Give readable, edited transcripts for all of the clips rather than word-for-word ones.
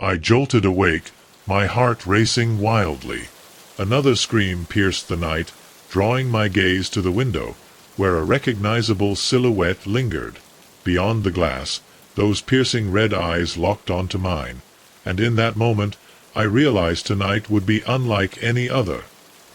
I jolted awake, my heart racing wildly. Another scream pierced the night, drawing my gaze to the window, where a recognizable silhouette lingered. Beyond the glass, those piercing red eyes locked onto mine, and in that moment, I realized tonight would be unlike any other.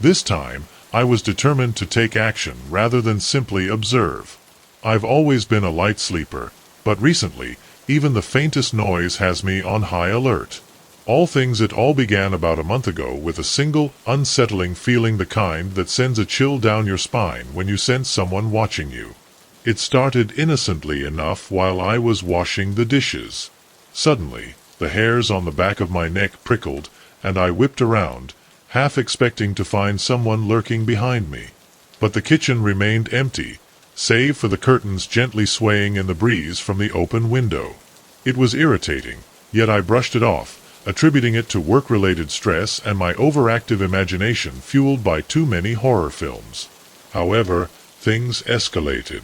This time, I was determined to take action rather than simply observe. I've always been a light sleeper, but recently, even the faintest noise has me on high alert. It all began about a month ago with a single, unsettling feeling, the kind that sends a chill down your spine when you sense someone watching you. It started innocently enough while I was washing the dishes. Suddenly, the hairs on the back of my neck prickled, and I whipped around, half expecting to find someone lurking behind me. But the kitchen remained empty, save for the curtains gently swaying in the breeze from the open window. It was irritating, yet I brushed it off, attributing it to work-related stress and my overactive imagination fueled by too many horror films. However, things escalated.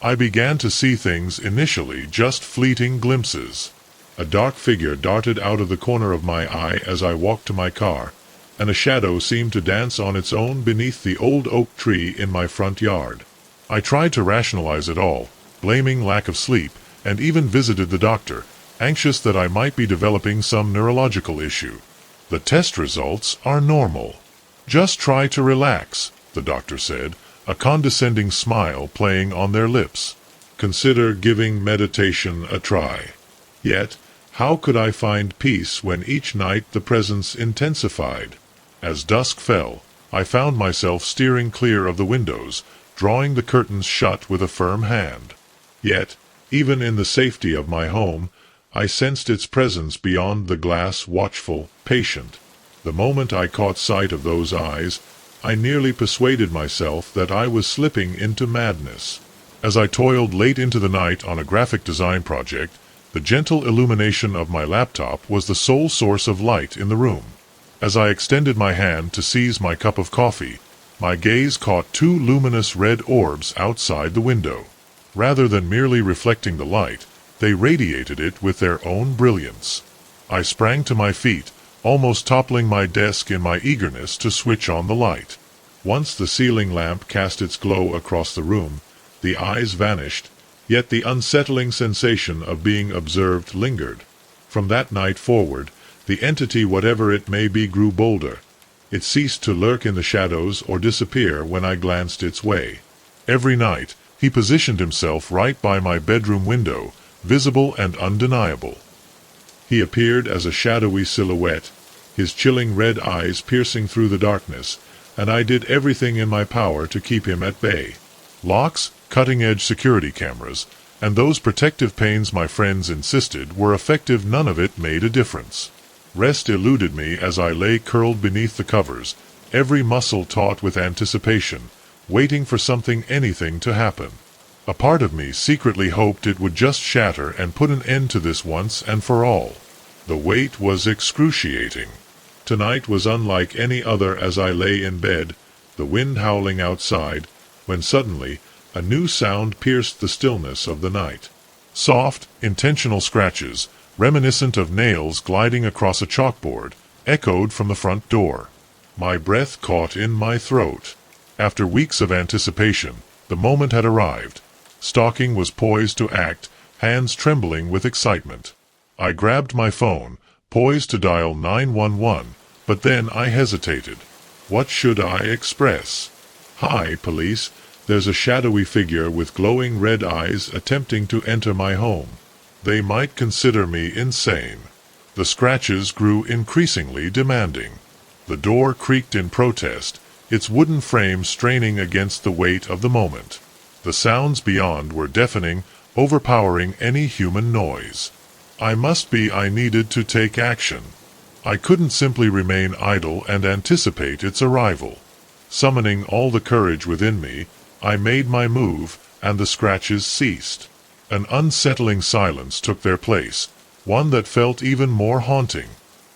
I began to see things, initially just fleeting glimpses. A dark figure darted out of the corner of my eye as I walked to my car, and a shadow seemed to dance on its own beneath the old oak tree in my front yard. I tried to rationalize it all, blaming lack of sleep, and even visited the doctor, anxious that I might be developing some neurological issue. The test results are normal. Just try to relax, the doctor said, a condescending smile playing on their lips. Consider giving meditation a try. Yet, how could I find peace when each night the presence intensified? As dusk fell, I found myself steering clear of the windows, drawing the curtains shut with a firm hand. Yet, even in the safety of my home, I sensed its presence beyond the glass, watchful, patient. The moment I caught sight of those eyes, I nearly persuaded myself that I was slipping into madness. As I toiled late into the night on a graphic design project, the gentle illumination of my laptop was the sole source of light in the room. As I extended my hand to seize my cup of coffee, my gaze caught two luminous red orbs outside the window. Rather than merely reflecting the light, they radiated it with their own brilliance. I sprang to my feet, almost toppling my desk in my eagerness to switch on the light. Once the ceiling lamp cast its glow across the room, the eyes vanished, yet the unsettling sensation of being observed lingered. From that night forward, the entity, whatever it may be, grew bolder. It ceased to lurk in the shadows or disappear when I glanced its way. Every night, he positioned himself right by my bedroom window, visible and undeniable. He appeared as a shadowy silhouette, his chilling red eyes piercing through the darkness, and I did everything in my power to keep him at bay. Locks, cutting-edge security cameras, and those protective panes my friends insisted were effective. None of it made a difference. Rest eluded me as I lay curled beneath the covers, every muscle taut with anticipation, waiting for anything to happen. A part of me secretly hoped it would just shatter and put an end to this once and for all. The wait was excruciating. Tonight was unlike any other. As I lay in bed, the wind howling outside, when suddenly a new sound pierced the stillness of the night. Soft, intentional scratches, reminiscent of nails gliding across a chalkboard, echoed from the front door. My breath caught in my throat. After weeks of anticipation, the moment had arrived. Stalking was poised to act, hands trembling with excitement. I grabbed my phone, poised to dial 911, but then I hesitated. What should I express? "Hi, police. There's a shadowy figure with glowing red eyes attempting to enter my home. They might consider me insane." The scratches grew increasingly demanding. The door creaked in protest, its wooden frame straining against the weight of the moment. The sounds beyond were deafening, overpowering any human noise. I needed to take action. I couldn't simply remain idle and anticipate its arrival. Summoning all the courage within me, I made my move, and the scratches ceased. An unsettling silence took their place, one that felt even more haunting.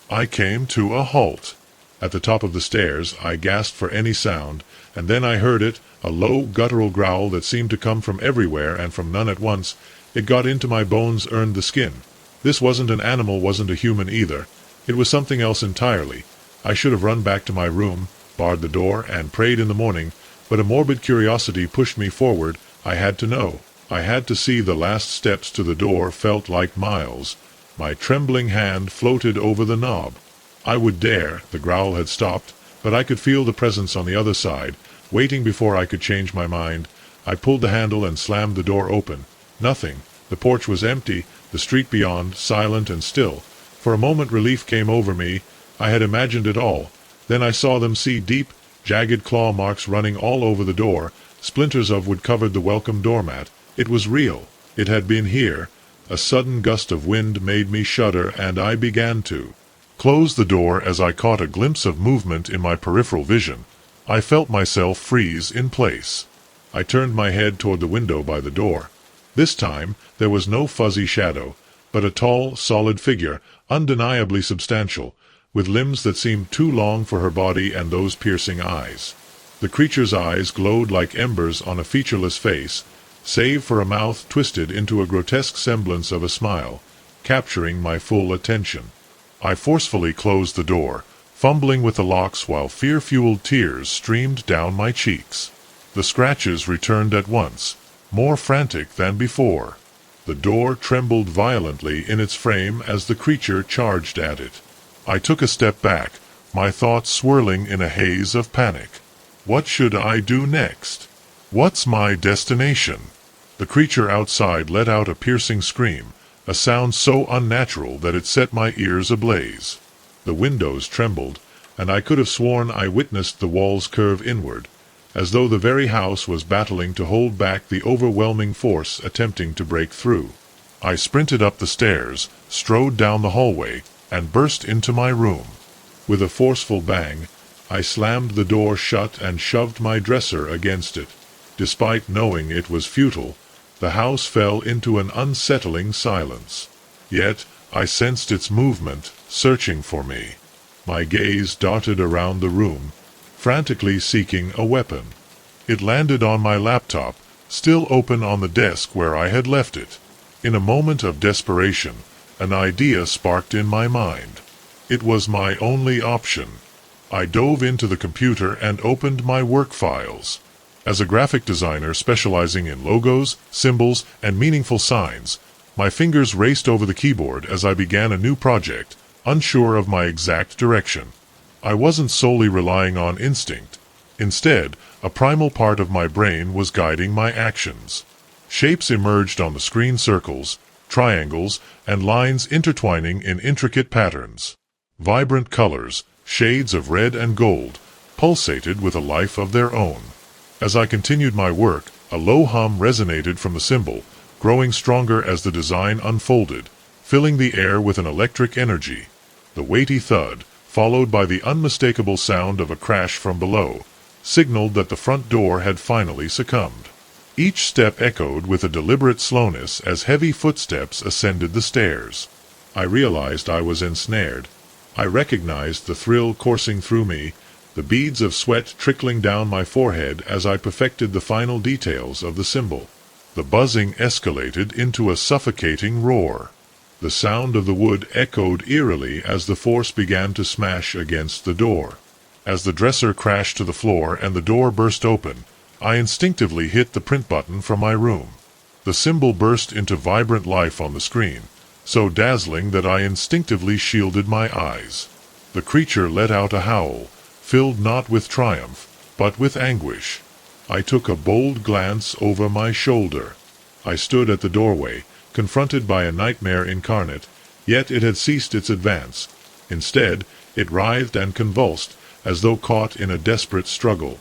I came to a halt. At the top of the stairs, I gasped for any sound, and then I heard it, a low, guttural growl that seemed to come from everywhere and from none at once. It got into my bones, earned the skin. This wasn't an animal, wasn't a human either. It was something else entirely. I should have run back to my room, barred the door, and prayed in the morning, but a morbid curiosity pushed me forward. I had to know. I had to see. The last steps to the door felt like miles. My trembling hand floated over the knob. I would dare. The growl had stopped, but I could feel the presence on the other side, waiting before I could change my mind. I pulled the handle and slammed the door open. Nothing. The porch was empty, the street beyond, silent and still. For a moment relief came over me. I had imagined it all. Then I saw them, see deep, jagged claw marks running all over the door. Splinters of wood covered the welcome doormat. It was real. It had been here. A sudden gust of wind made me shudder, and I began to close the door as I caught a glimpse of movement in my peripheral vision. I felt myself freeze in place. I turned my head toward the window by the door. This time there was no fuzzy shadow, but a tall, solid figure, undeniably substantial, with limbs that seemed too long for her body and those piercing eyes. The creature's eyes glowed like embers on a featureless face, save for a mouth twisted into a grotesque semblance of a smile, capturing my full attention. I forcefully closed the door, fumbling with the locks while fear-fueled tears streamed down my cheeks. The scratches returned at once, more frantic than before. The door trembled violently in its frame as the creature charged at it. I took a step back, my thoughts swirling in a haze of panic. What should I do next? What's my destination? The creature outside let out a piercing scream, a sound so unnatural that it set my ears ablaze. The windows trembled, and I could have sworn I witnessed the walls curve inward, as though the very house was battling to hold back the overwhelming force attempting to break through. I sprinted up the stairs, strode down the hallway, and burst into my room. With a forceful bang, I slammed the door shut and shoved my dresser against it. Despite knowing it was futile, the house fell into an unsettling silence. Yet I sensed its movement, searching for me. My gaze darted around the room, frantically seeking a weapon. It landed on my laptop, still open on the desk where I had left it. In a moment of desperation, an idea sparked in my mind. It was my only option. I dove into the computer and opened my work files. As a graphic designer specializing in logos, symbols, and meaningful signs, my fingers raced over the keyboard as I began a new project, unsure of my exact direction. I wasn't solely relying on instinct. Instead, a primal part of my brain was guiding my actions. Shapes emerged on the screen: circles, triangles, and lines intertwining in intricate patterns. Vibrant colors, shades of red and gold, pulsated with a life of their own. As I continued my work, a low hum resonated from the symbol, growing stronger as the design unfolded, filling the air with an electric energy. The weighty thud, followed by the unmistakable sound of a crash from below, signaled that the front door had finally succumbed. Each step echoed with a deliberate slowness as heavy footsteps ascended the stairs. I realized I was ensnared. I recognized the thrill coursing through me, the beads of sweat trickling down my forehead as I perfected the final details of the symbol. The buzzing escalated into a suffocating roar. The sound of the wood echoed eerily as the force began to smash against the door. As the dresser crashed to the floor and the door burst open, I instinctively hit the print button from my room. The symbol burst into vibrant life on the screen, so dazzling that I instinctively shielded my eyes. The creature let out a howl, filled not with triumph, but with anguish. I took a bold glance over my shoulder. I stood at the doorway, confronted by a nightmare incarnate, yet it had ceased its advance. Instead, it writhed and convulsed, as though caught in a desperate struggle.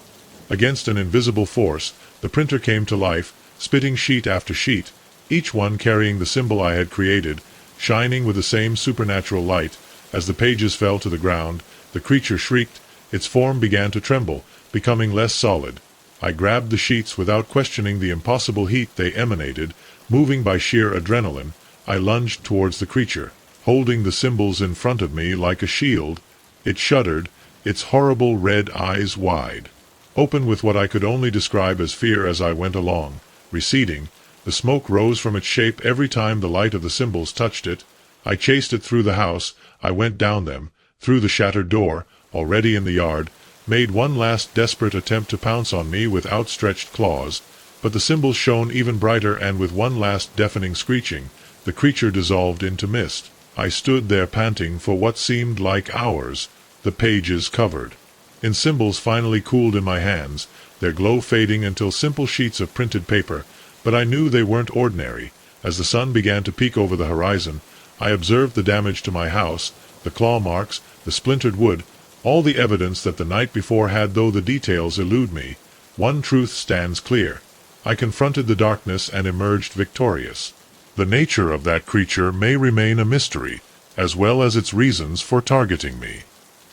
Against an invisible force, the printer came to life, spitting sheet after sheet, each one carrying the symbol I had created, shining with the same supernatural light. As the pages fell to the ground, the creature shrieked. Its form began to tremble, becoming less solid. I grabbed the sheets without questioning the impossible heat they emanated. Moving by sheer adrenaline, I lunged towards the creature, holding the symbols in front of me like a shield. It shuddered, its horrible red eyes wide, open with what I could only describe as fear. As I went along, receding, the smoke rose from its shape every time the light of the symbols touched it. I chased it through the house, I went down them, through the shattered door, already in the yard, made one last desperate attempt to pounce on me with outstretched claws, but the symbols shone even brighter, and with one last deafening screeching, the creature dissolved into mist. I stood there panting for what seemed like hours, the pages covered. In symbols finally cooled in my hands, their glow fading until simple sheets of printed paper, but I knew they weren't ordinary. As the sun began to peek over the horizon, I observed the damage to my house, the claw marks, the splintered wood, all the evidence that the night before had, though the details elude me. One truth stands clear. I confronted the darkness and emerged victorious. The nature of that creature may remain a mystery, as well as its reasons for targeting me.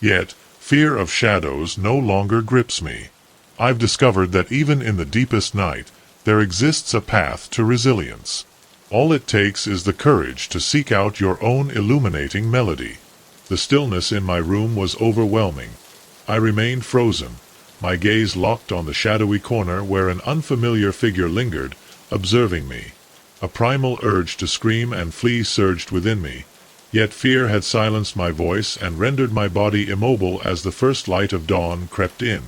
Yet, fear of shadows no longer grips me. I've discovered that even in the deepest night, there exists a path to resilience. All it takes is the courage to seek out your own illuminating melody. The stillness in my room was overwhelming. I remained frozen, my gaze locked on the shadowy corner where an unfamiliar figure lingered, observing me. A primal urge to scream and flee surged within me, yet fear had silenced my voice and rendered my body immobile as the first light of dawn crept in.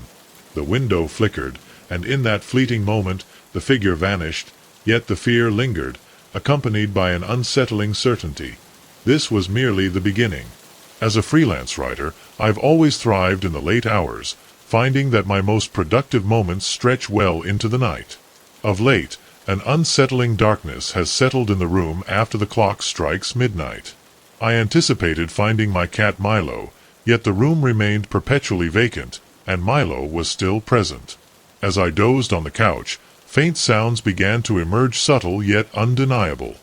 The window flickered, and in that fleeting moment the figure vanished, yet the fear lingered, accompanied by an unsettling certainty. This was merely the beginning. As a freelance writer, I've always thrived in the late hours, finding that my most productive moments stretch well into the night. Of late, an unsettling darkness has settled in the room after the clock strikes midnight. I anticipated finding my cat Milo, yet the room remained perpetually vacant, and Milo was still present. As I dozed on the couch, faint sounds began to emerge, subtle yet undeniable.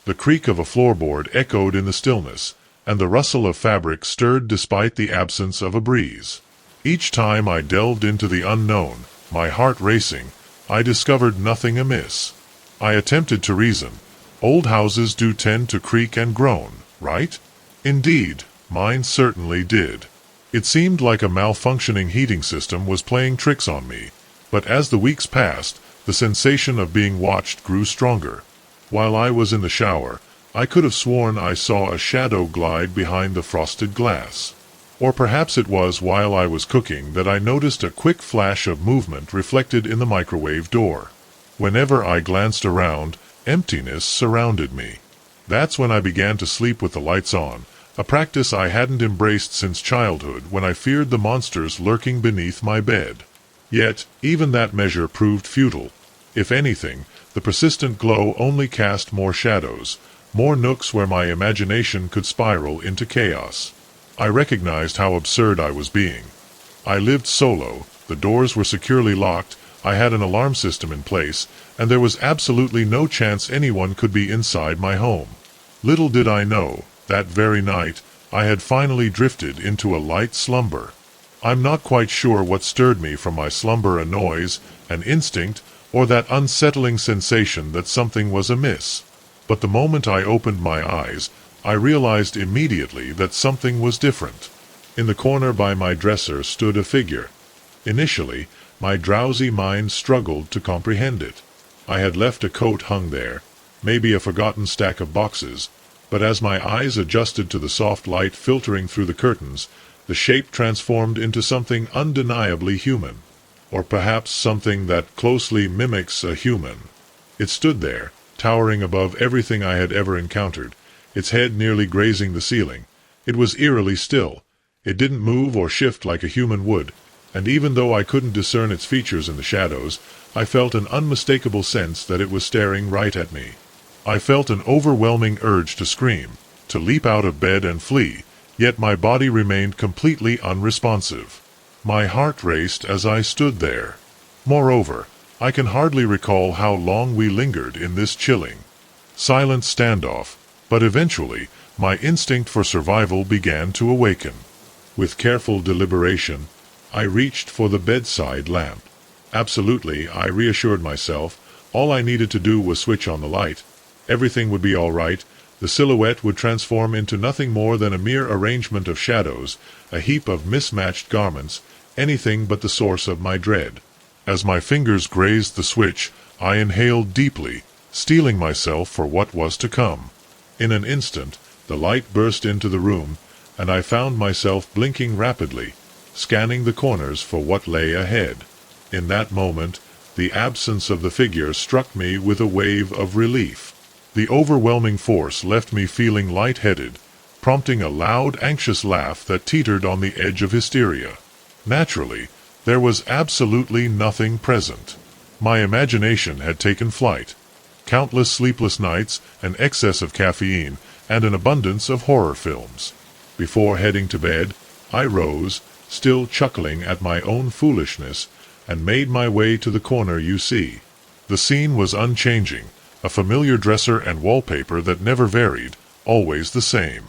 The creak of a floorboard echoed in the stillness, and the rustle of fabric stirred despite the absence of a breeze. Each time I delved into the unknown, my heart racing, I discovered nothing amiss. I attempted to reason. Old houses do tend to creak and groan, right? Indeed, mine certainly did. It seemed like a malfunctioning heating system was playing tricks on me, but as the weeks passed, the sensation of being watched grew stronger. While I was in the shower, I could have sworn I saw a shadow glide behind the frosted glass. Or perhaps it was while I was cooking that I noticed a quick flash of movement reflected in the microwave door. Whenever I glanced around, emptiness surrounded me. That's when I began to sleep with the lights on, a practice I hadn't embraced since childhood when I feared the monsters lurking beneath my bed. Yet, even that measure proved futile. If anything, the persistent glow only cast more shadows, more nooks where my imagination could spiral into chaos. I recognized how absurd I was being. I lived solo, the doors were securely locked, I had an alarm system in place, and there was absolutely no chance anyone could be inside my home. Little did I know, that very night, I had finally drifted into a light slumber. I'm not quite sure what stirred me from my slumber, a noise, an instinct, or that unsettling sensation that something was amiss. But the moment I opened my eyes, I realized immediately that something was different. In the corner by my dresser stood a figure. Initially, my drowsy mind struggled to comprehend it. I had left a coat hung there, maybe a forgotten stack of boxes, but as my eyes adjusted to the soft light filtering through the curtains, the shape transformed into something undeniably human, or perhaps something that closely mimics a human. It stood there, towering above everything I had ever encountered, its head nearly grazing the ceiling. It was eerily still. It didn't move or shift like a human would, and even though I couldn't discern its features in the shadows, I felt an unmistakable sense that it was staring right at me. I felt an overwhelming urge to scream, to leap out of bed and flee, yet my body remained completely unresponsive. My heart raced as I stood there. Moreover, I can hardly recall how long we lingered in this chilling, silent standoff, but eventually my instinct for survival began to awaken. With careful deliberation, I reached for the bedside lamp. Absolutely, I reassured myself, all I needed to do was switch on the light. Everything would be all right. The silhouette would transform into nothing more than a mere arrangement of shadows, a heap of mismatched garments, anything but the source of my dread. As my fingers grazed the switch, I inhaled deeply, steeling myself for what was to come. In an instant, The light burst into the room, and I found myself blinking rapidly, scanning the corners for what lay ahead. In that moment, the absence of the figure struck me with a wave of relief. The overwhelming force left me feeling light-headed, prompting a loud, anxious laugh that teetered on the edge of hysteria. Naturally, there was absolutely nothing present. My imagination had taken flight. Countless sleepless nights, an excess of caffeine, and an abundance of horror films. Before heading to bed, I rose, still chuckling at my own foolishness, and made my way to the corner you see. The scene was unchanging, a familiar dresser and wallpaper that never varied, always the same.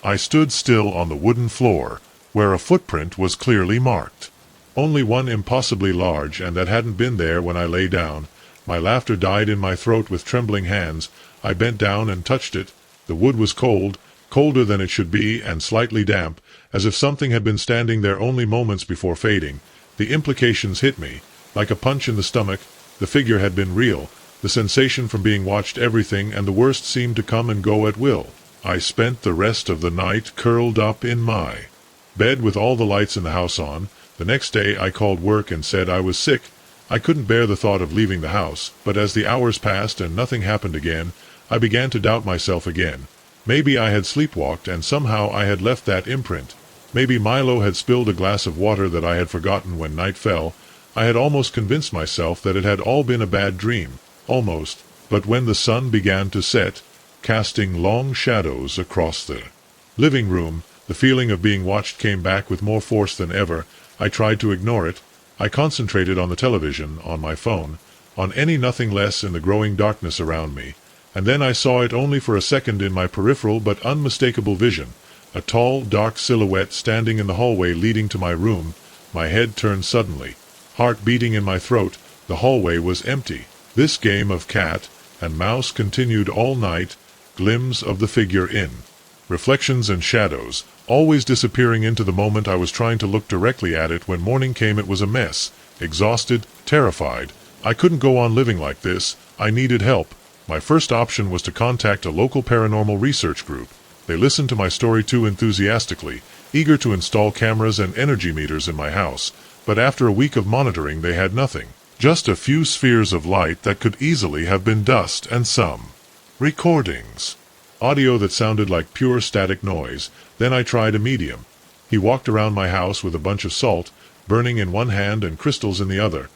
I stood still on the wooden floor, where a footprint was clearly marked. Only one impossibly large, and that hadn't been there when I lay down. My laughter died in my throat with trembling hands. I bent down and touched it. The wood was cold, colder than it should be, and slightly damp, as if something had been standing there only moments before fading. The implications hit me. Like a punch in the stomach, the figure had been real. The sensation from being watched, everything, and the worst seemed to come and go at will. I spent the rest of the night curled up in my bed with all the lights in the house on. The next day I called work and said I was sick. I couldn't bear the thought of leaving the house, but as the hours passed and nothing happened again, I began to doubt myself again. Maybe I had sleepwalked and somehow I had left that imprint. Maybe Milo had spilled a glass of water that I had forgotten when night fell. I had almost convinced myself that it had all been a bad dream. Almost. But when the sun began to set, casting long shadows across the living room, the feeling of being watched came back with more force than ever. I tried to ignore it. I concentrated on the television, on my phone, on any nothing less in the growing darkness around me. And then I saw it only for a second in my peripheral but unmistakable vision. A tall, dark silhouette standing in the hallway leading to my room. My head turned suddenly. Heart beating in my throat. The hallway was empty. This game of cat and mouse continued all night. Glimpses of the figure in reflections and shadows, always disappearing into the moment I was trying to look directly at it. When morning came it was a mess. Exhausted, terrified. I couldn't go on living like this. I needed help. My first option was to contact a local paranormal research group. They listened to my story too enthusiastically, eager to install cameras and energy meters in my house. But after a week of monitoring they had nothing. Just a few spheres of light that could easily have been dust and some recordings. Audio that sounded like pure static noise. Then I tried a medium. He walked around my house with a bunch of salt, burning in one hand and crystals in the other.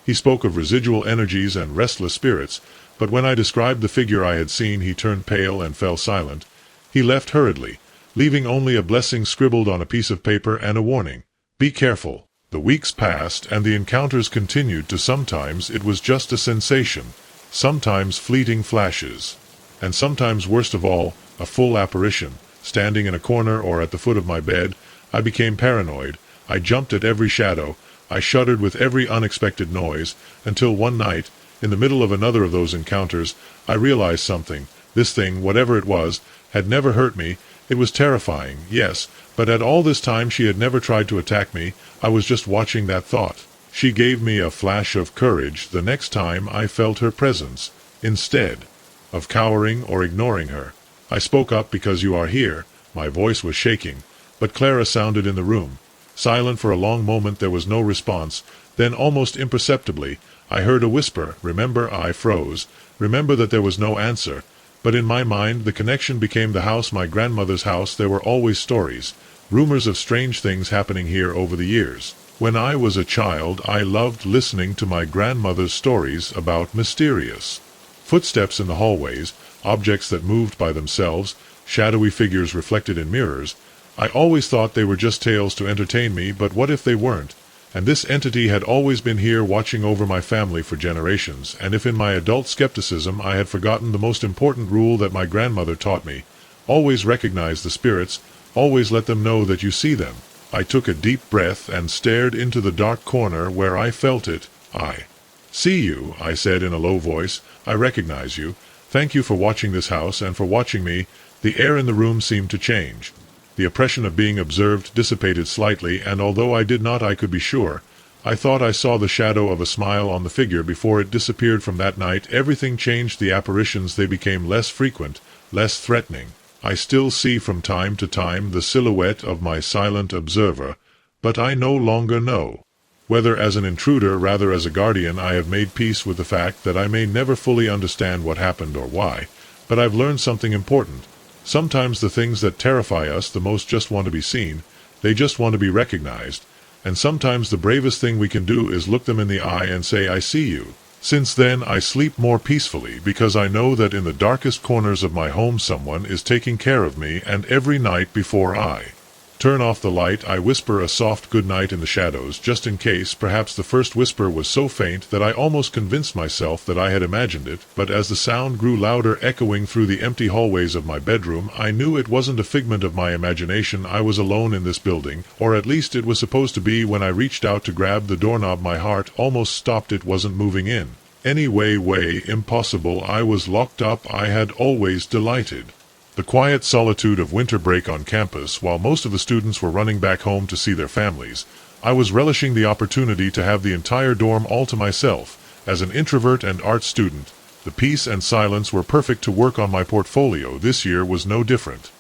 He spoke of residual energies and restless spirits, but when I described the figure I had seen he turned pale and fell silent. He left hurriedly, leaving only a blessing scribbled on a piece of paper and a warning. Be careful. The weeks passed and the encounters continued to sometimes it was just a sensation, sometimes fleeting flashes, and sometimes worst of all, a full apparition, standing in a corner or at the foot of my bed. I became paranoid. I jumped at every shadow. I shuddered with every unexpected noise, until one night, in the middle of another of those encounters, I realized something. This thing, whatever it was, had never hurt me. It was terrifying, yes, but at all this time she had never tried to attack me. I was just watching that thought. She gave me a flash of courage the next time I felt her presence, instead of cowering or ignoring her. I spoke up because you are here. My voice was shaking, but Clara sounded in the room. Silent for a long moment there was no response. Then almost imperceptibly, I heard a whisper. Remember, I froze. Remember that there was no answer. But in my mind the connection became the house, my grandmother's house. There were always stories, rumors of strange things happening here over the years. When I was a child I loved listening to my grandmother's stories about mysterious footsteps in the hallways, objects that moved by themselves, shadowy figures reflected in mirrors. I always thought they were just tales to entertain me, but what if they weren't? And this entity had always been here watching over my family for generations, and if in my adult skepticism I had forgotten the most important rule that my grandmother taught me, always recognize the spirits, always let them know that you see them. I took a deep breath and stared into the dark corner where I felt it. I see you, I said in a low voice. I recognize you. Thank you for watching this house and for watching me. The air in the room seemed to change. The oppression of being observed dissipated slightly, and although I did not I could be sure. I thought I saw the shadow of a smile on the figure before it disappeared. From that night everything changed. The apparitions, they became less frequent, less threatening. I still see from time to time the silhouette of my silent observer, but I no longer know. Whether as an intruder rather as a guardian, I have made peace with the fact that I may never fully understand what happened or why, but I've learned something important. Sometimes the things that terrify us the most just want to be seen, they just want to be recognized, and sometimes the bravest thing we can do is look them in the eye and say, "I see you." Since then I sleep more peacefully because I know that in the darkest corners of my home someone is taking care of me, and every night before I turn off the light I whisper a soft good night in the shadows, just in case. Perhaps the first whisper was so faint that I almost convinced myself that I had imagined it, but as the sound grew louder, echoing through the empty hallways of my bedroom, I knew it wasn't a figment of my imagination. I was alone in this building, or at least it was supposed to be. When I reached out to grab the doorknob, my heart almost stopped. It wasn't moving in. Way, impossible. I was locked up. I had always delighted the quiet solitude of winter break on campus. While most of the students were running back home to see their families, I was relishing the opportunity to have the entire dorm all to myself. As an introvert and art student, the peace and silence were perfect to work on my portfolio. This year was no different.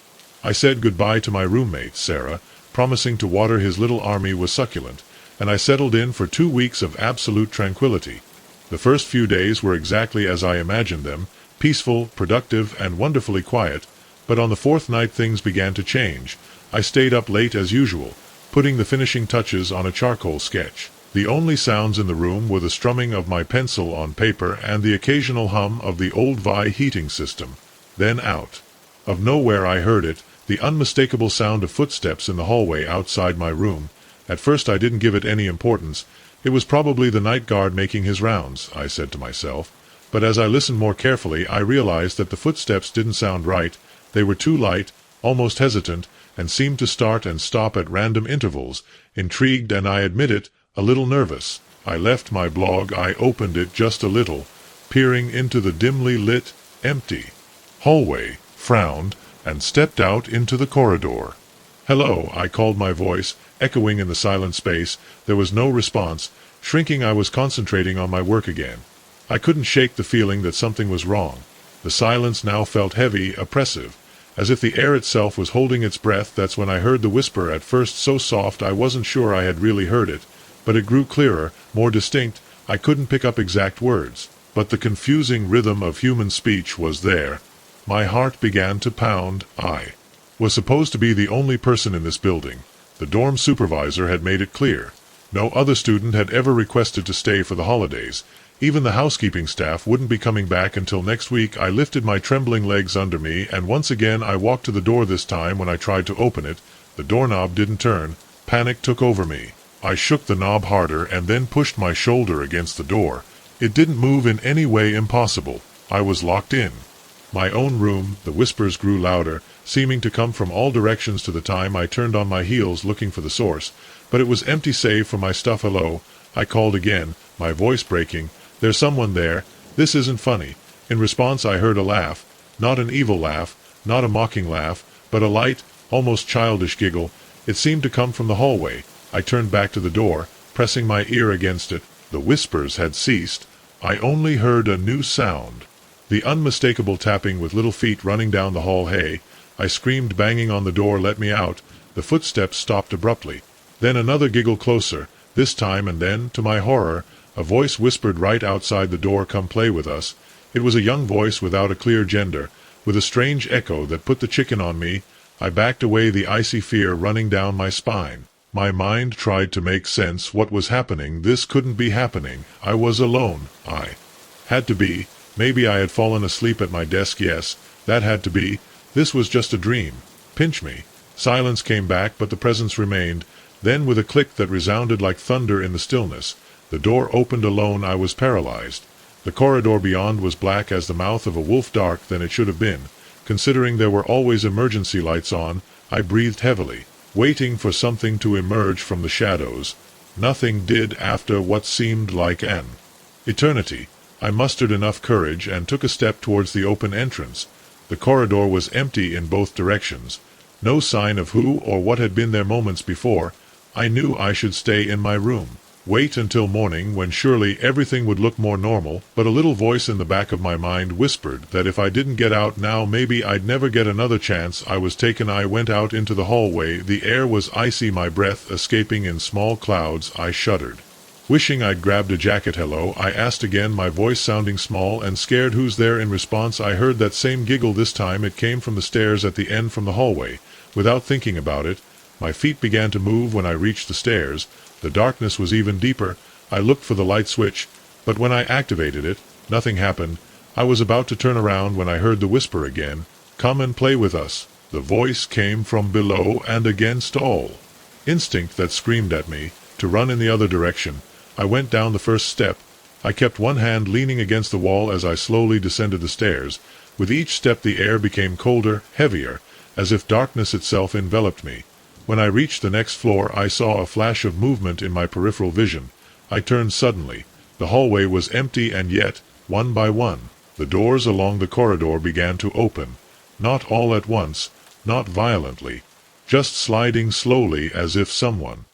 I said goodbye to my roommate, Sarah, promising to water his little army with succulent, and I settled in for 2 weeks of absolute tranquility. The first few days were exactly as I imagined them, peaceful, productive, and wonderfully quiet. But on the fourth night things began to change. I stayed up late as usual, putting the finishing touches on a charcoal sketch. The only sounds in the room were the strumming of my pencil on paper and the occasional hum of the old Vi heating system. Then out of nowhere I heard it, the unmistakable sound of footsteps in the hallway outside my room. At first I didn't give it any importance. It was probably the night guard making his rounds, I said to myself. But as I listened more carefully, I realized that the footsteps didn't sound right. They were too light, almost hesitant, and seemed to start and stop at random intervals. Intrigued, and I admit it, a little nervous, I left my blog. I opened it just a little, peering into the dimly lit, empty hallway, frowned, and stepped out into the corridor. "Hello," I called, my voice echoing in the silent space. There was no response. Shrinking, I was concentrating on my work again. I couldn't shake the feeling that something was wrong. The silence now felt heavy, oppressive, as if the air itself was holding its breath. That's when I heard the whisper, at first so soft I wasn't sure I had really heard it, but it grew clearer, more distinct. I couldn't pick up exact words, but the confusing rhythm of human speech was there. My heart began to pound. I was supposed to be the only person in this building. The dorm supervisor had made it clear. No other student had ever requested to stay for the holidays. Even the housekeeping staff wouldn't be coming back until next week. I lifted my trembling legs under me, and once again I walked to the door. This time, when I tried to open it, the doorknob didn't turn. Panic took over me. I shook the knob harder and then pushed my shoulder against the door. It didn't move in any way. Impossible. I was locked in my own room. The whispers grew louder, seeming to come from all directions. To the time I turned on my heels looking for the source, but it was empty save for my stuff. "Hello," I called again, my voice breaking. "There's someone there. This isn't funny." In response I heard a laugh, not an evil laugh, not a mocking laugh, but a light, almost childish giggle. It seemed to come from the hallway. I turned back to the door, pressing my ear against it. The whispers had ceased. I only heard a new sound, the unmistakable tapping with little feet running down the hall. "Hey!" I screamed, banging on the door. "Let me out." The footsteps stopped abruptly. Then another giggle, closer this time, and then, to my horror, a voice whispered right outside the door, "Come play with us." It was a young voice without a clear gender, with a strange echo that put the chicken on me. I backed away, the icy fear running down my spine. My mind tried to make sense. What was happening? This couldn't be happening. I was alone. I had to be. Maybe I had fallen asleep at my desk. Yes, that had to be. This was just a dream. Pinch me. Silence came back, but the presence remained. Then, with a click that resounded like thunder in the stillness, the door opened alone. I was paralyzed. The corridor beyond was black as the mouth of a wolf, darker than it should have been. Considering there were always emergency lights on, I breathed heavily, waiting for something to emerge from the shadows. Nothing did. After what seemed like an eternity, I mustered enough courage and took a step towards the open entrance. The corridor was empty in both directions. No sign of who or what had been there moments before. I knew I should stay in my room. Wait until morning, when surely everything would look more normal, but a little voice in the back of my mind whispered that if I didn't get out now maybe I'd never get another chance. I was taken. I went out into the hallway. The air was icy, my breath escaping in small clouds. I shuddered. Wishing I'd grabbed a jacket. Hello, I asked again, my voice sounding small and scared. Who's there? In response I heard that same giggle. This time it came from the stairs at the end from the hallway. Without thinking about it, my feet began to move when I reached the stairs. The darkness was even deeper. I looked for the light switch, but when I activated it, nothing happened. I was about to turn around when I heard the whisper again. Come and play with us. The voice came from below, and against all instinct that screamed at me to run in the other direction, I went down the first step. I kept one hand leaning against the wall as I slowly descended the stairs. With each step the air became colder, heavier, as if darkness itself enveloped me. When I reached the next floor I saw a flash of movement in my peripheral vision. I turned suddenly. The hallway was empty, and yet, one by one, the doors along the corridor began to open. Not all at once, not violently, just sliding slowly as if someone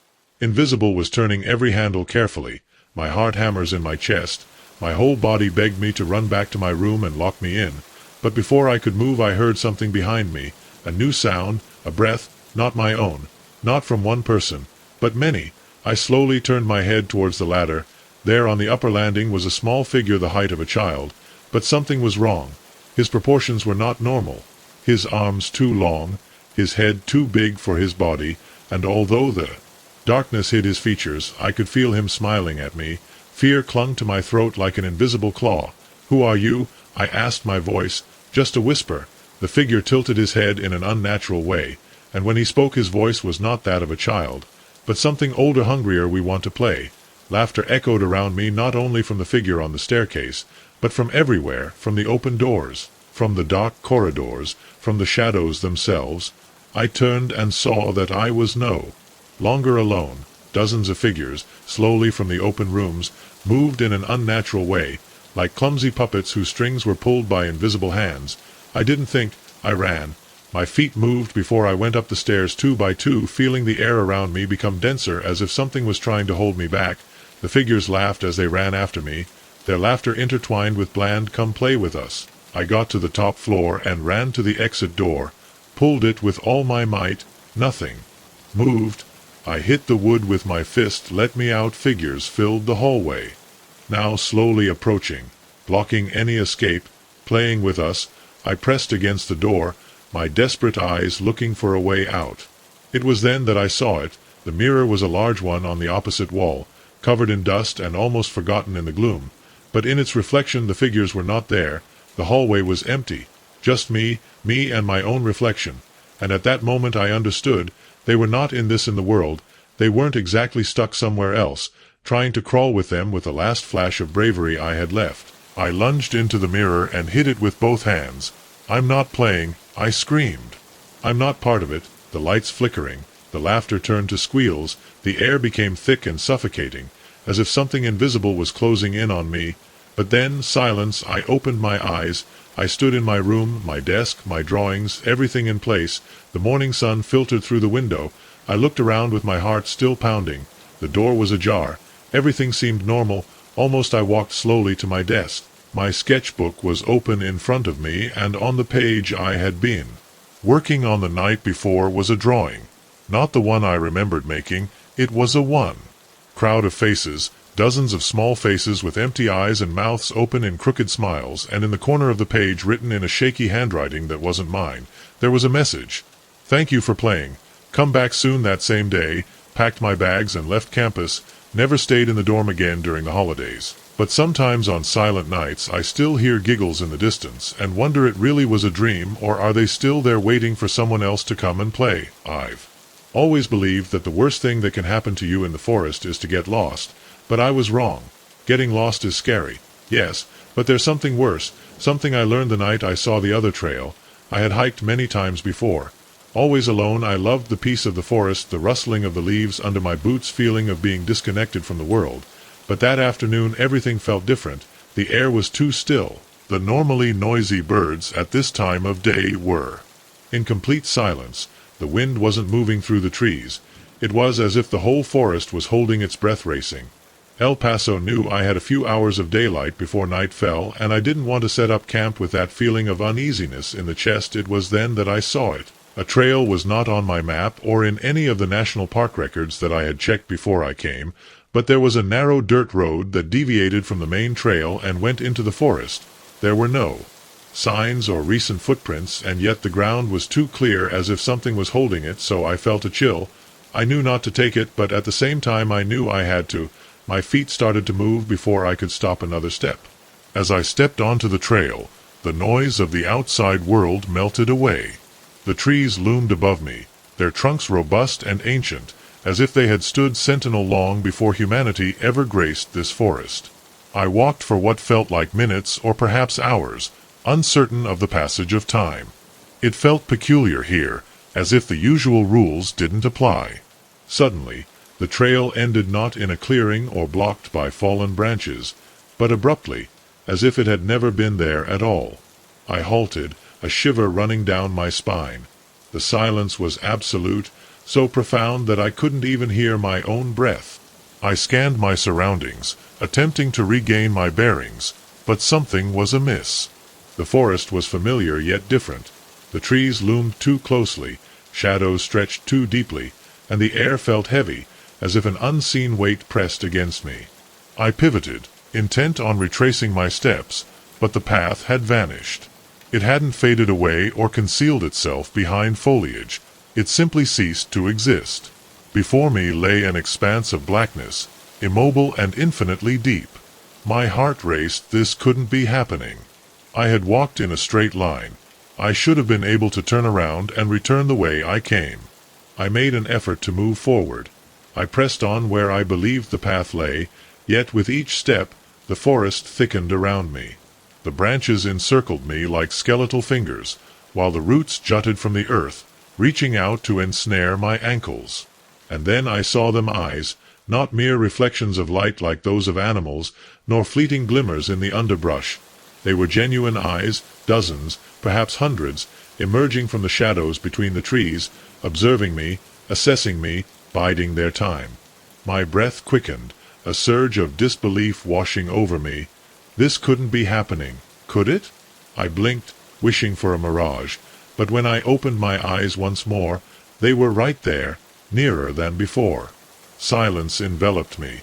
invisible was turning every handle carefully. My heart hammers in my chest. My whole body begged me to run back to my room and lock me in. But before I could move I heard something behind me. A new sound, a breath, not my own, not from one person, but many. I slowly turned my head towards the ladder. There on the upper landing was a small figure the height of a child, but something was wrong. His proportions were not normal. His arms too long, his head too big for his body, and although the darkness hid his features, I could feel him smiling at me. Fear clung to my throat like an invisible claw. Who are you? I asked, my voice just a whisper. The figure tilted his head in an unnatural way, and when he spoke his voice was not that of a child, but something older. Hungrier. We want to play. Laughter echoed around me, not only from the figure on the staircase, but from everywhere, from the open doors, from the dark corridors, from the shadows themselves. I turned and saw that I was no longer alone. Dozens of figures, slowly from the open rooms, moved in an unnatural way, like clumsy puppets whose strings were pulled by invisible hands. I didn't think, I ran. My feet moved before I went up the stairs 2 by 2, feeling the air around me become denser as if something was trying to hold me back. The figures laughed as they ran after me, their laughter intertwined with bland "come play with us." I got to the top floor and ran to the exit door, pulled it with all my might. Nothing moved. I hit the wood with my fist. Let me out. Figures filled the hallway, now slowly approaching, blocking any escape, playing with us. I pressed against the door, my desperate eyes looking for a way out. It was then that I saw it. The mirror was a large one on the opposite wall, covered in dust and almost forgotten in the gloom. But in its reflection the figures were not there. The hallway was empty. Just me and my own reflection. And at that moment I understood. They were not in the world. They weren't exactly stuck somewhere else, trying to crawl with them. With the last flash of bravery I had left, I lunged into the mirror and hit it with both hands. I'm not playing, I screamed. I'm not part of it. The lights flickering, the laughter turned to squeals, the air became thick and suffocating, as if something invisible was closing in on me. But then, silence. I opened my eyes. I stood in my room, my desk, my drawings, everything in place. The morning sun filtered through the window. I looked around with my heart still pounding. The door was ajar. Everything seemed normal. Almost I walked slowly to my desk. My sketchbook was open in front of me, and on the page I had been working on the night before was a drawing. Not the one I remembered making. It was a crowd of faces, dozens of small faces with empty eyes and mouths open in crooked smiles, and in the corner of the page, written in a shaky handwriting that wasn't mine, there was a message. Thank you for playing. Come back soon. That same day, packed my bags and left campus. Never stayed in the dorm again during the holidays. But sometimes on silent nights I still hear giggles in the distance, and wonder it really was a dream, or are they still there waiting for someone else to come and play. I've always believed that the worst thing that can happen to you in the forest is to get lost. But I was wrong. Getting lost is scary, yes, but there's something worse, something I learned the night I saw the other trail. I had hiked many times before. Always alone. I loved the peace of the forest, the rustling of the leaves under my boots, feeling of being disconnected from the world. But that afternoon everything felt different. The air was too still. The normally noisy birds at this time of day were in complete silence. The wind wasn't moving through the trees. It was as if the whole forest was holding its breath, racing. El Paso knew I had a few hours of daylight before night fell, and I didn't want to set up camp with that feeling of uneasiness in the chest. It was then that I saw it. A trail was not on my map or in any of the national park records that I had checked before I came, but there was a narrow dirt road that deviated from the main trail and went into the forest. There were no signs or recent footprints, and yet the ground was too clear, as if something was holding it, so I felt a chill. I knew not to take it, but at the same time I knew I had to. My feet started to move before I could stop another step. As I stepped onto the trail, the noise of the outside world melted away. The trees loomed above me, their trunks robust and ancient, as if they had stood sentinel long before humanity ever graced this forest. I walked for what felt like minutes or perhaps hours, uncertain of the passage of time. It felt peculiar here, as if the usual rules didn't apply. Suddenly, the trail ended not in a clearing or blocked by fallen branches, but abruptly, as if it had never been there at all. I halted, a shiver running down my spine. The silence was absolute, so profound that I couldn't even hear my own breath. I scanned my surroundings, attempting to regain my bearings, but something was amiss. The forest was familiar yet different. The trees loomed too closely, shadows stretched too deeply, and the air felt heavy, as if an unseen weight pressed against me. I pivoted, intent on retracing my steps, but the path had vanished. It hadn't faded away or concealed itself behind foliage. It simply ceased to exist. Before me lay an expanse of blackness, immobile and infinitely deep. My heart raced. This couldn't be happening. I had walked in a straight line. I should have been able to turn around and return the way I came. I made an effort to move forward. I pressed on where I believed the path lay, yet with each step the forest thickened around me. The branches encircled me like skeletal fingers, while the roots jutted from the earth, reaching out to ensnare my ankles. And then I saw them, eyes, not mere reflections of light like those of animals, nor fleeting glimmers in the underbrush. They were genuine eyes, dozens, perhaps hundreds, emerging from the shadows between the trees, observing me, assessing me, biding their time. My breath quickened, a surge of disbelief washing over me. This couldn't be happening, could it? I blinked, wishing for a mirage, but when I opened my eyes once more, they were right there, nearer than before. Silence enveloped me.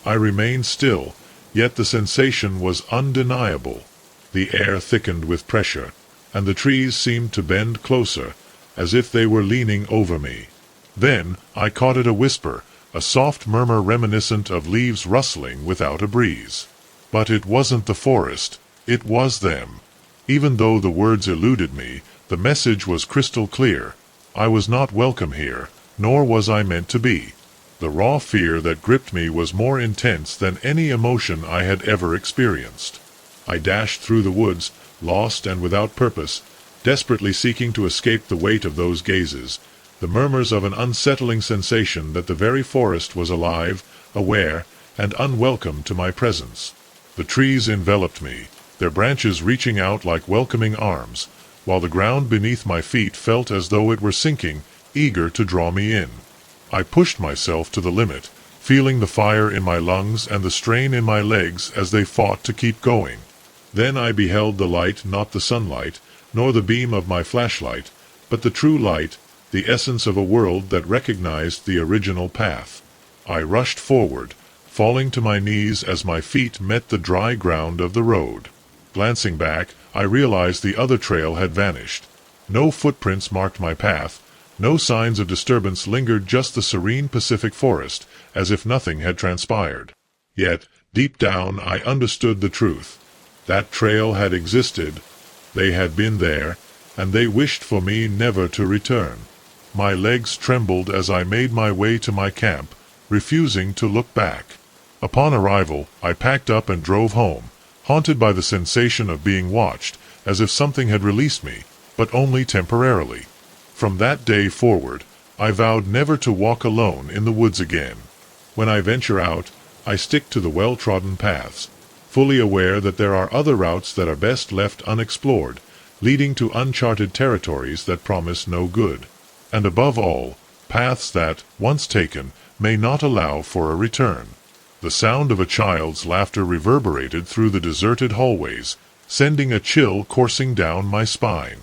I remained still, yet the sensation was undeniable. The air thickened with pressure, and the trees seemed to bend closer, as if they were leaning over me. Then I caught at a whisper, a soft murmur reminiscent of leaves rustling without a breeze. But it wasn't the forest, it was them. Even though the words eluded me, the message was crystal clear. I was not welcome here, nor was I meant to be. The raw fear that gripped me was more intense than any emotion I had ever experienced. I dashed through the woods, lost and without purpose, desperately seeking to escape the weight of those gazes, the murmurs of an unsettling sensation that the very forest was alive, aware, and unwelcome to my presence. The trees enveloped me, their branches reaching out like welcoming arms, while the ground beneath my feet felt as though it were sinking, eager to draw me in. I pushed myself to the limit, feeling the fire in my lungs and the strain in my legs as they fought to keep going. Then I beheld the light, not the sunlight, nor the beam of my flashlight, but the true light, the essence of a world that recognized the original path. I rushed forward, falling to my knees as my feet met the dry ground of the road. Glancing back, I realized the other trail had vanished. No footprints marked my path, no signs of disturbance lingered, just the serene Pacific forest, as if nothing had transpired. Yet, deep down, I understood the truth. That trail had existed, they had been there, and they wished for me never to return. My legs trembled as I made my way to my camp, refusing to look back. Upon arrival, I packed up and drove home, haunted by the sensation of being watched, as if something had released me, but only temporarily. From that day forward, I vowed never to walk alone in the woods again. When I venture out, I stick to the well-trodden paths, fully aware that there are other routes that are best left unexplored, leading to uncharted territories that promise no good. And above all, paths that, once taken, may not allow for a return. The sound of a child's laughter reverberated through the deserted hallways, sending a chill coursing down my spine.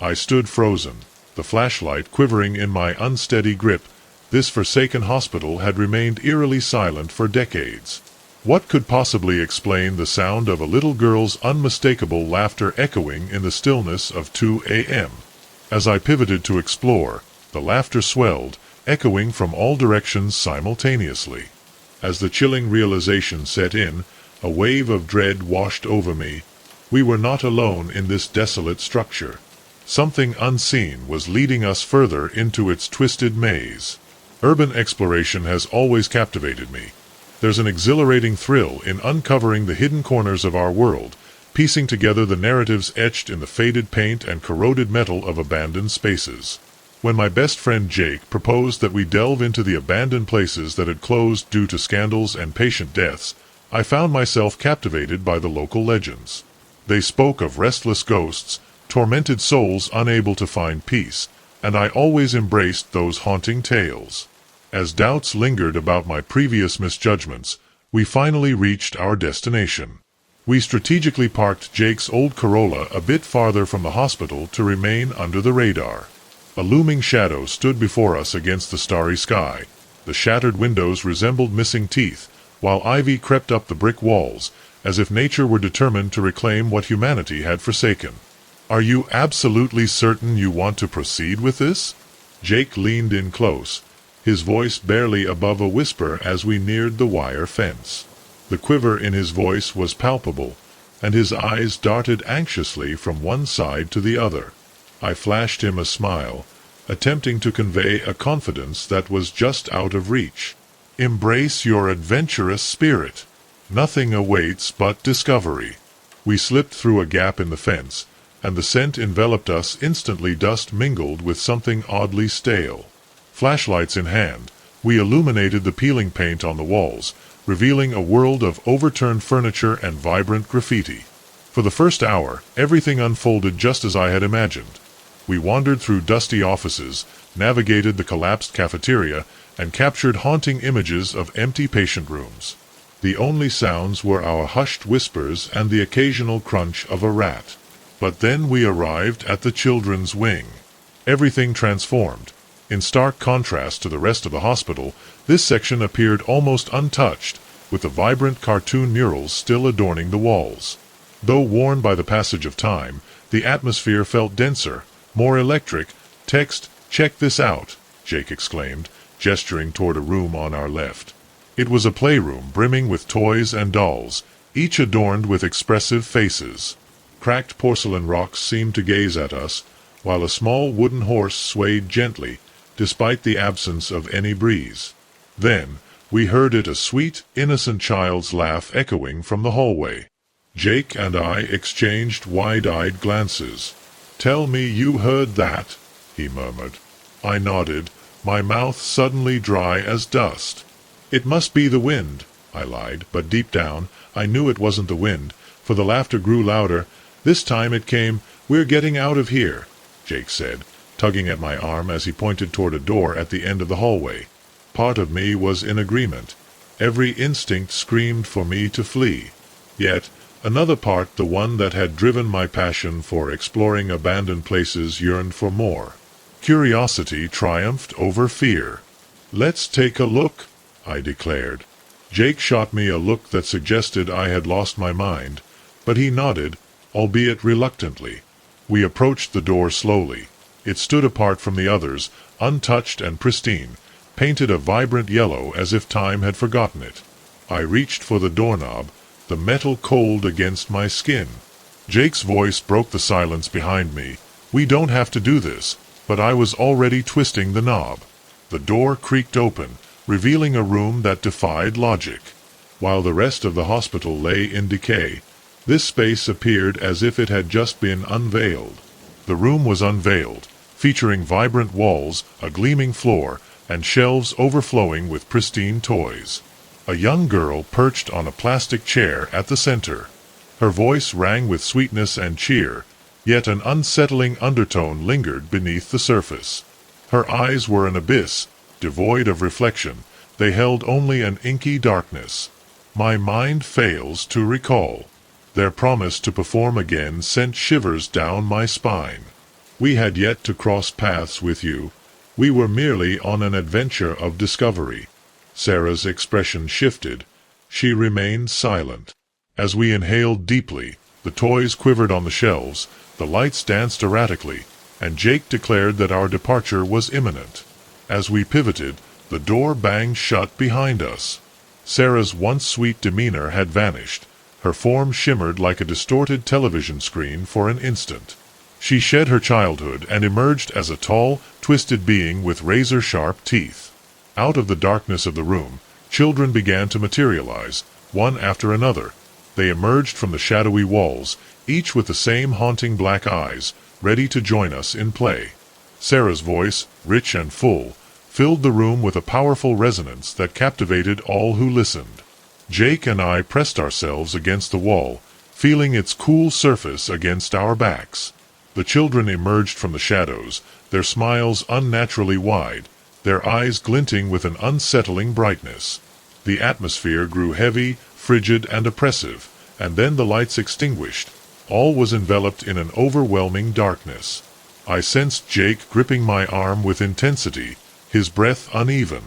I stood frozen, the flashlight quivering in my unsteady grip. This forsaken hospital had remained eerily silent for decades. What could possibly explain the sound of a little girl's unmistakable laughter echoing in the stillness of 2 a.m.? As I pivoted to explore, the laughter swelled, echoing from all directions simultaneously. As the chilling realization set in, a wave of dread washed over me. We were not alone in this desolate structure. Something unseen was leading us further into its twisted maze. Urban exploration has always captivated me. There's an exhilarating thrill in uncovering the hidden corners of our world, piecing together the narratives etched in the faded paint and corroded metal of abandoned spaces. When my best friend Jake proposed that we delve into the abandoned places that had closed due to scandals and patient deaths, I found myself captivated by the local legends. They spoke of restless ghosts, tormented souls unable to find peace, and I always embraced those haunting tales. As doubts lingered about my previous misjudgments, we finally reached our destination. We strategically parked Jake's old Corolla a bit farther from the hospital to remain under the radar. A looming shadow stood before us against the starry sky. The shattered windows resembled missing teeth, while ivy crept up the brick walls, as if nature were determined to reclaim what humanity had forsaken. "Are you absolutely certain you want to proceed with this?" Jake leaned in close, his voice barely above a whisper as we neared the wire fence. The quiver in his voice was palpable, and his eyes darted anxiously from one side to the other. I flashed him a smile, attempting to convey a confidence that was just out of reach. "Embrace your adventurous spirit. Nothing awaits but discovery." We slipped through a gap in the fence, and the scent enveloped us instantly. Dust mingled with something oddly stale. Flashlights in hand, we illuminated the peeling paint on the walls, revealing a world of overturned furniture and vibrant graffiti. For the first hour, everything unfolded just as I had imagined. We wandered through dusty offices, navigated the collapsed cafeteria, and captured haunting images of empty patient rooms. The only sounds were our hushed whispers and the occasional crunch of a rat. But then we arrived at the children's wing. Everything transformed. In stark contrast to the rest of the hospital, this section appeared almost untouched, with the vibrant cartoon murals still adorning the walls. Though worn by the passage of time, the atmosphere felt denser, more electric. "Text, check this out," Jake exclaimed, gesturing toward a room on our left. It was a playroom brimming with toys and dolls, each adorned with expressive faces. Cracked porcelain rocks seemed to gaze at us, while a small wooden horse swayed gently, despite the absence of any breeze. Then, we heard it, a sweet, innocent child's laugh echoing from the hallway. Jake and I exchanged wide-eyed glances. "Tell me you heard that," he murmured. I nodded, my mouth suddenly dry as dust. "It must be the wind," I lied, but deep down, I knew it wasn't the wind, for the laughter grew louder. This time it came. "We're getting out of here," Jake said, tugging at my arm as he pointed toward a door at the end of the hallway. Part of me was in agreement. Every instinct screamed for me to flee. Yet, another part, the one that had driven my passion for exploring abandoned places, yearned for more. Curiosity triumphed over fear. "Let's take a look," I declared. Jake shot me a look that suggested I had lost my mind, but he nodded, albeit reluctantly. We approached the door slowly. It stood apart from the others, untouched and pristine, painted a vibrant yellow as if time had forgotten it. I reached for the doorknob, the metal cold against my skin. Jake's voice broke the silence behind me. "We don't have to do this," but I was already twisting the knob. The door creaked open, revealing a room that defied logic. While the rest of the hospital lay in decay, this space appeared as if it had just been unveiled. The room was unveiled, featuring vibrant walls, a gleaming floor, and shelves overflowing with pristine toys. A young girl perched on a plastic chair at the center. Her voice rang with sweetness and cheer, yet an unsettling undertone lingered beneath the surface. Her eyes were an abyss, devoid of reflection. They held only an inky darkness. My mind fails to recall. Their promise to perform again sent shivers down my spine. We had yet to cross paths with you. We were merely on an adventure of discovery. Sarah's expression shifted. She remained silent. As we inhaled deeply, the toys quivered on the shelves, the lights danced erratically, and Jake declared that our departure was imminent. As we pivoted, the door banged shut behind us. Sarah's once sweet demeanor had vanished. Her form shimmered like a distorted television screen for an instant. She shed her childhood and emerged as a tall, twisted being with razor-sharp teeth. Out of the darkness of the room, children began to materialize, one after another. They emerged from the shadowy walls, each with the same haunting black eyes, ready to join us in play. Sarah's voice, rich and full, filled the room with a powerful resonance that captivated all who listened. Jake and I pressed ourselves against the wall, feeling its cool surface against our backs. The children emerged from the shadows, their smiles unnaturally wide, their eyes glinting with an unsettling brightness. The atmosphere grew heavy, frigid, and oppressive, and then the lights extinguished. All was enveloped in an overwhelming darkness. I sensed Jake gripping my arm with intensity, his breath uneven.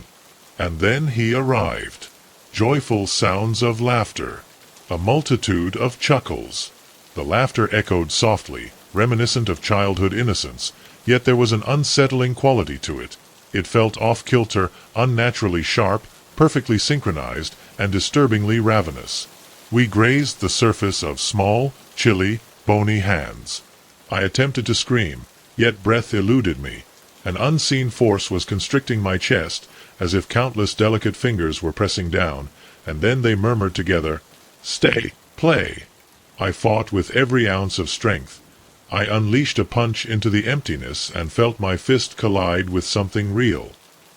And then he arrived. Joyful sounds of laughter. A multitude of chuckles. The laughter echoed softly, reminiscent of childhood innocence, yet there was an unsettling quality to it. It felt off-kilter, unnaturally sharp, perfectly synchronized, and disturbingly ravenous. We grazed the surface of small, chilly, bony hands. I attempted to scream, yet breath eluded me. An unseen force was constricting my chest, as if countless delicate fingers were pressing down, and then they murmured together, "Stay, play." I fought with every ounce of strength. I unleashed a punch into the emptiness and felt my fist collide with something real.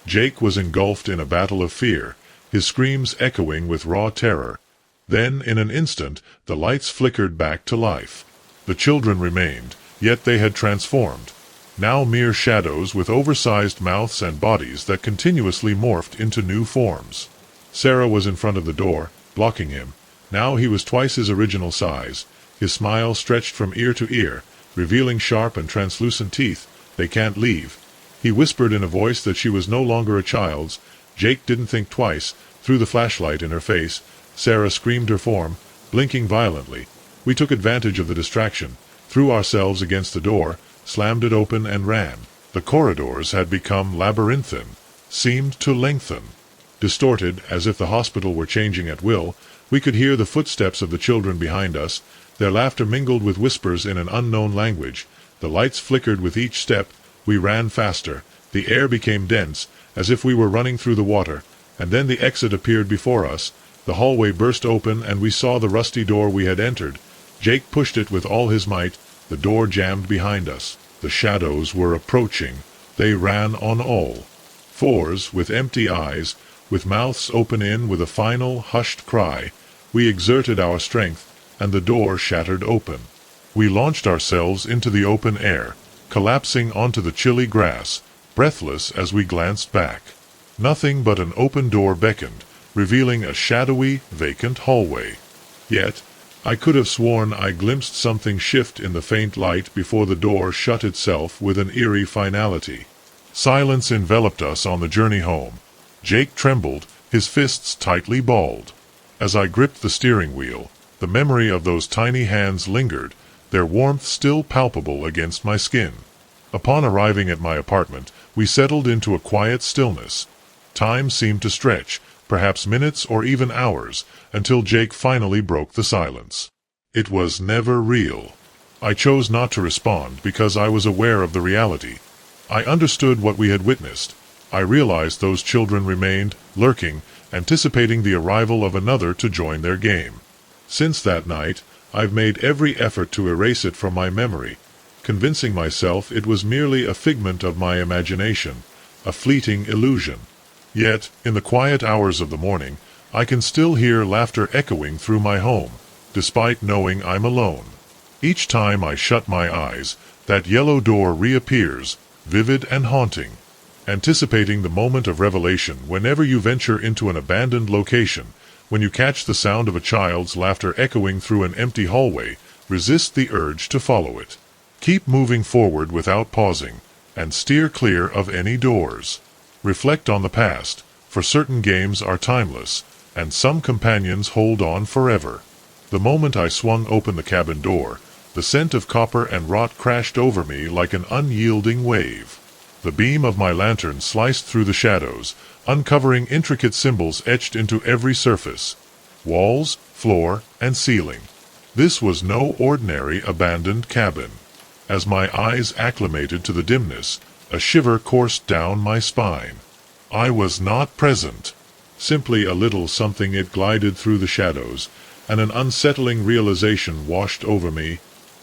Jake was engulfed in a battle of fear, his screams echoing with raw terror. Then, in an instant, the lights flickered back to life. The children remained, yet they had transformed. Now mere shadows with oversized mouths and bodies that continuously morphed into new forms. Sarah was in front of the door, blocking him. Now he was twice his original size. His smile stretched from ear to ear, revealing sharp and translucent teeth. "They can't leave." He whispered in a voice that she was no longer a child's. Jake didn't think twice. Threw the flashlight in her face. Sarah screamed her form, blinking violently. We took advantage of the distraction, threw ourselves against the door, slammed it open and ran. The corridors had become labyrinthine, seemed to lengthen. Distorted, as if the hospital were changing at will, we could hear the footsteps of the children behind us. Their laughter mingled with whispers in an unknown language. The lights flickered with each step. We ran faster. The air became dense, as if we were running through the water. And then the exit appeared before us. The hallway burst open, and we saw the rusty door we had entered. Jake pushed it with all his might. The door jammed behind us. The shadows were approaching. They ran on all fours, with empty eyes, with mouths open with a final, hushed cry. We exerted our strength, and the door shattered open. We launched ourselves into the open air, collapsing onto the chilly grass, breathless as we glanced back. Nothing but an open door beckoned, revealing a shadowy, vacant hallway. Yet, I could have sworn I glimpsed something shift in the faint light before the door shut itself with an eerie finality. Silence enveloped us on the journey home. Jake trembled, his fists tightly balled. As I gripped the steering wheel, the memory of those tiny hands lingered, their warmth still palpable against my skin. Upon arriving at my apartment, we settled into a quiet stillness. Time seemed to stretch, perhaps minutes or even hours, until Jake finally broke the silence. It was never real. I chose not to respond because I was aware of the reality. I understood what we had witnessed. I realized those children remained, lurking, anticipating the arrival of another to join their game. Since that night, I've made every effort to erase it from my memory, convincing myself it was merely a figment of my imagination, a fleeting illusion. Yet, in the quiet hours of the morning, I can still hear laughter echoing through my home, despite knowing I'm alone. Each time I shut my eyes, that yellow door reappears, vivid and haunting, anticipating the moment of revelation. Whenever you venture into an abandoned location, When you catch the sound of a child's laughter echoing through an empty hallway, resist the urge to follow it. Keep moving forward without pausing, and steer clear of any doors. Reflect on the past, for certain games are timeless, and some companions hold on forever. The moment I swung open the cabin door, the scent of copper and rot crashed over me like an unyielding wave. The beam of my lantern sliced through the shadows, uncovering intricate symbols etched into every surface: walls, floor, and ceiling. This was no ordinary abandoned cabin. As my eyes acclimated to the dimness, a shiver coursed down my spine. I was not present. Simply a little something. It glided through the shadows, and an unsettling realization washed over me.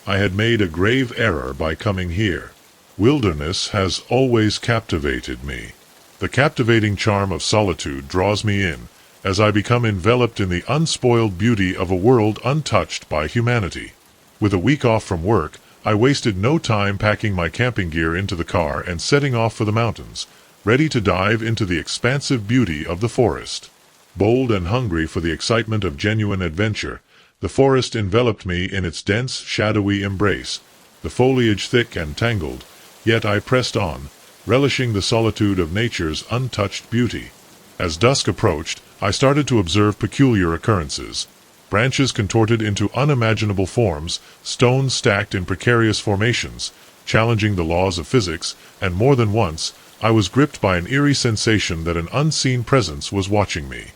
I had made a grave error by coming here. Wilderness has always captivated me. The captivating charm of solitude draws me in, as I become enveloped in the unspoiled beauty of a world untouched by humanity. With a week off from work, I wasted no time packing my camping gear into the car and setting off for the mountains, ready to dive into the expansive beauty of the forest. Bold and hungry for the excitement of genuine adventure, the forest enveloped me in its dense, shadowy embrace, the foliage thick and tangled, yet I pressed on, relishing the solitude of nature's untouched beauty. As dusk approached, I started to observe peculiar occurrences. Branches contorted into unimaginable forms, stones stacked in precarious formations, challenging the laws of physics, and more than once, I was gripped by an eerie sensation that an unseen presence was watching me.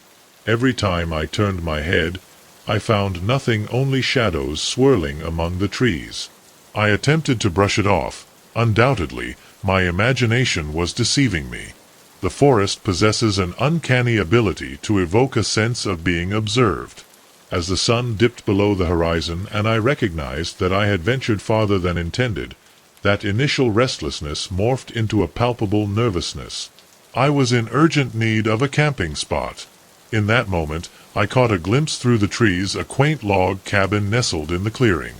Every time I turned my head, I found nothing, only shadows swirling among the trees. I attempted to brush it off. Undoubtedly, my imagination was deceiving me. The forest possesses an uncanny ability to evoke a sense of being observed. As the sun dipped below the horizon and I recognized that I had ventured farther than intended, that initial restlessness morphed into a palpable nervousness. I was in urgent need of a camping spot. In that moment, I caught a glimpse through the trees, a quaint log cabin nestled in the clearing.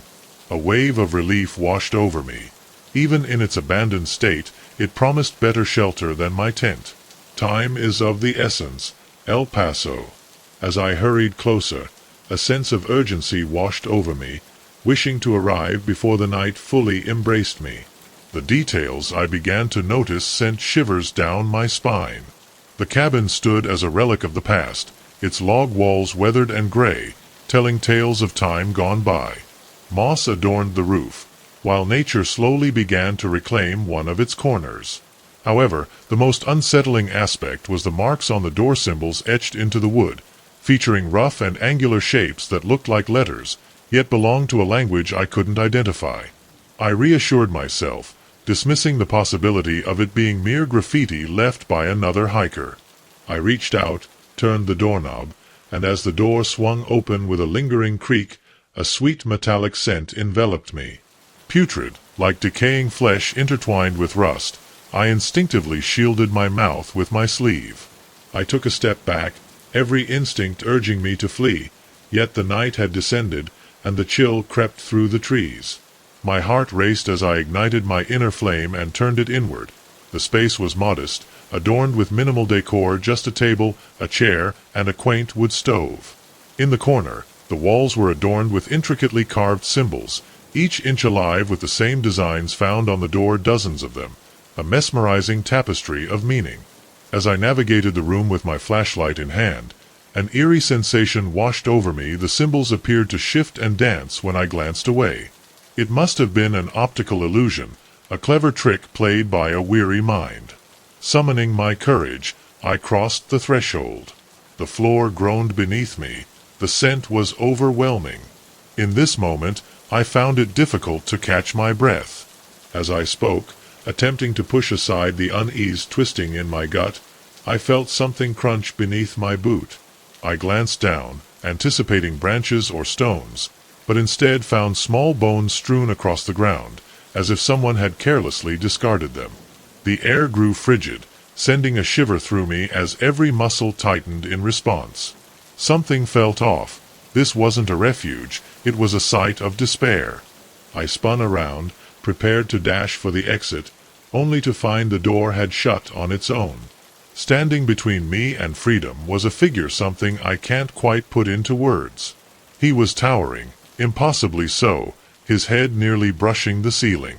A wave of relief washed over me. Even in its abandoned state, it promised better shelter than my tent. Time is of the essence. El Paso. As I hurried closer, a sense of urgency washed over me, wishing to arrive before the night fully embraced me. The details I began to notice sent shivers down my spine. The cabin stood as a relic of the past, its log walls weathered and gray, telling tales of time gone by. Moss adorned the roof, while nature slowly began to reclaim one of its corners. However, the most unsettling aspect was the marks on the door symbols etched into the wood, featuring rough and angular shapes that looked like letters, yet belonged to a language I couldn't identify. I reassured myself, dismissing the possibility of it being mere graffiti left by another hiker. I reached out, turned the doorknob, and as the door swung open with a lingering creak, a sweet metallic scent enveloped me. Putrid, like decaying flesh intertwined with rust, I instinctively shielded my mouth with my sleeve. I took a step back, every instinct urging me to flee, yet the night had descended, and the chill crept through the trees. My heart raced as I ignited my inner flame and turned it inward. The space was modest, adorned with minimal decor, just a table, a chair, and a quaint wood stove. In the corner, the walls were adorned with intricately carved symbols, each inch alive with the same designs found on the door, dozens of them, a mesmerizing tapestry of meaning. As I navigated the room with my flashlight in hand, an eerie sensation washed over me. The symbols appeared to shift and dance when I glanced away. It must have been an optical illusion, a clever trick played by a weary mind. Summoning my courage, I crossed the threshold. The floor groaned beneath me. The scent was overwhelming. In this moment, I found it difficult to catch my breath. As I spoke, attempting to push aside the unease twisting in my gut, I felt something crunch beneath my boot. I glanced down, anticipating branches or stones, but instead found small bones strewn across the ground, as if someone had carelessly discarded them. The air grew frigid, sending a shiver through me as every muscle tightened in response. Something felt off. This wasn't a refuge, it was a site of despair. I spun around, prepared to dash for the exit, only to find the door had shut on its own. Standing between me and freedom was a figure something I can't quite put into words. He was towering, impossibly so, his head nearly brushing the ceiling.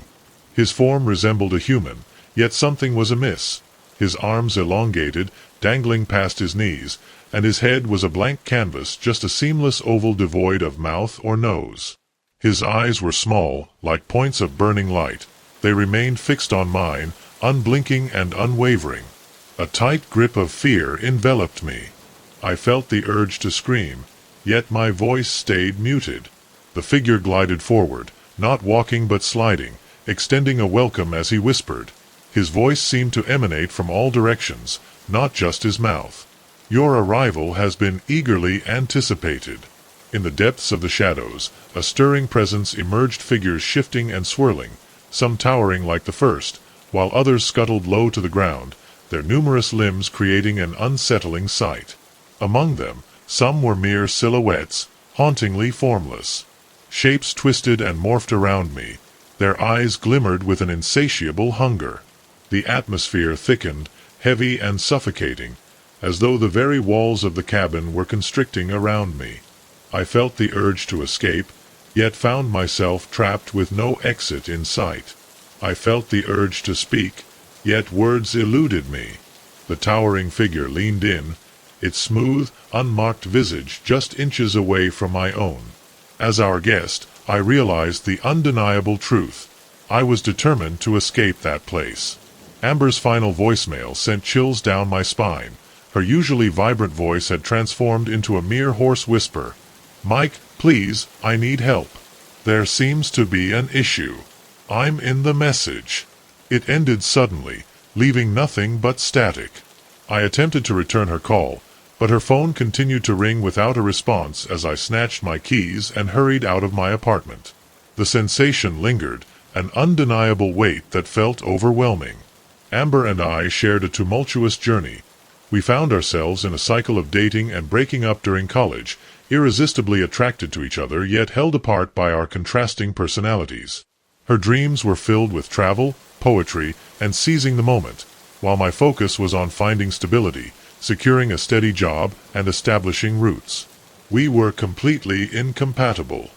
His form resembled a human, yet something was amiss. His arms elongated, dangling past his knees, and his head was a blank canvas, just a seamless oval devoid of mouth or nose. His eyes were small, like points of burning light. They remained fixed on mine, unblinking and unwavering. A tight grip of fear enveloped me. I felt the urge to scream, yet my voice stayed muted. The figure glided forward, not walking but sliding, extending a welcome as he whispered. His voice seemed to emanate from all directions, not just his mouth. "Your arrival has been eagerly anticipated." In the depths of the shadows, a stirring presence emerged, figures shifting and swirling, some towering like the first, while others scuttled low to the ground, their numerous limbs creating an unsettling sight. Among them, some were mere silhouettes, hauntingly formless. Shapes twisted and morphed around me. Their eyes glimmered with an insatiable hunger. The atmosphere thickened, heavy and suffocating, as though the very walls of the cabin were constricting around me. I felt the urge to escape, yet found myself trapped with no exit in sight. I felt the urge to speak, yet words eluded me. The towering figure leaned in, its smooth, unmarked visage just inches away from my own. As our guest, I realized the undeniable truth. I was determined to escape that place. Amber's final voicemail sent chills down my spine. Her usually vibrant voice had transformed into a mere hoarse whisper. "Mike, please, I need help. There seems to be an issue. I'm in the message." It ended suddenly, leaving nothing but static. I attempted to return her call, but her phone continued to ring without a response as I snatched my keys and hurried out of my apartment. The sensation lingered, an undeniable weight that felt overwhelming. Amber and I shared a tumultuous journey. We found ourselves in a cycle of dating and breaking up during college, irresistibly attracted to each other yet held apart by our contrasting personalities. Her dreams were filled with travel, poetry, and seizing the moment, while my focus was on finding stability, securing a steady job, and establishing roots. We were completely incompatible.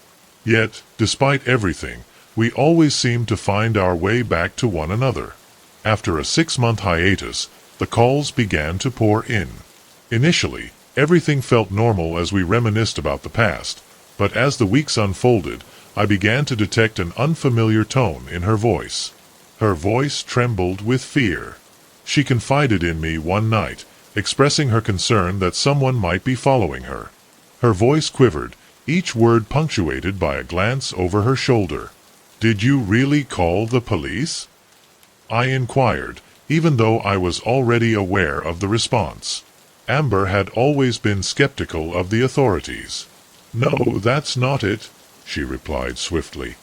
Yet, despite everything, we always seemed to find our way back to one another. After a 6-month hiatus, the calls began to pour in. Initially, everything felt normal as we reminisced about the past, but as the weeks unfolded, I began to detect an unfamiliar tone in her voice. Her voice trembled with fear. She confided in me one night, expressing her concern that someone might be following her. Her voice quivered, each word punctuated by a glance over her shoulder. "Did you really call the police?" I inquired, even though I was already aware of the response. Amber had always been skeptical of the authorities. "No, that's not it," she replied swiftly.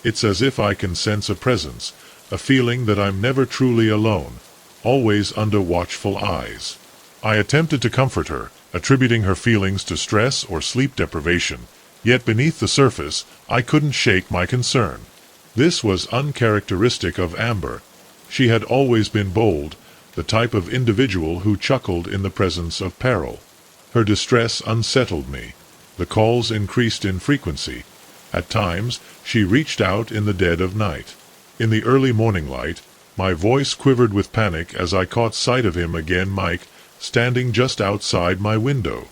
"It's as if I can sense a presence, a feeling that I'm never truly alone, always under watchful eyes." I attempted to comfort her, attributing her feelings to stress or sleep deprivation, yet beneath the surface, I couldn't shake my concern. This was uncharacteristic of Amber. She had always been bold, the type of individual who chuckled in the presence of peril. Her distress unsettled me. The calls increased in frequency. At times, she reached out in the dead of night. In the early morning light, my voice quivered with panic as I caught sight of him again, Mike, standing just outside my window.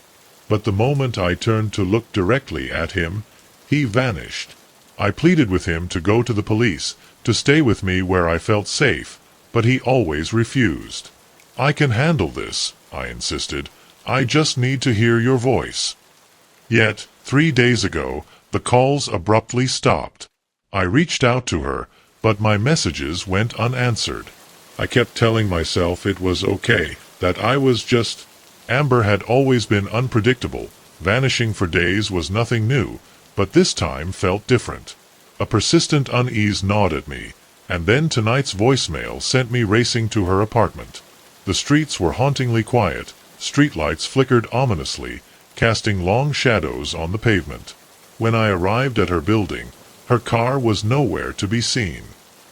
But the moment I turned to look directly at him, he vanished. I pleaded with him to go to the police, to stay with me where I felt safe, but he always refused. "I can handle this," I insisted. "I just need to hear your voice." Yet, 3 days ago, the calls abruptly stopped. I reached out to her, but my messages went unanswered. I kept telling myself it was okay, that I was just... Amber had always been unpredictable. Vanishing for days was nothing new, but this time felt different. A persistent unease gnawed at me, and then tonight's voicemail sent me racing to her apartment. The streets were hauntingly quiet, streetlights flickered ominously, casting long shadows on the pavement. When I arrived at her building, her car was nowhere to be seen.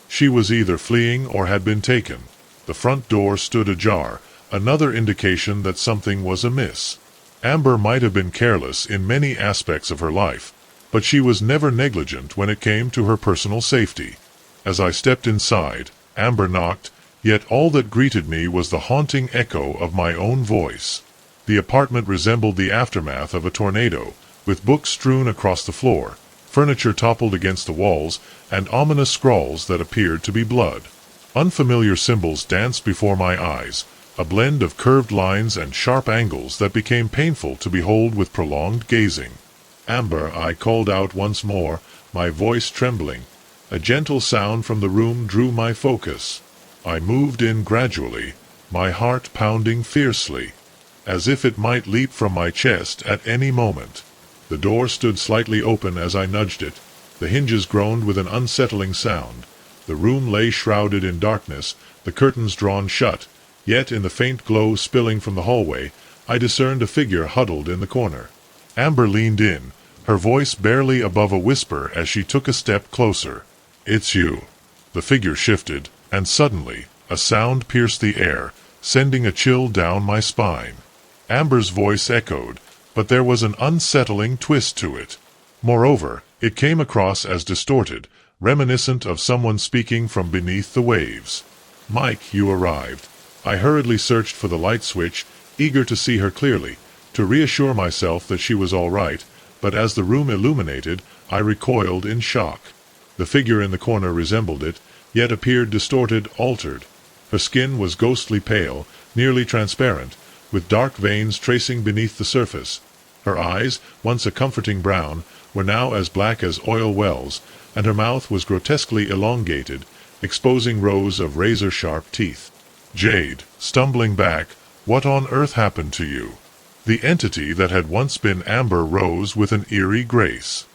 She was either fleeing or had been taken. The front door stood ajar, another indication that something was amiss. Amber might have been careless in many aspects of her life, but she was never negligent when it came to her personal safety. As I stepped inside, Amber knocked, yet all that greeted me was the haunting echo of my own voice. The apartment resembled the aftermath of a tornado, with books strewn across the floor, furniture toppled against the walls, and ominous scrawls that appeared to be blood. Unfamiliar symbols danced before my eyes, a blend of curved lines and sharp angles that became painful to behold with prolonged gazing. "Amber," I called out once more, my voice trembling. A gentle sound from the room drew my focus. I moved in gradually, my heart pounding fiercely, as if it might leap from my chest at any moment. The door stood slightly open as I nudged it. The hinges groaned with an unsettling sound. The room lay shrouded in darkness, the curtains drawn shut, yet in the faint glow spilling from the hallway, I discerned a figure huddled in the corner. Amber leaned in, her voice barely above a whisper as she took a step closer. "It's you." The figure shifted, and suddenly, a sound pierced the air, sending a chill down my spine. Amber's voice echoed, but there was an unsettling twist to it. Moreover, it came across as distorted, reminiscent of someone speaking from beneath the waves. "Mike, you arrived." I hurriedly searched for the light switch, eager to see her clearly, to reassure myself that she was all right, but as the room illuminated, I recoiled in shock. The figure in the corner resembled it, yet appeared distorted, altered. Her skin was ghostly pale, nearly transparent, with dark veins tracing beneath the surface. Her eyes, once a comforting brown, were now as black as oil wells, and her mouth was grotesquely elongated, exposing rows of razor-sharp teeth. "Jade," stumbling back, "what on earth happened to you?" The entity that had once been Amber rose with an eerie grace.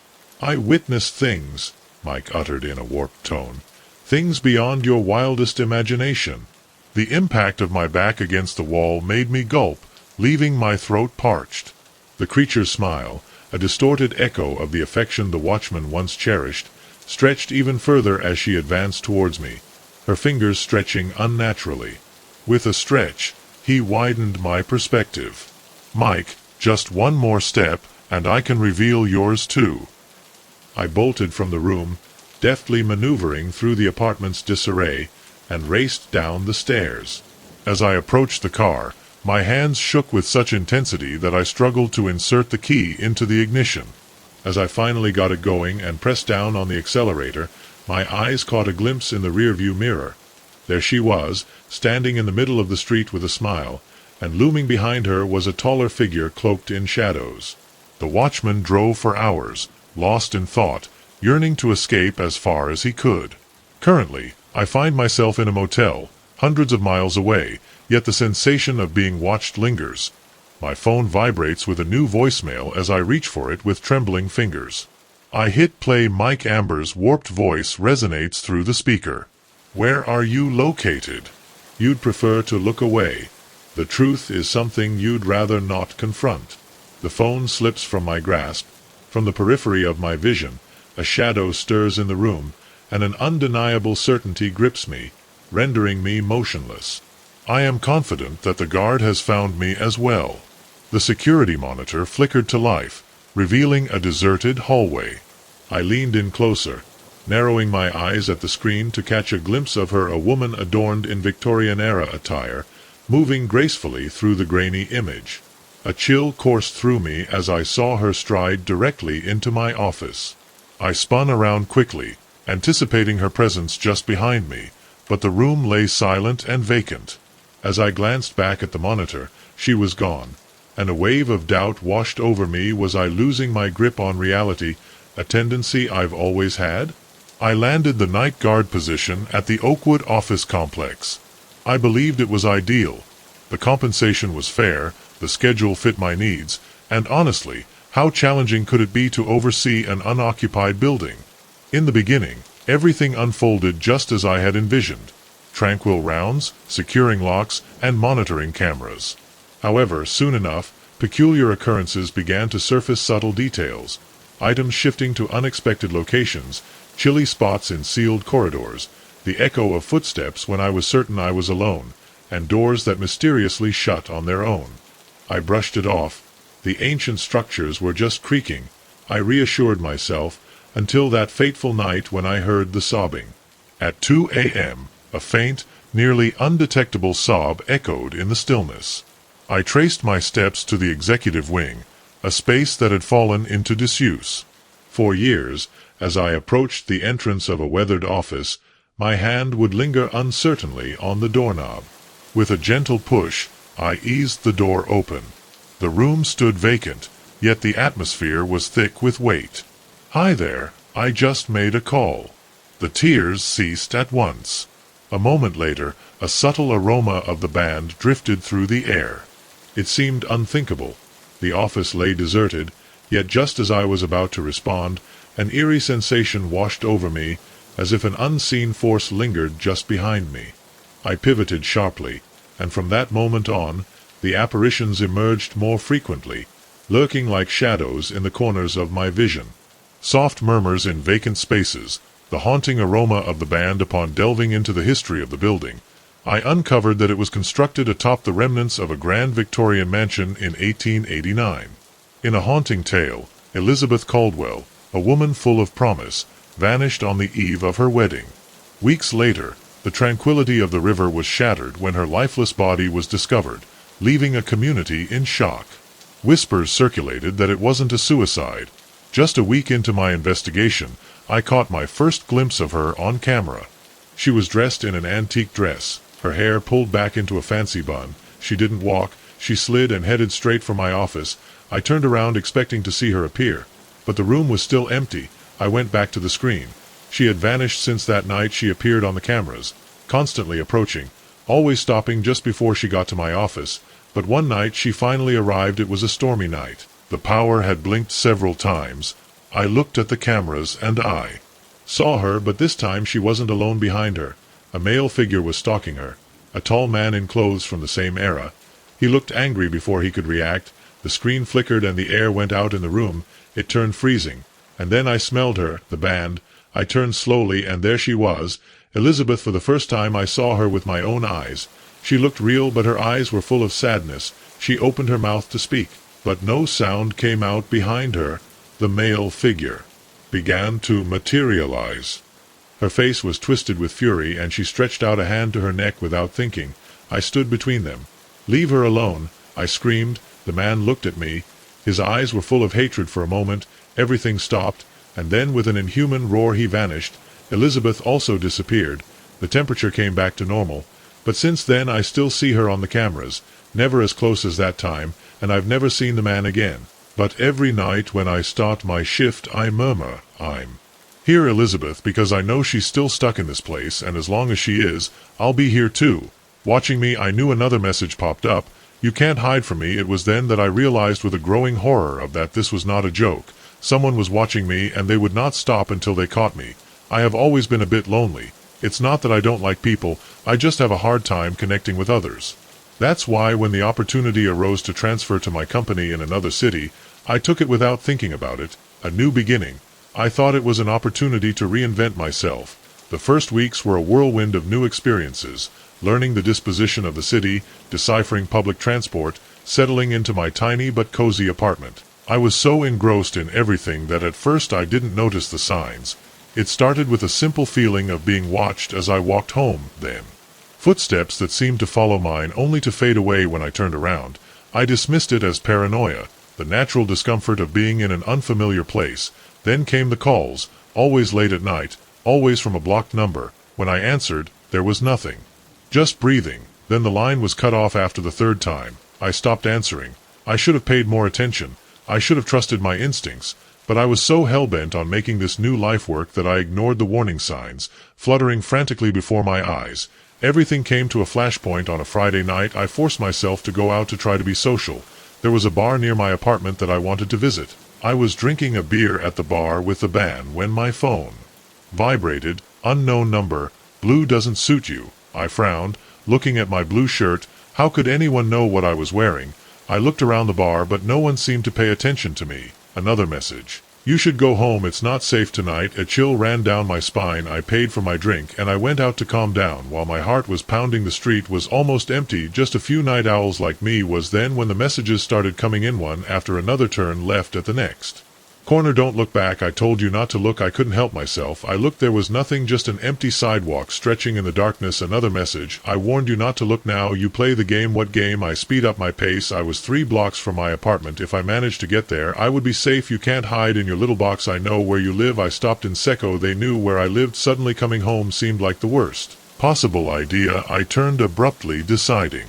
"I witnessed things," Mike uttered in a warped tone. "Things beyond your wildest imagination." The impact of my back against the wall made me gulp, leaving my throat parched. The creature's smile, a distorted echo of the affection the watchman once cherished, stretched even further as she advanced towards me, her fingers stretching unnaturally. With a stretch, he widened my perspective. "Mike, just one more step, and I can reveal yours too." I bolted from the room, deftly maneuvering through the apartment's disarray, and raced down the stairs. As I approached the car, my hands shook with such intensity that I struggled to insert the key into the ignition. As I finally got it going and pressed down on the accelerator, my eyes caught a glimpse in the rearview mirror. There she was, standing in the middle of the street with a smile, and looming behind her was a taller figure cloaked in shadows. The watchman drove for hours, lost in thought, yearning to escape as far as he could. Currently, I find myself in a motel, hundreds of miles away, yet the sensation of being watched lingers. My phone vibrates with a new voicemail as I reach for it with trembling fingers. I hit play. Mike Amber's warped voice resonates through the speaker. "Where are you located? You'd prefer to look away. The truth is something you'd rather not confront." The phone slips from my grasp. From the periphery of my vision, a shadow stirs in the room, and an undeniable certainty grips me, rendering me motionless. I am confident that the guard has found me as well. The security monitor flickered to life, revealing a deserted hallway. I leaned in closer, narrowing my eyes at the screen to catch a glimpse of her, a woman adorned in Victorian-era attire, moving gracefully through the grainy image. A chill coursed through me as I saw her stride directly into my office. I spun around quickly, anticipating her presence just behind me, but the room lay silent and vacant. As I glanced back at the monitor, she was gone, and a wave of doubt washed over me. Was I losing my grip on reality, a tendency I've always had? I landed the night guard position at the Oakwood office complex. I believed it was ideal. The compensation was fair, the schedule fit my needs, and honestly, how challenging could it be to oversee an unoccupied building? In the beginning, everything unfolded just as I had envisioned. Tranquil rounds, securing locks, and monitoring cameras. However, soon enough, peculiar occurrences began to surface. Subtle details, items shifting to unexpected locations, chilly spots in sealed corridors, the echo of footsteps when I was certain I was alone, and doors that mysteriously shut on their own. I brushed it off. The ancient structures were just creaking, I reassured myself, until that fateful night when I heard the sobbing. At 2 a.m., a faint, nearly undetectable sob echoed in the stillness. I traced my steps to the executive wing, a space that had fallen into disuse. For years, as I approached the entrance of a weathered office, my hand would linger uncertainly on the doorknob. With a gentle push, I eased the door open. The room stood vacant, yet the atmosphere was thick with weight. "Hi there, I just made a call." The tears ceased at once. A moment later, a subtle aroma of the band drifted through the air. It seemed unthinkable. The office lay deserted, yet just as I was about to respond, an eerie sensation washed over me, as if an unseen force lingered just behind me. I pivoted sharply, and from that moment on, the apparitions emerged more frequently, lurking like shadows in the corners of my vision. Soft murmurs in vacant spaces, the haunting aroma of the band. Upon delving into the history of the building, I uncovered that it was constructed atop the remnants of a grand Victorian mansion in 1889. In a haunting tale, Elizabeth Caldwell, a woman full of promise, vanished on the eve of her wedding. Weeks later, the tranquility of the river was shattered when her lifeless body was discovered, leaving a community in shock. Whispers circulated that it wasn't a suicide. Just a week into my investigation, I caught my first glimpse of her on camera. She was dressed in an antique dress, her hair pulled back into a fancy bun. She didn't walk, she slid and headed straight for my office. I turned around expecting to see her appear, but the room was still empty. I went back to the screen. She had vanished since that night she appeared on the cameras, constantly approaching, always stopping just before she got to my office. But one night she finally arrived. It was a stormy night. The power had blinked several times. I looked at the cameras and I saw her, but this time she wasn't alone behind her. A male figure was stalking her, a tall man in clothes from the same era. He looked angry before he could react. The screen flickered and the air went out in the room. It turned freezing. And then I smelled her, the band. I turned slowly, and there she was, Elizabeth. For the first time I saw her with my own eyes. She looked real, but her eyes were full of sadness. She opened her mouth to speak, but no sound came out behind her. The male figure began to materialize. Her face was twisted with fury, and she stretched out a hand to her neck without thinking. I stood between them. "Leave her alone," I screamed. The man looked at me. His eyes were full of hatred. For a moment, everything stopped, and then with an inhuman roar he vanished. Elizabeth also disappeared. The temperature came back to normal. But since then I still see her on the cameras, never as close as that time, and I've never seen the man again. But every night when I start my shift I murmur, "I'm here, Elizabeth," because I know she's still stuck in this place, and as long as she is, I'll be here too. Watching me. I knew another message popped up. "You can't hide from me." It was then that I realized with a growing horror of that this was not a joke. Someone was watching me, and they would not stop until they caught me. I have always been a bit lonely. It's not that I don't like people, I just have a hard time connecting with others. That's why when the opportunity arose to transfer to my company in another city, I took it without thinking about it. A new beginning. I thought it was an opportunity to reinvent myself. The first weeks were a whirlwind of new experiences, learning the disposition of the city, deciphering public transport, settling into my tiny but cozy apartment. I was so engrossed in everything that at first I didn't notice the signs. It started with a simple feeling of being watched as I walked home, then footsteps that seemed to follow mine only to fade away when I turned around. I dismissed it as paranoia, the natural discomfort of being in an unfamiliar place. Then came the calls, always late at night, always from a blocked number. When I answered, there was nothing. Just breathing. Then the line was cut off after the third time. I stopped answering. I should have paid more attention. I should have trusted my instincts. But I was so hell-bent on making this new life work that I ignored the warning signs, fluttering frantically before my eyes. Everything came to a flashpoint on a Friday night. I forced myself to go out to try to be social. There was a bar near my apartment that I wanted to visit. I was drinking a beer at the bar with the band when my phone vibrated. Unknown number. "Blue doesn't suit you." I frowned, looking at my blue shirt. How could anyone know what I was wearing? I looked around the bar, but no one seemed to pay attention to me. Another message. You should go home, it's not safe tonight. A chill ran down my spine. I paid for my drink, and I went out to calm down. While my heart was pounding, the street was almost empty. Just a few night owls like me was then when the messages started coming in one after another. Turn left at the next corner. Don't look back. I told you not to look. I couldn't help myself. I looked. There was nothing, just an empty sidewalk stretching in the darkness. Another message. I warned you not to look. Now you play the game. What game? I speed up my pace. I was 3 blocks from my apartment. If I managed to get there, I would be safe. You can't hide in your little box. I know where you live. I stopped in Seco. They knew where I lived. Suddenly coming home seemed like the worst possible idea. I turned abruptly, deciding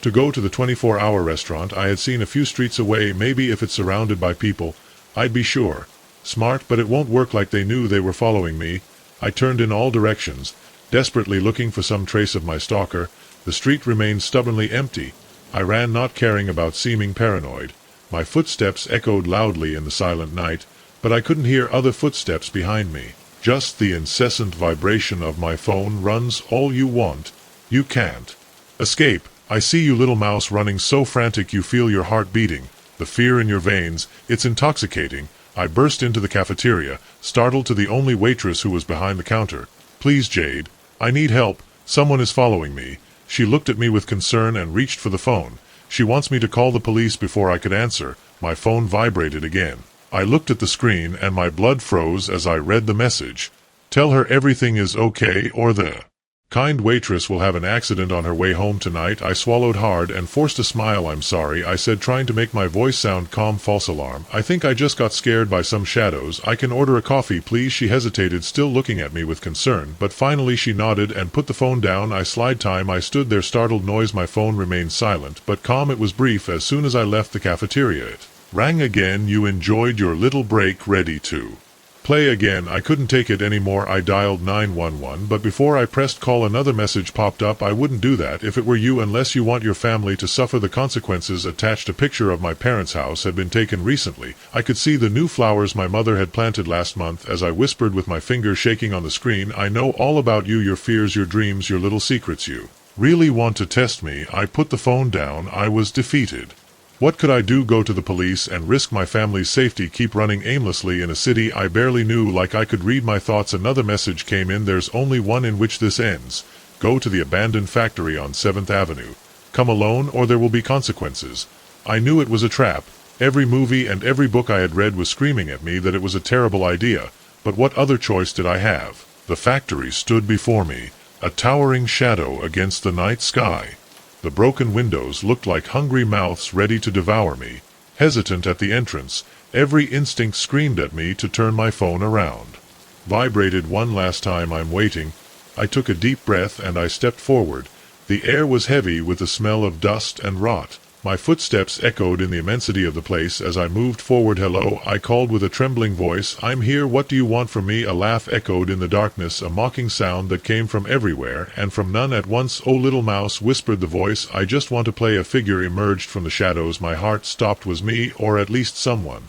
to go to the 24-hour restaurant I had seen a few streets away. Maybe if it's surrounded by people, I'd be sure. Smart, but it won't work. Like they knew they were following me. I turned in all directions, desperately looking for some trace of my stalker. The street remained stubbornly empty. I ran, not caring about seeming paranoid. My footsteps echoed loudly in the silent night, but I couldn't hear other footsteps behind me. Just the incessant vibration of my phone. Runs all you want. You can't escape. I see you, little mouse, running so frantic you feel your heart beating. The fear in your veins, it's intoxicating. I burst into the cafeteria, startled, to the only waitress who was behind the counter. Please, Jade. I need help. Someone is following me. She looked at me with concern and reached for the phone. She wants me to call the police. Before I could answer, my phone vibrated again. I looked at the screen and my blood froze as I read the message. Tell her everything is okay, or the kind waitress will have an accident on her way home tonight. I swallowed hard and forced a smile. I'm sorry, I said, trying to make my voice sound calm. False alarm. I think I just got scared by some shadows. I can order a coffee, please? She hesitated, still looking at me with concern, but finally she nodded and put the phone down. I slide time. I stood there, startled. Noise. My phone remained silent, but calm. It was brief. As soon as I left the cafeteria, it rang again. You enjoyed your little break. Ready to play again? I couldn't take it anymore. I dialed 911, but before I pressed call, another message popped up. I wouldn't do that if it were you, unless you want your family to suffer the consequences. Attached, a picture of my parents' house had been taken recently. I could see the new flowers my mother had planted last month. As I whispered with my finger shaking on the screen, I know all about you, your fears, your dreams, your little secrets. You really want to test me? I put the phone down. I was defeated. What could I do? Go to the police and risk my family's safety? Keep running aimlessly in a city I barely knew? Like I could read my thoughts. Another message came in. There's only one in which this ends. Go to the abandoned factory on 7th Avenue. Come alone or there will be consequences. I knew it was a trap. Every movie and every book I had read was screaming at me that it was a terrible idea. But what other choice did I have? The factory stood before me, a towering shadow against the night sky. The broken windows looked like hungry mouths ready to devour me. Hesitant at the entrance, every instinct screamed at me to turn my phone around. Vibrated one last time. I'm waiting. I took a deep breath and I stepped forward. The air was heavy with the smell of dust and rot. My footsteps echoed in the immensity of the place as I moved forward. Hello, I called with a trembling voice. I'm here. What do you want from me? A laugh echoed in the darkness, a mocking sound that came from everywhere and from none at once. Oh, little mouse, whispered the voice, I just want to play. A figure emerged from the shadows. My heart stopped. Was me, or at least someone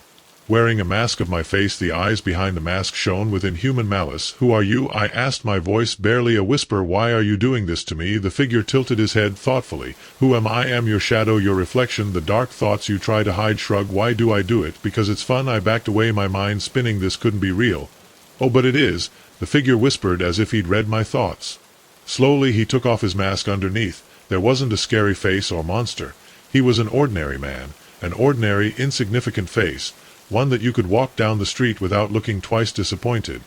wearing a mask of my face. The eyes behind the mask shone with inhuman malice. Who are you? I asked, my voice barely a whisper. Why are you doing this to me? The figure tilted his head thoughtfully. Who am I? Am your shadow, your reflection, the dark thoughts you try to hide. Shrug. Why do I do it? Because it's fun. I backed away, my mind spinning. This couldn't be real. Oh, but it is, the figure whispered as if he'd read my thoughts. Slowly he took off his mask. Underneath there wasn't a scary face or monster. He was an ordinary man, an ordinary, insignificant face, one that you could walk down the street without looking twice. Disappointed?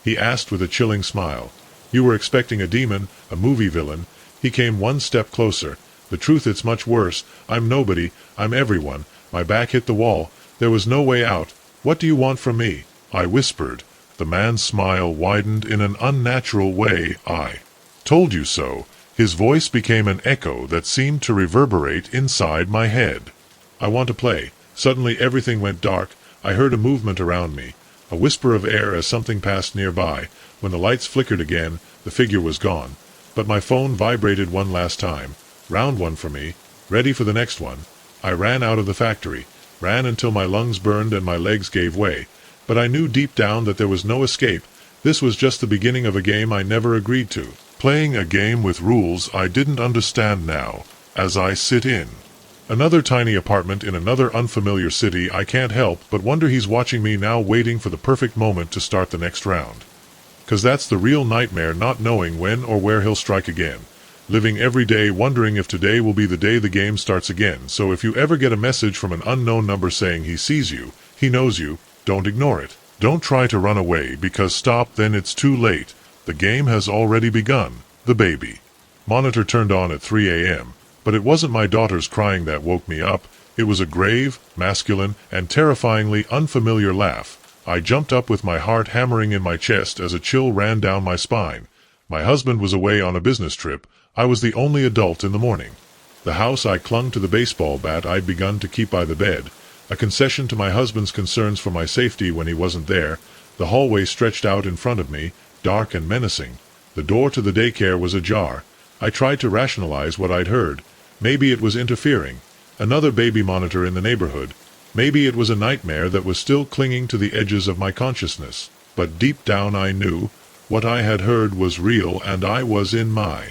He asked with a chilling smile. You were expecting a demon, a movie villain. He came one step closer. The truth, it's much worse. I'm nobody. I'm everyone. My back hit the wall. There was no way out. What do you want from me? I whispered. The man's smile widened in an unnatural way. I told you so. His voice became an echo that seemed to reverberate inside my head. I want to play. Suddenly everything went dark. I heard a movement around me, a whisper of air as something passed nearby. When the lights flickered again, the figure was gone. But my phone vibrated one last time. Round one for me, ready for the next one. I ran out of the factory, ran until my lungs burned and my legs gave way. But I knew deep down that there was no escape. This was just the beginning of a game I never agreed to. Playing a game with rules I didn't understand now, as I sit in Another tiny apartment in another unfamiliar city. I can't help but wonder he's watching me now, waiting for the perfect moment to start the next round. 'Cause that's the real nightmare, not knowing when or where he'll strike again. Living every day wondering if today will be the day the game starts again. So if you ever get a message from an unknown number saying he sees you, he knows you, don't ignore it. Don't try to run away, because stop, then it's too late. The game has already begun. The baby. Monitor turned on at 3 a.m. But it wasn't my daughter's crying that woke me up. It was a grave, masculine, and terrifyingly unfamiliar laugh. I jumped up with my heart hammering in my chest as a chill ran down my spine. My husband was away on a business trip. I was the only adult in the morning. The house, I clung to the baseball bat I'd begun to keep by the bed, a concession to my husband's concerns for my safety when he wasn't there. The hallway stretched out in front of me, dark and menacing. The door to the daycare was ajar. I tried to rationalize what I'd heard. Maybe it was interfering. Another baby monitor in the neighborhood. Maybe it was a nightmare that was still clinging to the edges of my consciousness. But deep down I knew what I had heard was real, and I was in my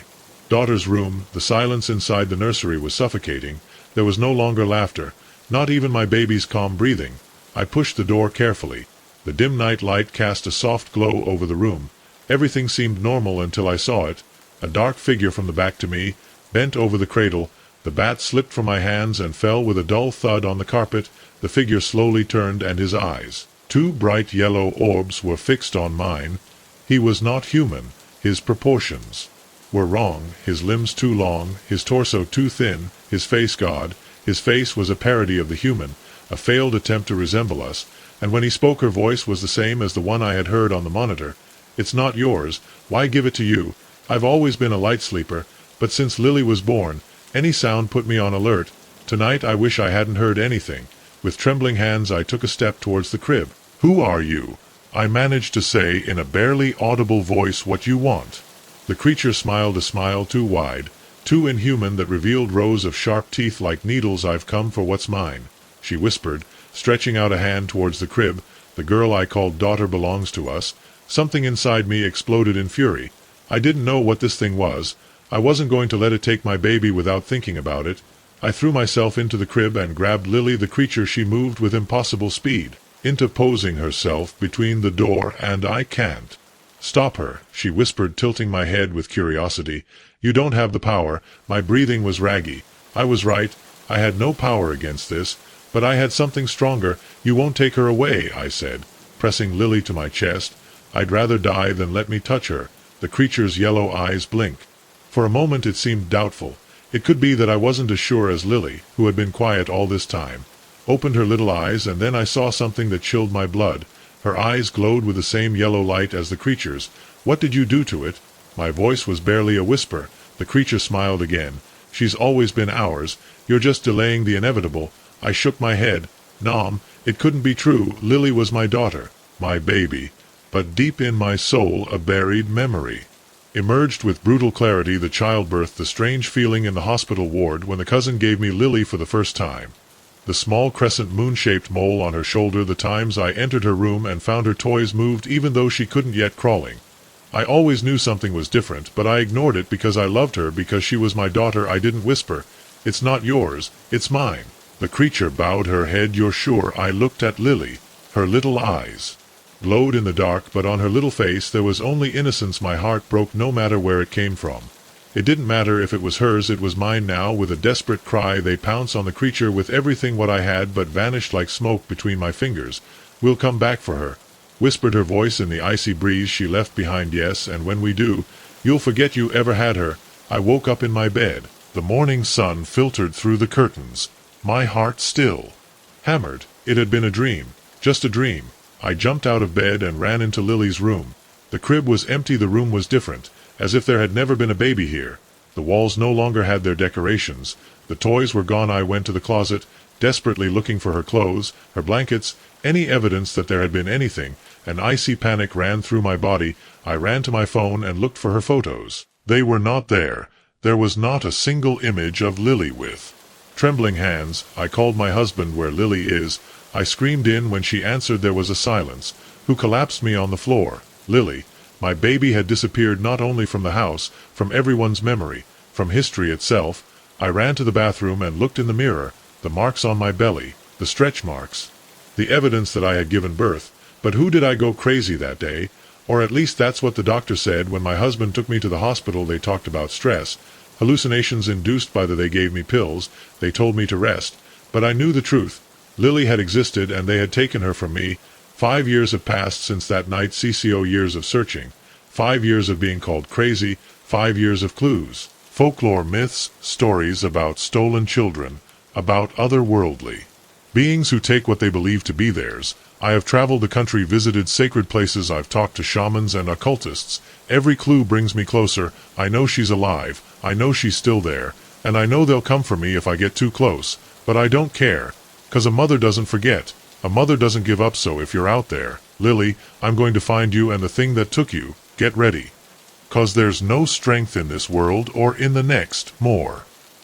daughter's room. The silence inside the nursery was suffocating. There was no longer laughter, not even my baby's calm breathing. I pushed the door carefully. The dim night light cast a soft glow over the room. Everything seemed normal until I saw it. A dark figure from the back to me, bent over the cradle. The bat slipped from my hands and fell with a dull thud on the carpet. The figure slowly turned, and his eyes, two bright yellow orbs, were fixed on mine. He was not human. His proportions were wrong, his limbs too long, his torso too thin, his face God. His face was a parody of the human, a failed attempt to resemble us, and when he spoke her voice was the same as the one I had heard on the monitor. "It's not yours. Why give it to you? I've always been a light sleeper, but since Lily was born, any sound put me on alert. Tonight I wish I hadn't heard anything." With trembling hands I took a step towards the crib. "Who are you?" I managed to say in a barely audible voice. "What you want?" The creature smiled a smile too wide, too inhuman, that revealed rows of sharp teeth like needles. "I've come for what's mine," she whispered, stretching out a hand towards the crib. "The girl I called daughter belongs to us." Something inside me exploded in fury. I didn't know what this thing was. I wasn't going to let it take my baby without thinking about it. I threw myself into the crib and grabbed Lily. The creature, she moved with impossible speed, interposing herself between the door and I. "Can't stop her," she whispered, tilting my head with curiosity. "You don't have the power." My breathing was raggy. I was right. I had no power against this, but I had something stronger. "You won't take her away," I said, pressing Lily to my chest. "I'd rather die than let me touch her." The creature's yellow eyes blinked. For a moment it seemed doubtful. It could be that I wasn't as sure as Lily, who had been quiet all this time. Opened her little eyes, and then I saw something that chilled my blood. Her eyes glowed with the same yellow light as the creature's. "What did you do to it?" My voice was barely a whisper. The creature smiled again. "She's always been ours. You're just delaying the inevitable." I shook my head. "Nom, it couldn't be true. Lily was my daughter, my baby." But deep in my soul a buried memory emerged with brutal clarity. The childbirth, the strange feeling in the hospital ward when the cousin gave me Lily for the first time. The small crescent moon-shaped mole on her shoulder, the times I entered her room and found her toys moved even though she couldn't yet crawling. I always knew something was different, but I ignored it because I loved her, because she was my daughter. I didn't whisper, "It's not yours, it's mine." The creature bowed her head. "You're sure?" I looked at Lily. Her little eyes glowed in the dark, but on her little face there was only innocence. My heart broke no matter where it came from. It didn't matter if it was hers, it was mine now. With a desperate cry they pounced on the creature with everything what I had, but vanished like smoke between my fingers. "We'll come back for her," whispered her voice in the icy breeze she left behind. "Yes, and when we do, you'll forget you ever had her." I woke up in my bed. The morning sun filtered through the curtains. My heart still hammered. It had been a dream. Just a dream. I jumped out of bed and ran into Lily's room. The crib was empty. The room was different, as if there had never been a baby here. The walls no longer had their decorations. The toys were gone. I went to the closet, desperately looking for her clothes, her blankets, any evidence that there had been anything. An icy panic ran through my body. I ran to my phone and looked for her photos. They were not there. There was not a single image of Lily. With trembling hands, I called my husband. "Where Lily is?" I screamed in. When she answered there was a silence. Who collapsed me on the floor. Lily. My baby had disappeared, not only from the house, from everyone's memory, from history itself. I ran to the bathroom and looked in the mirror, the marks on my belly, the stretch marks. The evidence that I had given birth. But who did I go crazy that day? Or at least that's what the doctor said when my husband took me to the hospital. They talked about stress, hallucinations induced by they gave me pills, they told me to rest. But I knew the truth. Lily had existed and they had taken her from me. 5 years have passed since that night. CCO years of searching. 5 years of being called crazy. 5 years of clues. Folklore, myths, stories about stolen children, about otherworldly beings who take what they believe to be theirs. I have traveled the country, visited sacred places, I've talked to shamans and occultists. Every clue brings me closer. I know she's alive, I know she's still there, and I know they'll come for me if I get too close. But I don't care, 'cause a mother doesn't forget. A mother doesn't give up. So if you're out there, Lily, I'm going to find you and the thing that took you. Get ready. 'Cause there's no strength in this world or in the next more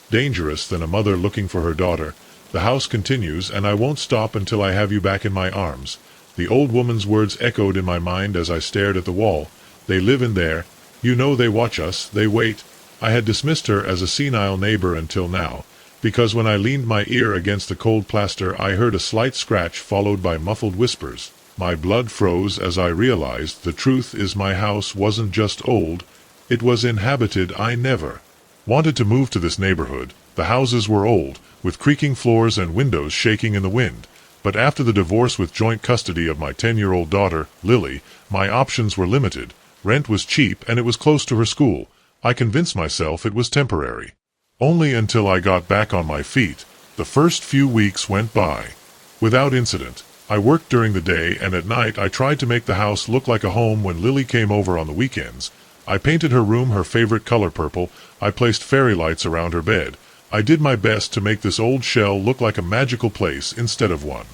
dangerous than a mother looking for her daughter. The house continues, and I won't stop until I have you back in my arms. The old woman's words echoed in my mind as I stared at the wall. They live in there. You know they watch us, they wait. I had dismissed her as a senile neighbor until now, because when I leaned my ear against the cold plaster I heard a slight scratch followed by muffled whispers. My blood froze as I realized the truth is my house wasn't just old, it was inhabited. I never wanted to move to this neighborhood. The houses were old, with creaking floors and windows shaking in the wind. But after the divorce with joint custody of my 10-year-old daughter, Lily, my options were limited. Rent was cheap and it was close to her school. I convinced myself it was temporary. Only until I got back on my feet. The first few weeks went by without incident. I worked during the day, and at night I tried to make the house look like a home when Lily came over on the weekends. I painted her room her favorite color, purple. I placed fairy lights around her bed. I did my best to make this old shell look like a magical place instead of one.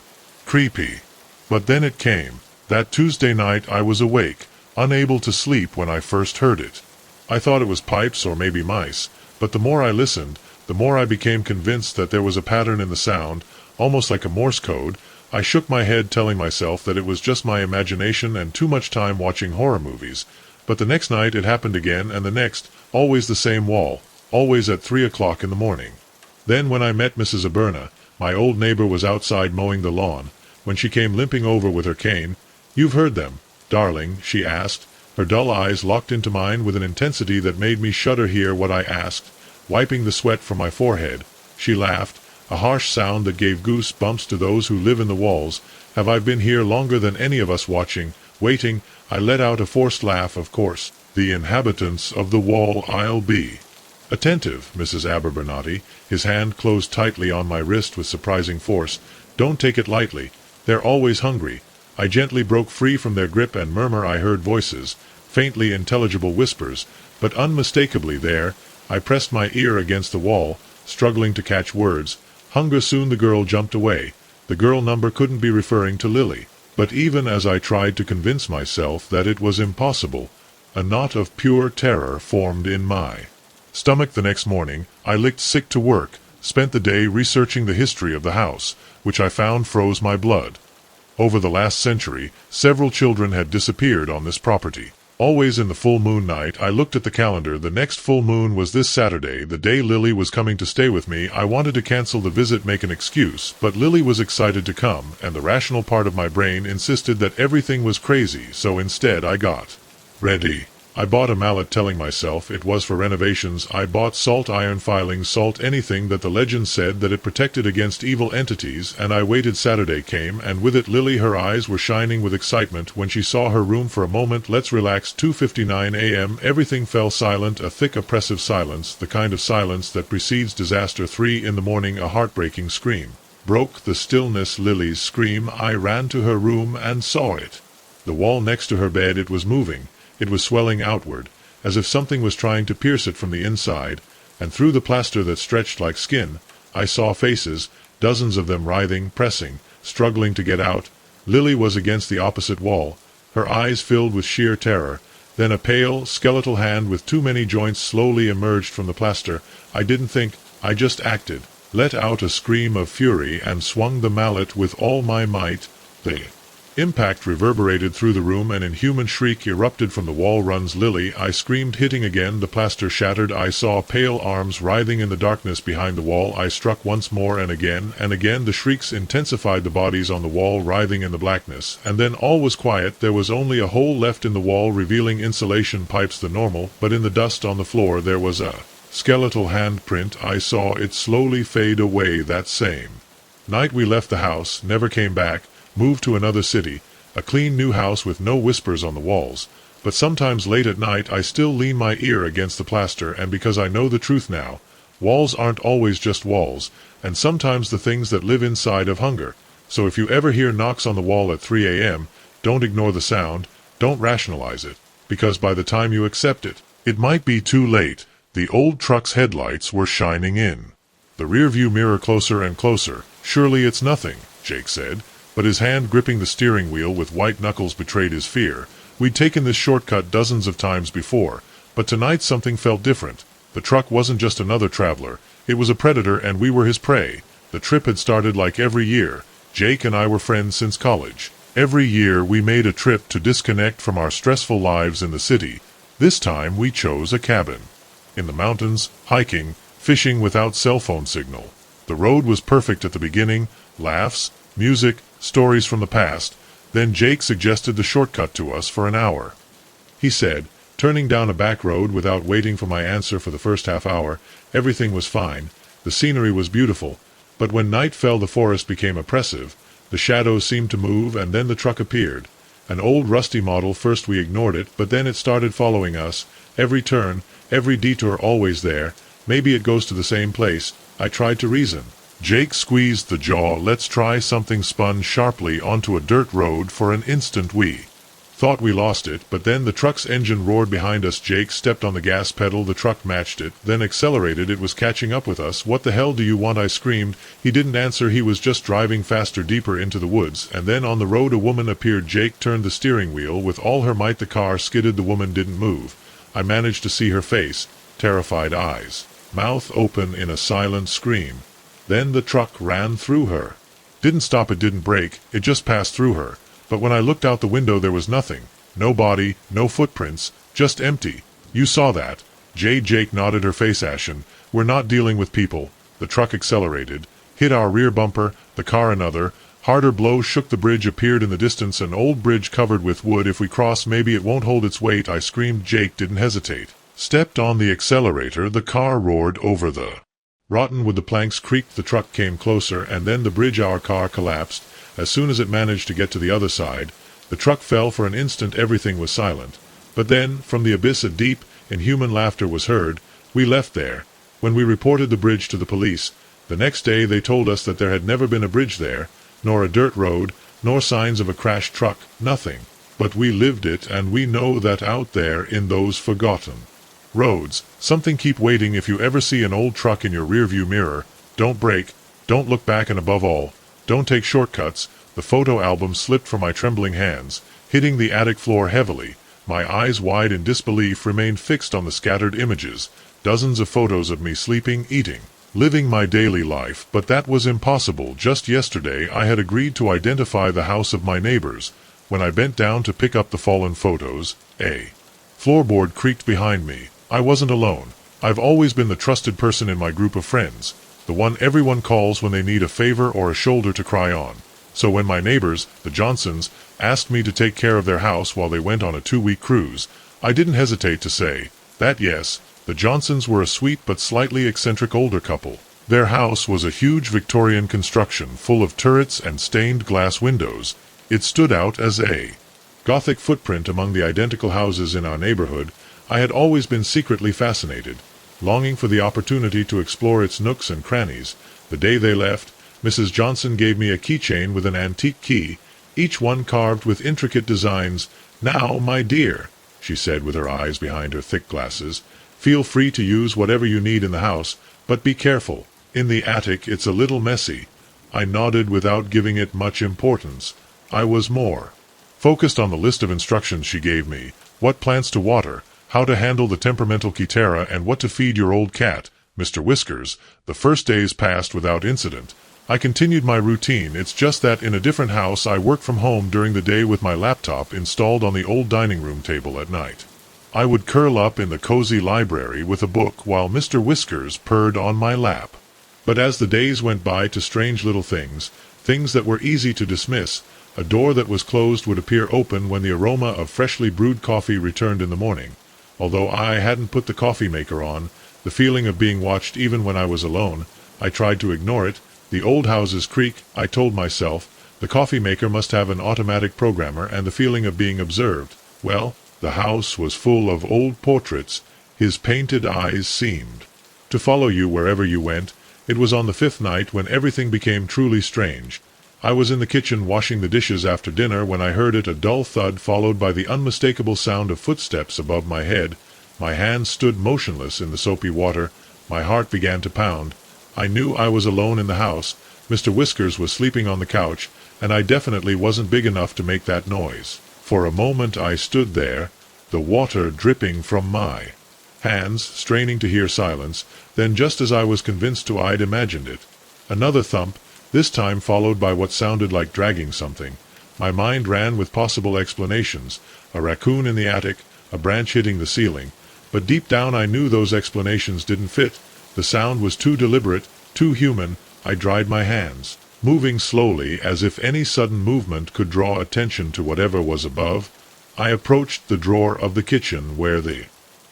Creepy. But then it came. That Tuesday night I was awake, unable to sleep when I first heard it. I thought it was pipes or maybe mice, but the more I listened, the more I became convinced that there was a pattern in the sound, almost like a Morse code. I shook my head, telling myself that it was just my imagination and too much time watching horror movies. But the next night it happened again, and the next, always the same wall, always at 3 o'clock in the morning. Then when I met Mrs. Aberna, my old neighbor was outside mowing the lawn, when she came limping over with her cane. "You've heard them, darling?" she asked. Her dull eyes locked into mine with an intensity that made me shudder. Hear what I asked, wiping the sweat from my forehead. She laughed, a harsh sound that gave goose bumps to those who live in the walls. "Have I been here longer than any of us, watching, waiting?" I let out a forced laugh. "Of course, the inhabitants of the wall. I'll be attentive, Mrs. Abernathy." His hand closed tightly on my wrist with surprising force. "Don't take it lightly. They're always hungry." I gently broke free from their grip and murmur. I heard voices, faintly intelligible whispers, but unmistakably there. I pressed my ear against the wall, struggling to catch words. "Hunger." Soon the girl jumped away. The girl number couldn't be referring to Lily. But even as I tried to convince myself that it was impossible, a knot of pure terror formed in my stomach. The next morning, I licked sick to work, spent the day researching the history of the house, which I found froze my blood. Over the last century, several children had disappeared on this property. Always in the full moon night, I looked at the calendar. The next full moon was this Saturday, the day Lily was coming to stay with me. I wanted to cancel the visit, make an excuse, but Lily was excited to come, and the rational part of my brain insisted that everything was crazy, so instead I got ready. I bought a mallet, telling myself it was for renovations. I bought salt, iron filings, salt, anything that the legend said that it protected against evil entities, and I waited. Saturday came, and with it Lily. Her eyes were shining with excitement when she saw her room. For a moment, let's relax. 2:59 a.m. Everything fell silent, a thick, oppressive silence, the kind of silence that precedes disaster. 3 in the morning, a heartbreaking scream broke the stillness. Lily's scream. I ran to her room and saw it. The wall next to her bed, it was moving. It was swelling outward, as if something was trying to pierce it from the inside, and through the plaster that stretched like skin, I saw faces, dozens of them writhing, pressing, struggling to get out. Lily was against the opposite wall, her eyes filled with sheer terror. Then a pale, skeletal hand with too many joints slowly emerged from the plaster. I didn't think, I just acted, let out a scream of fury and swung the mallet with all my might. The Impact reverberated through the room, an inhuman shriek erupted from the wall. "Runs Lily!" I screamed, hitting again. The plaster shattered. I saw pale arms writhing in the darkness behind the wall. I struck once more, and again. The shrieks intensified, the bodies on the wall writhing in the blackness. And then all was quiet. There was only a hole left in the wall, revealing insulation pipes, the normal, but in the dust on the floor there was a skeletal handprint. I saw it slowly fade away that same night we left the house, never came back. Moved to another city, a clean new house with no whispers on the walls. But sometimes late at night I still lean my ear against the plaster, and because I know the truth now, walls aren't always just walls, and sometimes the things that live inside of hunger. So if you ever hear knocks on the wall at 3 a.m., don't ignore the sound, don't rationalize it, because by the time you accept it, it might be too late. The old truck's headlights were shining in the rearview mirror closer and closer. "Surely it's nothing," Jake said, but his hand gripping the steering wheel with white knuckles betrayed his fear. We'd taken this shortcut dozens of times before, but tonight something felt different. The truck wasn't just another traveler, it was a predator, and we were his prey. The trip had started like every year. Jake and I were friends since college. Every year we made a trip to disconnect from our stressful lives in the city. This time we chose a cabin in the mountains, hiking, fishing without cell phone signal. The road was perfect at the beginning, laughs, music, stories from the past. Then Jake suggested the shortcut to us for an hour. He said, turning down a back road without waiting for my answer. For the first half hour, everything was fine. The scenery was beautiful. But when night fell, the forest became oppressive. The shadows seemed to move, and then the truck appeared. An old rusty model. First we ignored it, but then it started following us. Every turn, every detour, always there. Maybe it goes to the same place. I tried to reason. Jake squeezed the jaw. "Let's try something." Spun sharply onto a dirt road. For an instant we thought we lost it, but then the truck's engine roared behind us. Jake stepped on the gas pedal. The truck matched it, then accelerated. It was catching up with us. "What the hell do you want?" I screamed. He didn't answer. He was just driving faster, deeper into the woods. And then on the road a woman appeared. Jake turned the steering wheel with all her might. The car skidded. The woman didn't move. I managed to see her face, terrified eyes, mouth open in a silent scream. Then the truck ran through her. Didn't stop, it didn't brake, it just passed through her. But when I looked out the window there was nothing. No body, no footprints, just empty. "You saw that?" Jake nodded, her face ashen. "We're not dealing with people." The truck accelerated, hit our rear bumper, the car another. Harder blows shook the bridge. Appeared in the distance, an old bridge covered with wood. "If we cross, maybe it won't hold its weight," I screamed. Jake didn't hesitate. Stepped on the accelerator. The car roared over the rotten wood. The planks creaked. The truck came closer, and then the bridge. Our car collapsed. As soon as it managed to get to the other side, the truck fell. For an instant everything was silent. But then, from the abyss, a deep, inhuman laughter was heard. We left there. When we reported the bridge to the police, the next day they told us that there had never been a bridge there, nor a dirt road, nor signs of a crashed truck, nothing. But we lived it, and we know that out there in those forgotten roads, something keep waiting. If you ever see an old truck in your rearview mirror, don't brake, don't look back, and above all, don't take shortcuts. The photo album slipped from my trembling hands, hitting the attic floor heavily. My eyes, wide in disbelief, remained fixed on the scattered images. Dozens of photos of me sleeping, eating, living my daily life. But that was impossible. Just yesterday I had agreed to identify the house of my neighbors. When I bent down to pick up the fallen photos, a floorboard creaked behind me. I wasn't alone. I've always been the trusted person in my group of friends, the one everyone calls when they need a favor or a shoulder to cry on. So when my neighbors, the Johnsons, asked me to take care of their house while they went on a 2-week cruise, I didn't hesitate to say that yes. The Johnsons were a sweet but slightly eccentric older couple. Their house was a huge Victorian construction full of turrets and stained glass windows. It stood out as a Gothic footprint among the identical houses in our neighborhood. I had always been secretly fascinated, longing for the opportunity to explore its nooks and crannies. The day they left, Mrs. Johnson gave me a keychain with an antique key, each one carved with intricate designs. "Now, my dear," she said with her eyes behind her thick glasses, "feel free to use whatever you need in the house, but be careful. In the attic it's a little messy." I nodded without giving it much importance. I was more focused on the list of instructions she gave me: what plants to water, how to handle the temperamental Kitara, and what to feed your old cat, Mr. Whiskers. The first days passed without incident. I continued my routine. It's just that in a different house I work from home during the day with my laptop installed on the old dining room table at night. I would curl up in the cozy library with a book while Mr. Whiskers purred on my lap. But as the days went by to strange little things, things that were easy to dismiss, a door that was closed would appear open when the aroma of freshly brewed coffee returned in the morning. Although I hadn't put the coffee maker on, the feeling of being watched even when I was alone, I tried to ignore it. The old houses creak, I told myself. The coffee maker must have an automatic programmer, and the feeling of being observed. Well, the house was full of old portraits. His painted eyes seemed to follow you wherever you went. It was on the fifth night when everything became truly strange. I was in the kitchen washing the dishes after dinner when I heard it, a dull thud followed by the unmistakable sound of footsteps above my head. My hands stood motionless in the soapy water. My heart began to pound. I knew I was alone in the house. Mr. Whiskers was sleeping on the couch, and I definitely wasn't big enough to make that noise. For a moment I stood there, the water dripping from my hands, straining to hear silence. Then, just as I was convinced to, I'd imagined it. Another thump, this time followed by what sounded like dragging something. My mind ran with possible explanations. A raccoon in the attic, a branch hitting the ceiling. But deep down I knew those explanations didn't fit. The sound was too deliberate, too human. I dried my hands, moving slowly as if any sudden movement could draw attention to whatever was above. I approached the drawer of the kitchen where the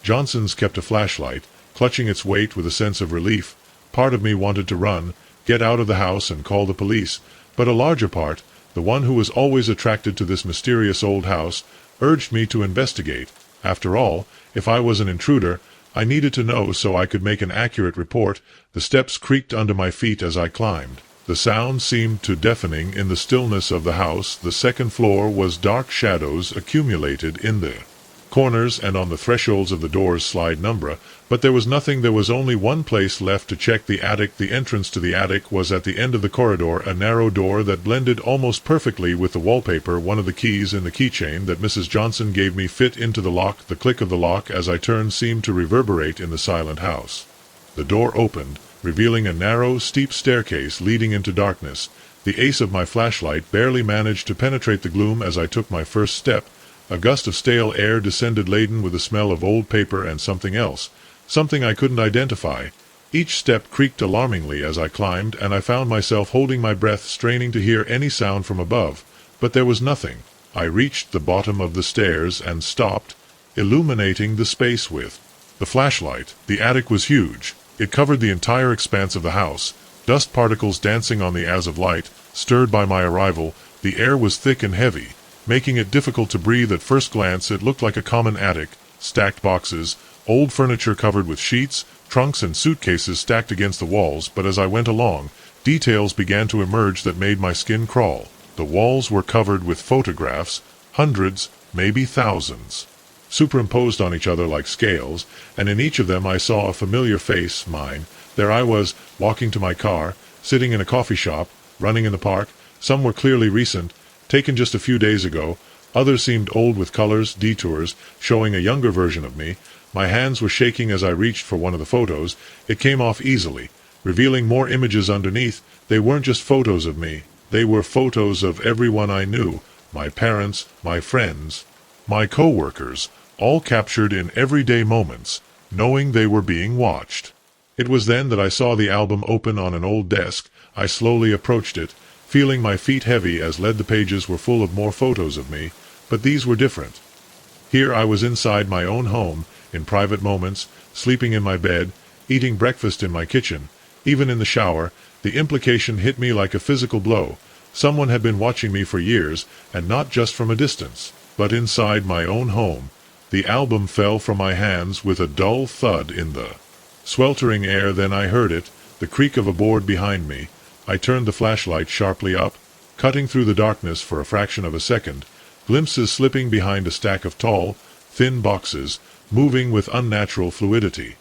Johnsons kept a flashlight, clutching its weight with a sense of relief. Part of me wanted to run, get out of the house and call the police, but a larger part, the one who was always attracted to this mysterious old house, urged me to investigate. After all, if I was an intruder, I needed to know so I could make an accurate report. The steps creaked under my feet as I climbed. The sound seemed too deafening in the stillness of the house. The second floor was dark, shadows accumulated in the corners and on the thresholds of the doors slide number, but there was nothing. There was only one place left to check: the attic. The entrance to the attic was at the end of the corridor, a narrow door that blended almost perfectly with the wallpaper. One of the keys in the keychain that Mrs. Johnson gave me fit into the lock. The click of the lock as I turned seemed to reverberate in the silent house. The door opened, revealing a narrow, steep staircase leading into darkness. The ace of my flashlight barely managed to penetrate the gloom as I took my first step. A gust of stale air descended, laden with the smell of old paper and something else, something I couldn't identify. Each step creaked alarmingly as I climbed, and I found myself holding my breath, straining to hear any sound from above. But there was nothing. I reached the bottom of the stairs and stopped, illuminating the space with the flashlight. The attic was huge. It covered the entire expanse of the house. Dust particles dancing on the as of light, stirred by my arrival. The air was thick and heavy, making it difficult to breathe. At first glance it looked like a common attic. Stacked boxes, old furniture covered with sheets, trunks and suitcases stacked against the walls, but as I went along, details began to emerge that made my skin crawl. The walls were covered with photographs, hundreds, maybe thousands, superimposed on each other like scales, and in each of them I saw a familiar face, mine. There I was, walking to my car, sitting in a coffee shop, running in the park. Some were clearly recent, taken just a few days ago. Others seemed old, with colors, detours, showing a younger version of me. My hands were shaking as I reached for one of the photos. It came off easily, revealing more images underneath. They weren't just photos of me. They were photos of everyone I knew, my parents, my friends, my co-workers, all captured in everyday moments, knowing they were being watched. It was then that I saw the album open on an old desk. I slowly approached it, feeling my feet heavy as the pages were full of more photos of me, but these were different. Here I was inside my own home, in private moments, sleeping in my bed, eating breakfast in my kitchen, even in the shower. The implication hit me like a physical blow. Someone had been watching me for years, and not just from a distance, but inside my own home. The album fell from my hands with a dull thud in the sweltering air. Then I heard it, the creak of a board behind me. I turned the flashlight sharply up, cutting through the darkness for a fraction of a second, glimpses slipping behind a stack of tall, thin boxes, moving with unnatural fluidity.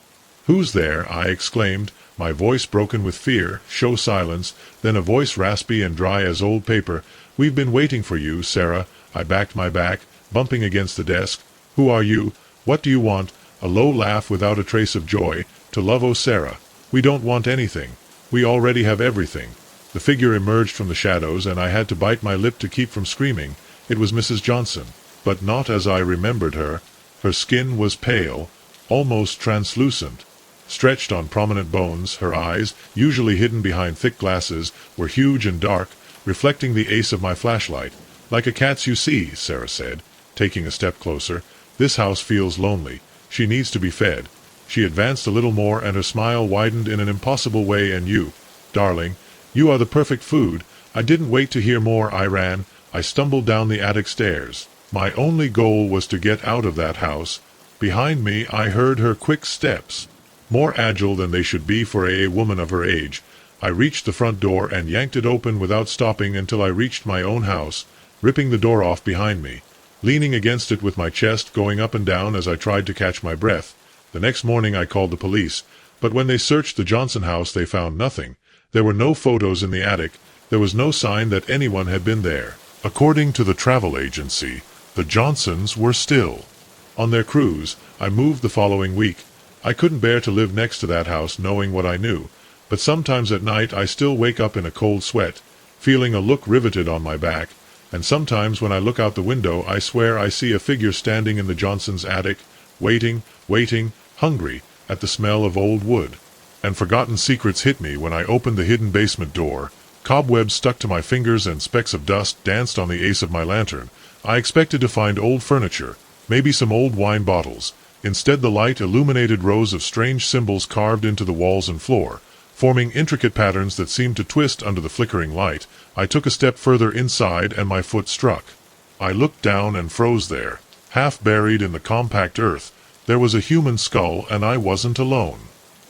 "Who's there?" I exclaimed, my voice broken with fear. "Show silence." Then a voice raspy and dry as old paper. "We've been waiting for you, Sarah." I backed my back, bumping against the desk. "Who are you? What do you want?" A low laugh without a trace of joy. "To love, oh Sarah. We don't want anything. We already have everything." The figure emerged from the shadows, and I had to bite my lip to keep from screaming. It was Mrs. Johnson, but not as I remembered her. Her skin was pale, almost translucent. Stretched on prominent bones, her eyes, usually hidden behind thick glasses, were huge and dark, reflecting the ace of my flashlight. "Like a cat's you see," Sarah said, taking a step closer. "This house feels lonely. She needs to be fed." She advanced a little more, and her smile widened in an impossible way. "And you, darling, you are the perfect food." I didn't wait to hear more. I ran. I stumbled down the attic stairs. My only goal was to get out of that house. Behind me I heard her quick steps, more agile than they should be for a woman of her age. I reached the front door and yanked it open without stopping until I reached my own house, ripping the door off behind me, leaning against it with my chest going up and down as I tried to catch my breath. The next morning I called the police, but when they searched the Johnson house they found nothing. There were no photos in the attic. There was no sign that anyone had been there. According to the travel agency, the Johnsons were still on their cruise. I moved the following week. I couldn't bear to live next to that house knowing what I knew, but sometimes at night I still wake up in a cold sweat, feeling a look riveted on my back, and sometimes when I look out the window I swear I see a figure standing in the Johnsons' attic, waiting, hungry, at the smell of old wood. And forgotten secrets hit me when I opened the hidden basement door. Cobwebs stuck to my fingers and specks of dust danced on the ace of my lantern. I expected to find old furniture, maybe some old wine bottles. Instead, the light illuminated rows of strange symbols carved into the walls and floor, forming intricate patterns that seemed to twist under the flickering light. I took a step further inside and my foot struck. I looked down and froze there, half buried in the compact earth. There was a human skull, and I wasn't alone.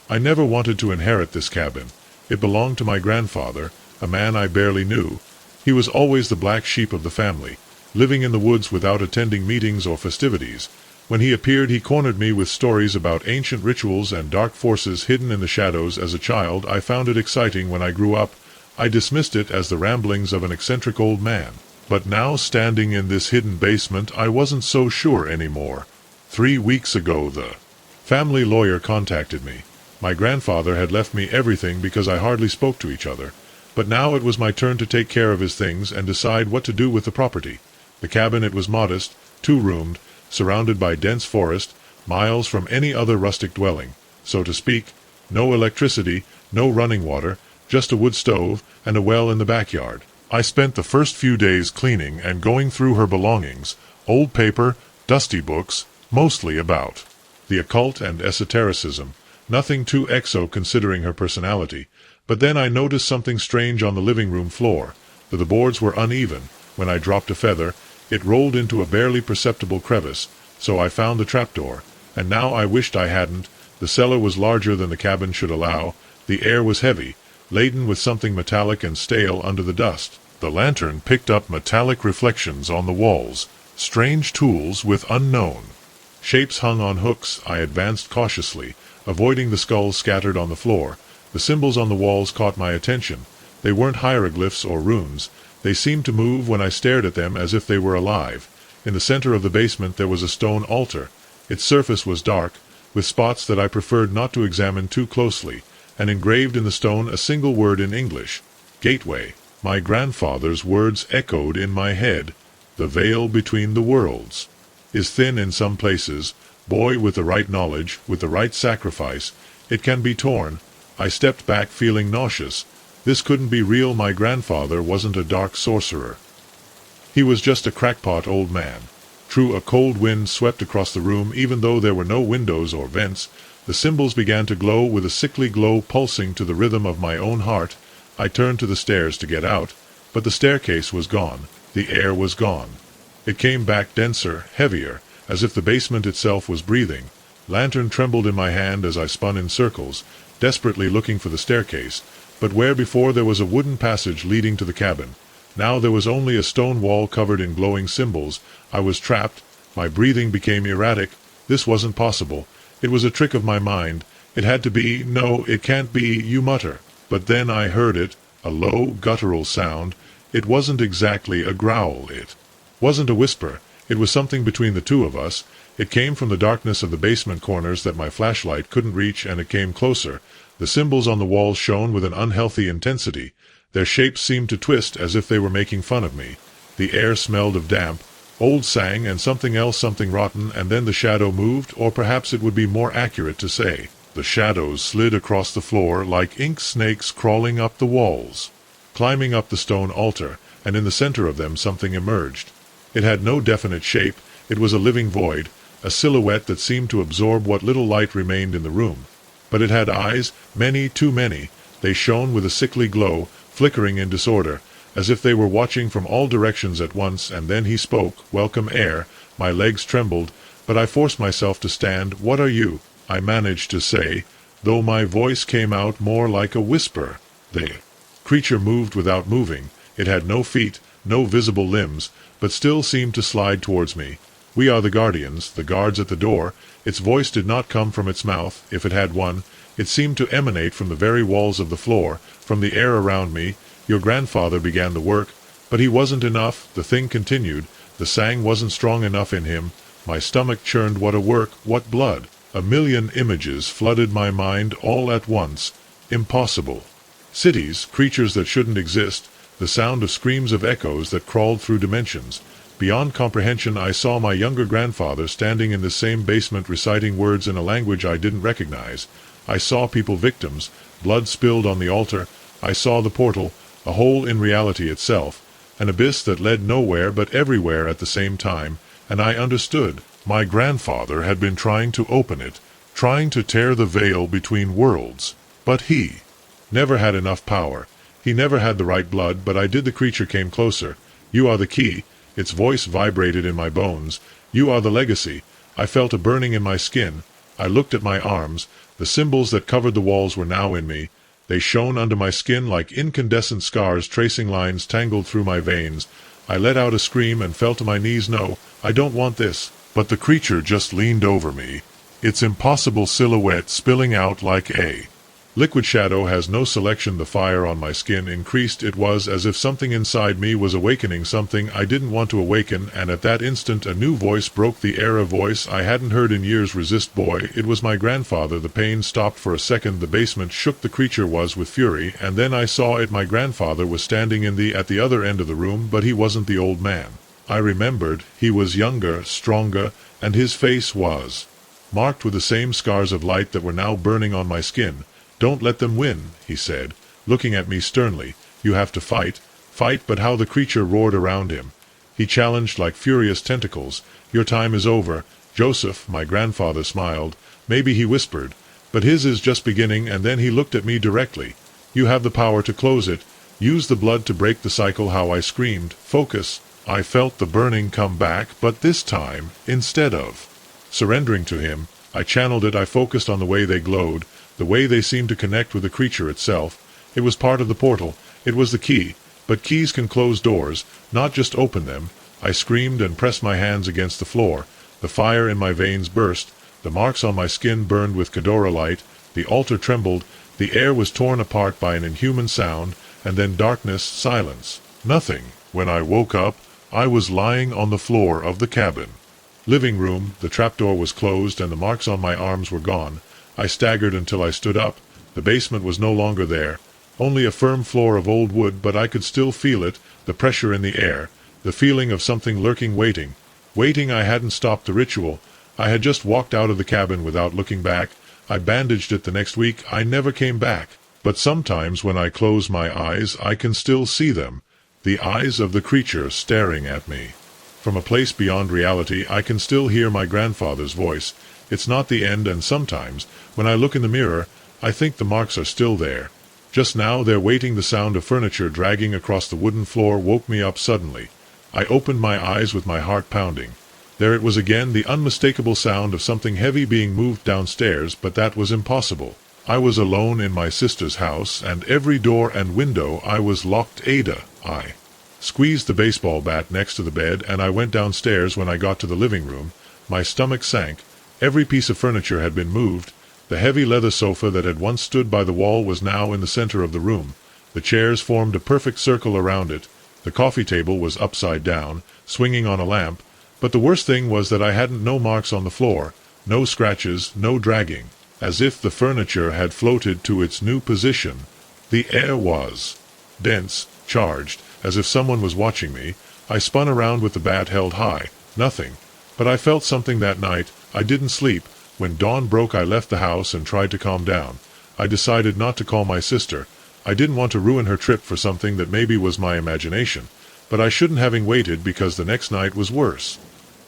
I never wanted to inherit this cabin. It belonged to my grandfather, a man I barely knew. He was always the black sheep of the family, living in the woods without attending meetings or festivities. When he appeared he cornered me with stories about ancient rituals and dark forces hidden in the shadows. As a child I found it exciting. When I grew up, I dismissed it as the ramblings of an eccentric old man. But now, standing in this hidden basement, I wasn't so sure anymore. 3 weeks ago the family lawyer contacted me. My grandfather had left me everything because I hardly spoke to each other. But now it was my turn to take care of his things and decide what to do with the property. The cabin, it was modest, 2-roomed, surrounded by dense forest, miles from any other rustic dwelling, so to speak. No electricity, no running water, just a wood stove and a well in the backyard. I spent the first few days cleaning and going through her belongings, old paper, dusty books, mostly about the occult and esotericism, nothing too exo considering her personality. But then I noticed something strange on the living room floor. The boards were uneven. When I dropped a feather, it rolled into a barely perceptible crevice, so I found the trapdoor, and now I wished I hadn't. The cellar was larger than the cabin should allow. The air was heavy, laden with something metallic and stale under the dust. The lantern picked up metallic reflections on the walls, strange tools with unknown shapes hung on hooks. I advanced cautiously, avoiding the skulls scattered on the floor. The symbols on the walls caught my attention. They weren't hieroglyphs or runes. They seemed to move when I stared at them as if they were alive. In the center of the basement there was a stone altar. Its surface was dark, with spots that I preferred not to examine too closely, and engraved in the stone a single word in English: Gateway. My grandfather's words echoed in my head. The veil between the worlds is thin in some places. Boy, with the right knowledge, with the right sacrifice, it can be torn. I stepped back feeling nauseous. This couldn't be real. My grandfather wasn't a dark sorcerer. He was just a crackpot old man. True, a cold wind swept across the room. Even though there were no windows or vents, the symbols began to glow with a sickly glow pulsing to the rhythm of my own heart. I turned to the stairs to get out, but the staircase was gone. The air was gone. It came back denser, heavier, as if the basement itself was breathing. Lantern trembled in my hand as I spun in circles, desperately looking for the staircase. But where before there was a wooden passage leading to the cabin, now there was only a stone wall covered in glowing symbols. I was trapped. My breathing became erratic. This wasn't possible. It was a trick of my mind. It had to be. No, it can't be, you mutter. But then I heard it, a low, guttural sound. It wasn't exactly a growl. It wasn't a whisper. It was something between the two of us. It came from the darkness of the basement corners that my flashlight couldn't reach, and it came closer. The symbols on the walls shone with an unhealthy intensity. Their shapes seemed to twist as if they were making fun of me. The air smelled of damp, old sang, and something else, something rotten, and then the shadow moved, or perhaps it would be more accurate to say, the shadows slid across the floor like ink snakes crawling up the walls, climbing up the stone altar, and in the center of them something emerged. It had no definite shape, it was a living void, a silhouette that seemed to absorb what little light remained in the room. But it had eyes, many, too many. They shone with a sickly glow, flickering in disorder, as if they were watching from all directions at once. And then he spoke. Welcome air. My legs trembled, but I forced myself to stand. What are you? I managed to say, though my voice came out more like a whisper. The creature moved without moving. It had no feet, no visible limbs, but still seemed to slide towards me. We are the guardians, the guards at the door. Its voice did not come from its mouth, if it had one. It seemed to emanate from the very walls of the floor, from the air around me. Your grandfather began the work, but he wasn't enough. The thing continued. The sang wasn't strong enough in him. My stomach churned. What a work, what blood! A million images flooded my mind all at once. Impossible. Cities, creatures that shouldn't exist, the sound of screams of echoes that crawled through dimensions. Beyond comprehension, I saw my younger grandfather standing in the same basement reciting words in a language I didn't recognize. I saw people, victims, blood spilled on the altar. I saw the portal, a hole in reality itself, an abyss that led nowhere but everywhere at the same time, and I understood. My grandfather had been trying to open it, trying to tear the veil between worlds. But he never had enough power. He never had the right blood. But I did. The creature came closer. You are the key. Its voice vibrated in my bones. You are the legacy. I felt a burning in my skin. I looked at my arms. The symbols that covered the walls were now in me. They shone under my skin like incandescent scars, tracing lines tangled through my veins. I let out a scream and fell to my knees. No, I don't want this. But the creature just leaned over me, its impossible silhouette spilling out like a liquid shadow. Has no selection. The fire on my skin increased. It was as if something inside me was awakening, something I didn't want to awaken, and at that instant a new voice broke the air, a voice I hadn't heard in years. Resist, boy. It was my grandfather. The pain stopped for a second. The basement shook. The creature was with fury, and then I saw it. My grandfather was standing at the other end of the room, but he wasn't the old man I remembered. He was younger, stronger, and his face was marked with the same scars of light that were now burning on my skin. Don't let them win, he said, looking at me sternly. You have to fight. Fight. But how? The creature roared around him. He challenged like furious tentacles. Your time is over, Joseph. My grandfather smiled. Maybe, he whispered, but his is just beginning. And then he looked at me directly. You have the power to close it. Use the blood to break the cycle. How? I screamed. Focus. I felt the burning come back, but this time, instead of surrendering to him, I channeled it. I focused on the way they glowed, the way they seemed to connect with the creature itself. It was part of the portal. It was the key. But keys can close doors, not just open them. I screamed and pressed my hands against the floor. The fire in my veins burst. The marks on my skin burned with Kadora light. The altar trembled. The air was torn apart by an inhuman sound, and then darkness, silence, nothing. When I woke up, I was lying on the floor of the cabin. Living room. The trapdoor was closed, and the marks on my arms were gone. I staggered until I stood up. The basement was no longer there. Only a firm floor of old wood, but I could still feel it, the pressure in the air, the feeling of something lurking, waiting. Waiting. I hadn't stopped the ritual. I had just walked out of the cabin without looking back. I bandaged it the next week. I never came back. But sometimes when I close my eyes, I can still see them. The eyes of the creature staring at me. From a place beyond reality, I can still hear my grandfather's voice. It's not the end, and sometimes, when I look in the mirror, I think the marks are still there. Just now they're waiting. The sound of furniture dragging across the wooden floor woke me up suddenly. I opened my eyes with my heart pounding. There it was again, the unmistakable sound of something heavy being moved downstairs, but that was impossible. I was alone in my sister's house, and every door and window I was locked. Ada, I squeezed the baseball bat next to the bed, and I went downstairs. When I got to the living room, my stomach sank. Every piece of furniture had been moved. The heavy leather sofa that had once stood by the wall was now in the center of the room. The chairs formed a perfect circle around it. The coffee table was upside down, swinging on a lamp. But the worst thing was that I hadn't no marks on the floor, no scratches, no dragging, as if the furniture had floated to its new position. The air was dense, charged, as if someone was watching me. I spun around with the bat held high. Nothing. But I felt something that night. I didn't sleep. When dawn broke I left the house and tried to calm down. I decided not to call my sister. I didn't want to ruin her trip for something that maybe was my imagination. But I shouldn't having waited because the next night was worse.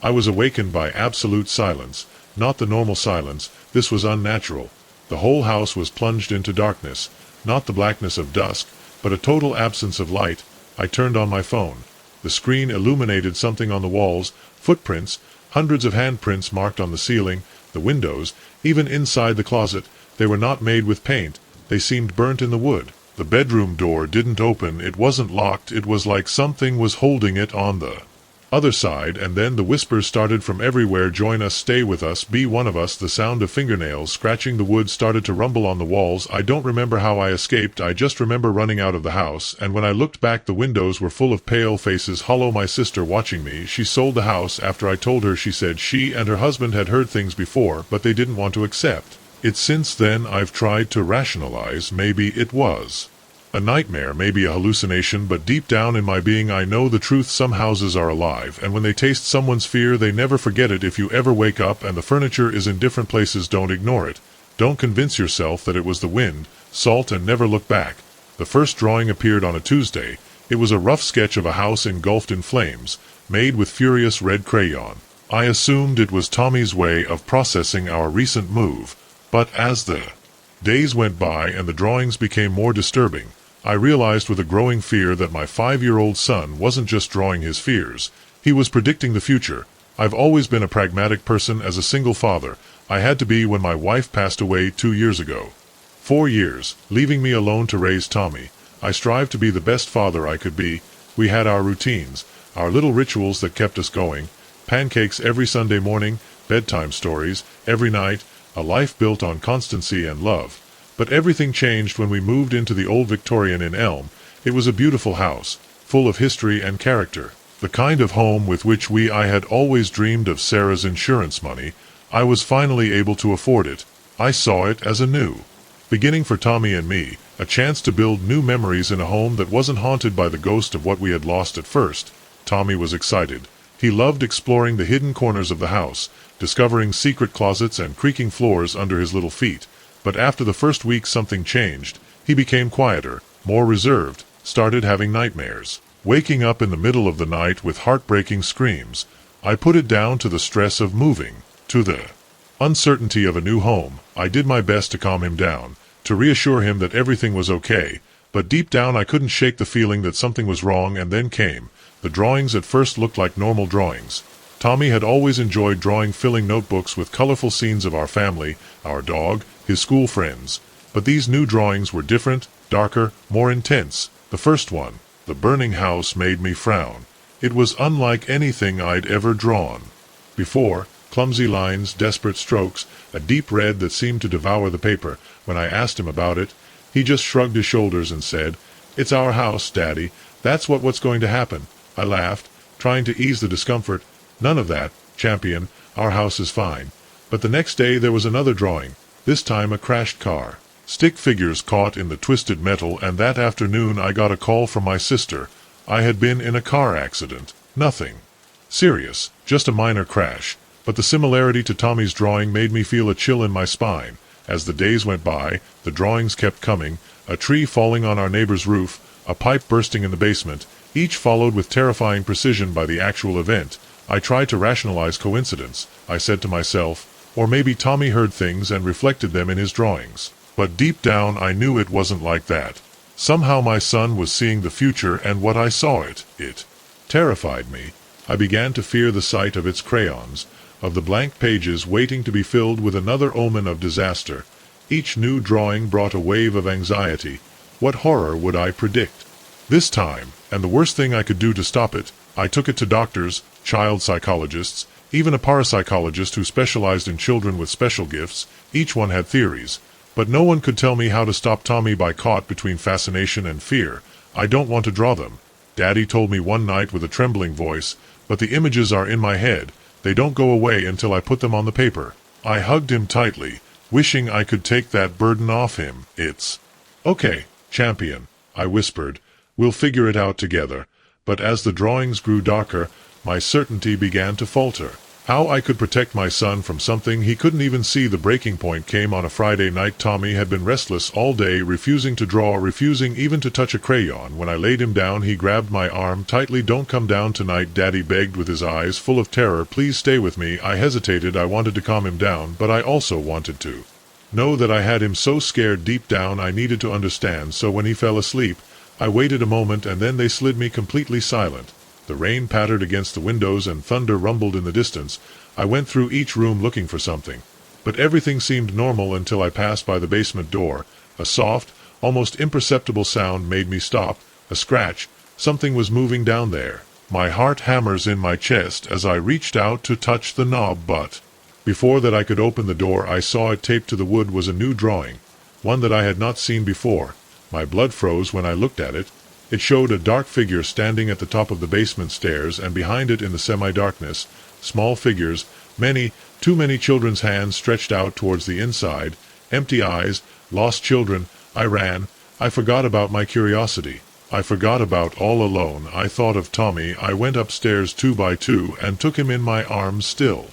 I was awakened by absolute silence. Not the normal silence. This was unnatural. The whole house was plunged into darkness. Not the blackness of dusk, but a total absence of light. I turned on my phone. The screen illuminated something on the walls, footprints, hundreds of handprints marked on the ceiling, the windows, even inside the closet. They were not made with paint. They seemed burnt in the wood. The bedroom door didn't open. It wasn't locked. It was like something was holding it on the other side, and then the whispers started from everywhere. Join us, stay with us, be one of us. The sound of fingernails scratching the wood started to rumble on the walls. I don't remember how I escaped. I just remember running out of the house, and when I looked back the windows were full of pale faces. Hollow. My sister watching me. She sold the house after I told her. She said she and her husband had heard things before, but they didn't want to accept it. Since then I've tried to rationalize. Maybe it was a nightmare, maybe a hallucination, but deep down in my being I know the truth. Some houses are alive, and when they taste someone's fear they never forget it. If you ever wake up and the furniture is in different places, don't ignore it. Don't convince yourself that it was the wind. Salt and never look back. The first drawing appeared on a Tuesday. It was a rough sketch of a house engulfed in flames, made with furious red crayon. I assumed it was Tommy's way of processing our recent move, but as the days went by and the drawings became more disturbing, I realized with a growing fear that my 5-year-old son wasn't just drawing his fears. He was predicting the future. I've always been a pragmatic person as a single father. I had to be when my wife passed away 2 years ago. 4 years, leaving me alone to raise Tommy. I strived to be the best father I could be. We had our routines, our little rituals that kept us going. Pancakes every Sunday morning, bedtime stories every night, a life built on constancy and love. But everything changed when we moved into the old Victorian in Elm. It was a beautiful house, full of history and character. The kind of home with which I had always dreamed of. Sarah's insurance money. I was finally able to afford it. I saw it as a new beginning for Tommy and me, a chance to build new memories in a home that wasn't haunted by the ghost of what we had lost at first. Tommy was excited. He loved exploring the hidden corners of the house, discovering secret closets and creaking floors under his little feet. But after the first week something changed. He became quieter, more reserved, started having nightmares, waking up in the middle of the night with heartbreaking screams. I put it down to the stress of moving, to the uncertainty of a new home. I did my best to calm him down, to reassure him that everything was okay, but deep down I couldn't shake the feeling that something was wrong. And then came the drawings. At first looked like normal drawings. Tommy had always enjoyed drawing, filling notebooks with colorful scenes of our family, our dog, his school friends. But these new drawings were different, darker, more intense. The first one, the burning house, made me frown. It was unlike anything I'd ever drawn before. Clumsy lines, desperate strokes, a deep red that seemed to devour the paper. When I asked him about it, he just shrugged his shoulders and said, "It's our house, Daddy. That's what's going to happen." I laughed, trying to ease the discomfort. "None of that, champion. Our house is fine." But the next day there was another drawing, this time a crashed car. Stick figures caught in the twisted metal, and that afternoon I got a call from my sister. I had been in a car accident. Nothing serious, just a minor crash. But the similarity to Tommy's drawing made me feel a chill in my spine. As the days went by, the drawings kept coming. A tree falling on our neighbor's roof, a pipe bursting in the basement, each followed with terrifying precision by the actual event. I tried to rationalize coincidence. I said to myself, or maybe Tommy heard things and reflected them in his drawings. But deep down I knew it wasn't like that. Somehow my son was seeing the future, and what I saw it terrified me. I began to fear the sight of its crayons, of the blank pages waiting to be filled with another omen of disaster. Each new drawing brought a wave of anxiety. What horror would I predict this time? And the worst thing I could do to stop it, I took it to doctors, child psychologists, even a parapsychologist who specialized in children with special gifts. Each one had theories, but no one could tell me how to stop Tommy. By caught between fascination and fear. I don't want to draw them, Daddy told me one night with a trembling voice, but the images are in my head. They don't go away until I put them on the paper. I hugged him tightly, wishing I could take that burden off him. It's okay, champion, I whispered. We'll figure it out together. But as the drawings grew darker, my certainty began to falter. How I could protect my son from something he couldn't even see. The breaking point came on a Friday night. Tommy had been restless all day, refusing to draw, refusing even to touch a crayon. When I laid him down, he grabbed my arm tightly. "Don't come down tonight," Daddy begged with his eyes full of terror. "Please stay with me." I hesitated. I wanted to calm him down, but I also wanted to know that I had him so scared. Deep down I needed to understand. So when he fell asleep, I waited a moment, and then they slid me completely silent. The rain pattered against the windows and thunder rumbled in the distance. I went through each room looking for something, but everything seemed normal until I passed by the basement door. A soft, almost imperceptible sound made me stop. A scratch. Something was moving down there. My heart hammers in my chest as I reached out to touch the knob, but before that I could open the door, I saw it taped to the wood was a new drawing, one that I had not seen before. My blood froze when I looked at it. It showed a dark figure standing at the top of the basement stairs, and behind it in the semi-darkness, small figures, too many children's hands stretched out towards the inside, empty eyes, lost children. I ran. I forgot about my curiosity. I forgot about all alone. I thought of Tommy. I went upstairs 2 by 2 and took him in my arms still.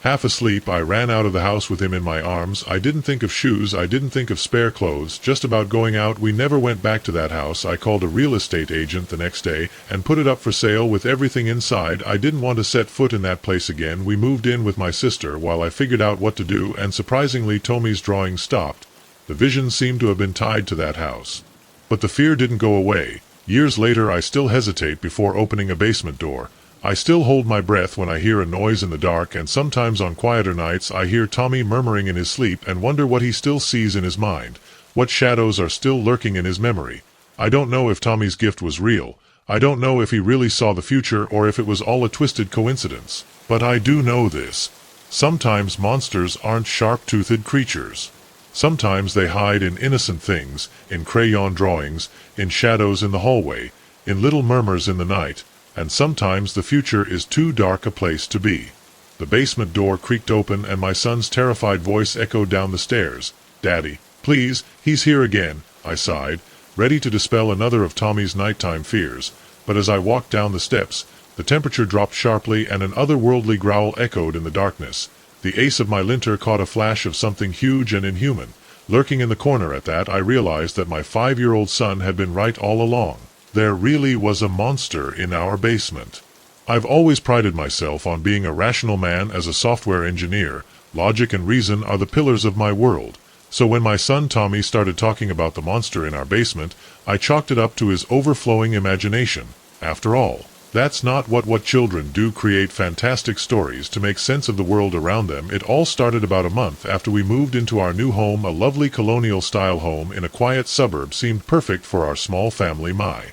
Half asleep, I ran out of the house with him in my arms. I didn't think of shoes, I didn't think of spare clothes, just about going out. We never went back to that house. I called a real estate agent the next day and put it up for sale with everything inside. I didn't want to set foot in that place again. We moved in with my sister while I figured out what to do, and surprisingly Tommy's drawing stopped. The vision seemed to have been tied to that house. But the fear didn't go away. Years later I still hesitate before opening a basement door. I still hold my breath when I hear a noise in the dark, and sometimes on quieter nights I hear Tommy murmuring in his sleep and wonder what he still sees in his mind, what shadows are still lurking in his memory. I don't know if Tommy's gift was real. I don't know if he really saw the future or if it was all a twisted coincidence. But I do know this. Sometimes monsters aren't sharp-toothed creatures. Sometimes they hide in innocent things, in crayon drawings, in shadows in the hallway, in little murmurs in the night. And sometimes the future is too dark a place to be. The basement door creaked open and my son's terrified voice echoed down the stairs. "Daddy, please, he's here again," I sighed, ready to dispel another of Tommy's nighttime fears. But as I walked down the steps, the temperature dropped sharply and an otherworldly growl echoed in the darkness. The ace of my lantern caught a flash of something huge and inhuman, lurking in the corner. At that I realized that my 5-year-old son had been right all along. There really was a monster in our basement. I've always prided myself on being a rational man. As a software engineer, logic and reason are the pillars of my world. So when my son Tommy started talking about the monster in our basement, I chalked it up to his overflowing imagination. After all, that's not what children do, create fantastic stories to make sense of the world around them. It all started about a month after we moved into our new home. A lovely colonial-style home in a quiet suburb seemed perfect for our small family. My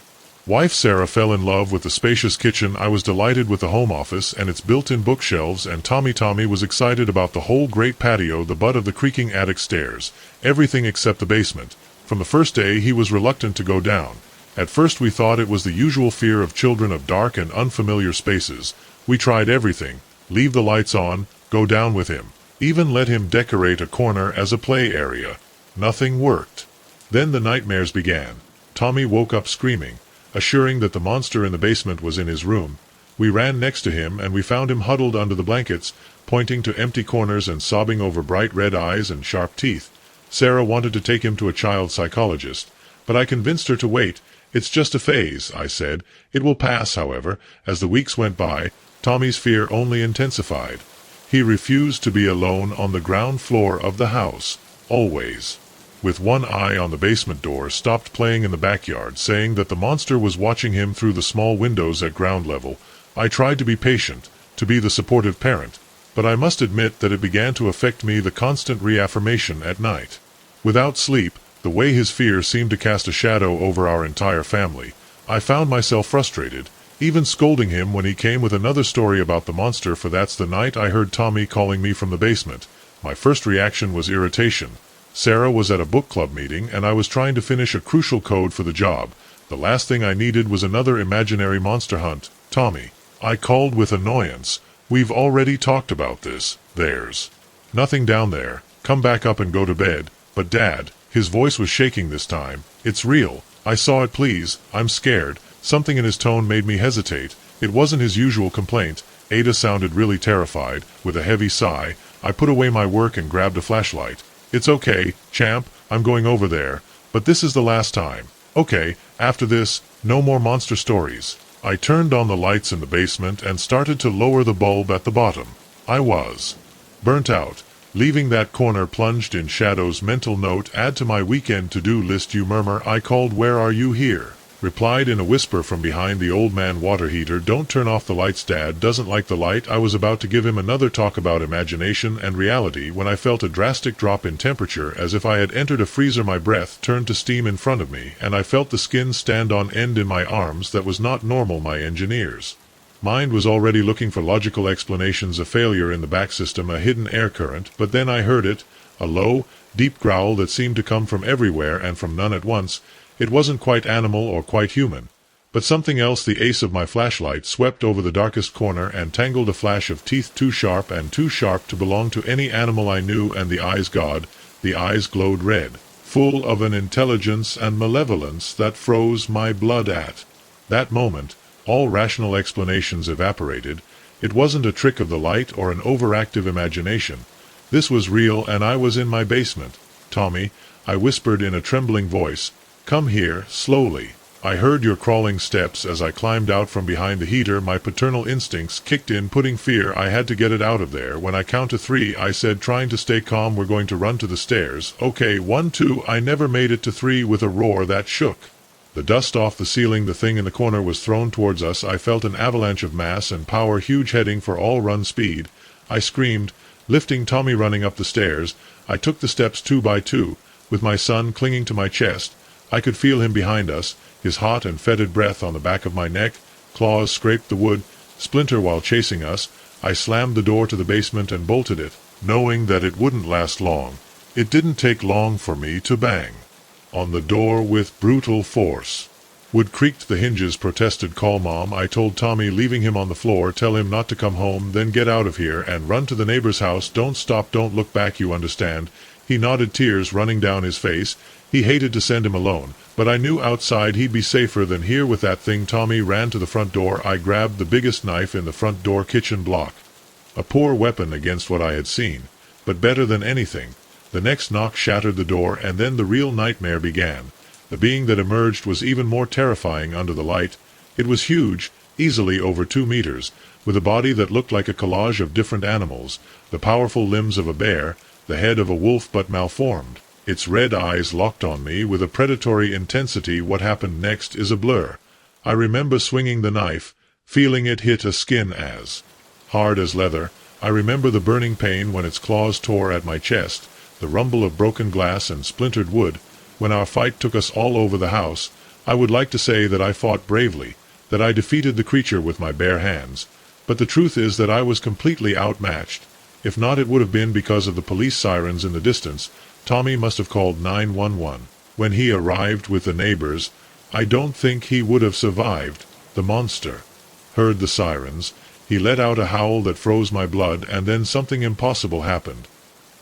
wife Sarah fell in love with the spacious kitchen. I was delighted with the home office and its built-in bookshelves, and Tommy was excited about the whole great patio, the butt of the creaking attic stairs, everything except the basement. From the first day he was reluctant to go down. At first we thought it was the usual fear of children of dark and unfamiliar spaces. We tried everything: leave the lights on, go down with him, even let him decorate a corner as a play area. Nothing worked. Then the nightmares began. Tommy woke up screaming, assuring that the monster in the basement was in his room. We ran next to him and we found him huddled under the blankets, pointing to empty corners and sobbing over bright red eyes and sharp teeth. Sarah wanted to take him to a child psychologist, but I convinced her to wait. "It's just a phase," I said. "It will pass." However, as the weeks went by, Tommy's fear only intensified. He refused to be alone on the ground floor of the house, always. With one eye on the basement door, stopped playing in the backyard, saying that the monster was watching him through the small windows at ground level. I tried to be patient, to be the supportive parent, but I must admit that it began to affect me, the constant reaffirmation at night. Without sleep, the way his fear seemed to cast a shadow over our entire family. I found myself frustrated, even scolding him when he came with another story about the monster. For that's the night I heard Tommy calling me from the basement. My first reaction was irritation. Sarah was at a book club meeting and I was trying to finish a crucial code for the job. The last thing I needed was another imaginary monster hunt. "Tommy," I called with annoyance, "we've already talked about this. There's nothing down there. Come back up and go to bed." "But Dad," his voice was shaking this time, "it's real. I saw it, please. I'm scared." Something in his tone made me hesitate. It wasn't his usual complaint. Ada sounded really terrified. With a heavy sigh, I put away my work and grabbed a flashlight. "It's okay, champ. I'm going over there. But this is the last time. Okay, after this, no more monster stories." I turned on the lights in the basement and started to lower the bulb at the bottom. I was burnt out. Leaving that corner plunged in shadows. Mental note: add to my weekend to-do list. You murmur. I called. "Where are you here?" Replied in a whisper from behind the old man water heater. "Don't turn off the lights. Dad doesn't like the light." I was about to give him another talk about imagination and reality when I felt a drastic drop in temperature, as if I had entered a freezer. My breath turned to steam in front of me, and I felt the skin stand on end in my arms. That was not normal. My engineer's mind was already looking for logical explanations. A failure in the back system, a hidden air current. But then I heard it, a low, deep growl that seemed to come from everywhere and from none at once. It wasn't quite animal or quite human, but something else. The ace of my flashlight swept over the darkest corner and tangled a flash of teeth too sharp to belong to any animal I knew, and the eyes, God, the eyes glowed red, full of an intelligence and malevolence that froze my blood. At that moment, all rational explanations evaporated. It wasn't a trick of the light or an overactive imagination. This was real, and I was in my basement. "Tommy," I whispered in a trembling voice, "come here, slowly." I heard your crawling steps as I climbed out from behind the heater. My paternal instincts kicked in, putting fear. I had to get it out of there. "When I count to 3, I said, trying to stay calm, "we're going to run to the stairs." "Okay, 1, 2. I never made it to 3 with a roar that shook the dust off the ceiling. The thing in the corner was thrown towards us. I felt an avalanche of mass and power, huge, heading for all run speed. I screamed, lifting Tommy, running up the stairs. I took the steps 2 by 2, with my son clinging to my chest. I could feel him behind us, his hot and fetid breath on the back of my neck. Claws scraped the wood, splinter while chasing us. I slammed the door to the basement and bolted it, knowing that it wouldn't last long. It didn't take long for me to bang on the door with brutal force. Wood creaked, the hinges protested. "Call Mom," I told Tommy, leaving him on the floor. "Tell him not to come home, then get out of here and run to the neighbor's house. Don't stop, don't look back, you understand?" He nodded, tears running down his face. He hated to send him alone, but I knew outside he'd be safer than here with that thing. Tommy ran to the front door. I grabbed the biggest knife in the front door kitchen block. A poor weapon against what I had seen, but better than anything. The next knock shattered the door, and then the real nightmare began. The being that emerged was even more terrifying under the light. It was huge, easily over 2 meters, with a body that looked like a collage of different animals, the powerful limbs of a bear, the head of a wolf, but malformed. Its red eyes locked on me with a predatory intensity. What happened next is a blur. I remember swinging the knife, feeling it hit a skin as hard as leather. I remember the burning pain when its claws tore at my chest, the rumble of broken glass and splintered wood. When our fight took us all over the house, I would like to say that I fought bravely, that I defeated the creature with my bare hands. But the truth is that I was completely outmatched. If not, it would have been because of the police sirens in the distance. Tommy must have called 911. When he arrived with the neighbors, I don't think he would have survived. The monster heard the sirens. He let out a howl that froze my blood, and then something impossible happened.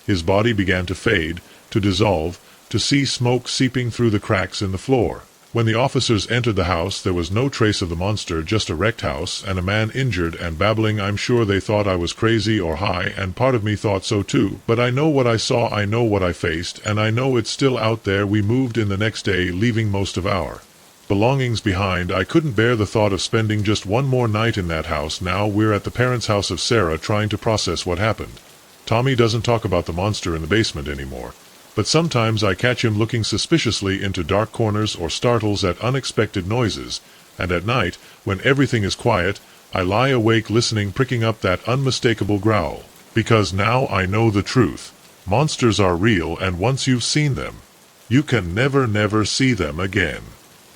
His body began to fade, to dissolve, to see smoke seeping through the cracks in the floor. When the officers entered the house, there was no trace of the monster, just a wrecked house, and a man injured and babbling. I'm sure they thought I was crazy or high, and part of me thought so too. But I know what I saw, I know what I faced, and I know it's still out there. We moved in the next day, leaving most of our belongings behind. I couldn't bear the thought of spending just one more night in that house. Now we're at the parents' house of Sarah, trying to process what happened. Tommy doesn't talk about the monster in the basement anymore, but sometimes I catch him looking suspiciously into dark corners or startles at unexpected noises, and at night, when everything is quiet, I lie awake listening, pricking up that unmistakable growl. Because now I know the truth. Monsters are real, and once you've seen them, you can never see them again.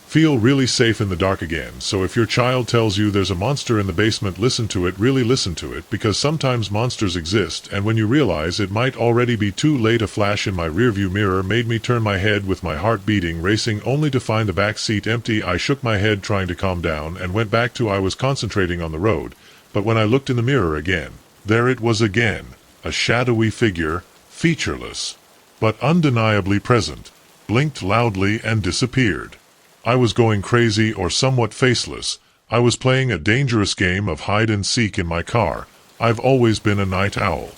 Feel really safe in the dark again. So if your child tells you there's a monster in the basement, listen to it, really listen to it, because sometimes monsters exist, and when you realize it might already be too late. A flash in my rearview mirror made me turn my head with my heart beating, racing, only to find the back seat empty. I shook my head, trying to calm down, and went back to I was concentrating on the road. But when I looked in the mirror again, there it was again, a shadowy figure, featureless, but undeniably present, blinked loudly and disappeared. I was going crazy or somewhat faceless. I was playing a dangerous game of hide-and-seek in my car. I've always been a night owl.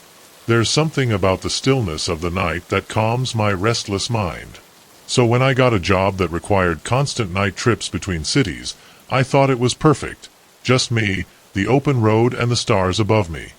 There's something about the stillness of the night that calms my restless mind. So when I got a job that required constant night trips between cities, I thought it was perfect. Just me, the open road and the stars above me.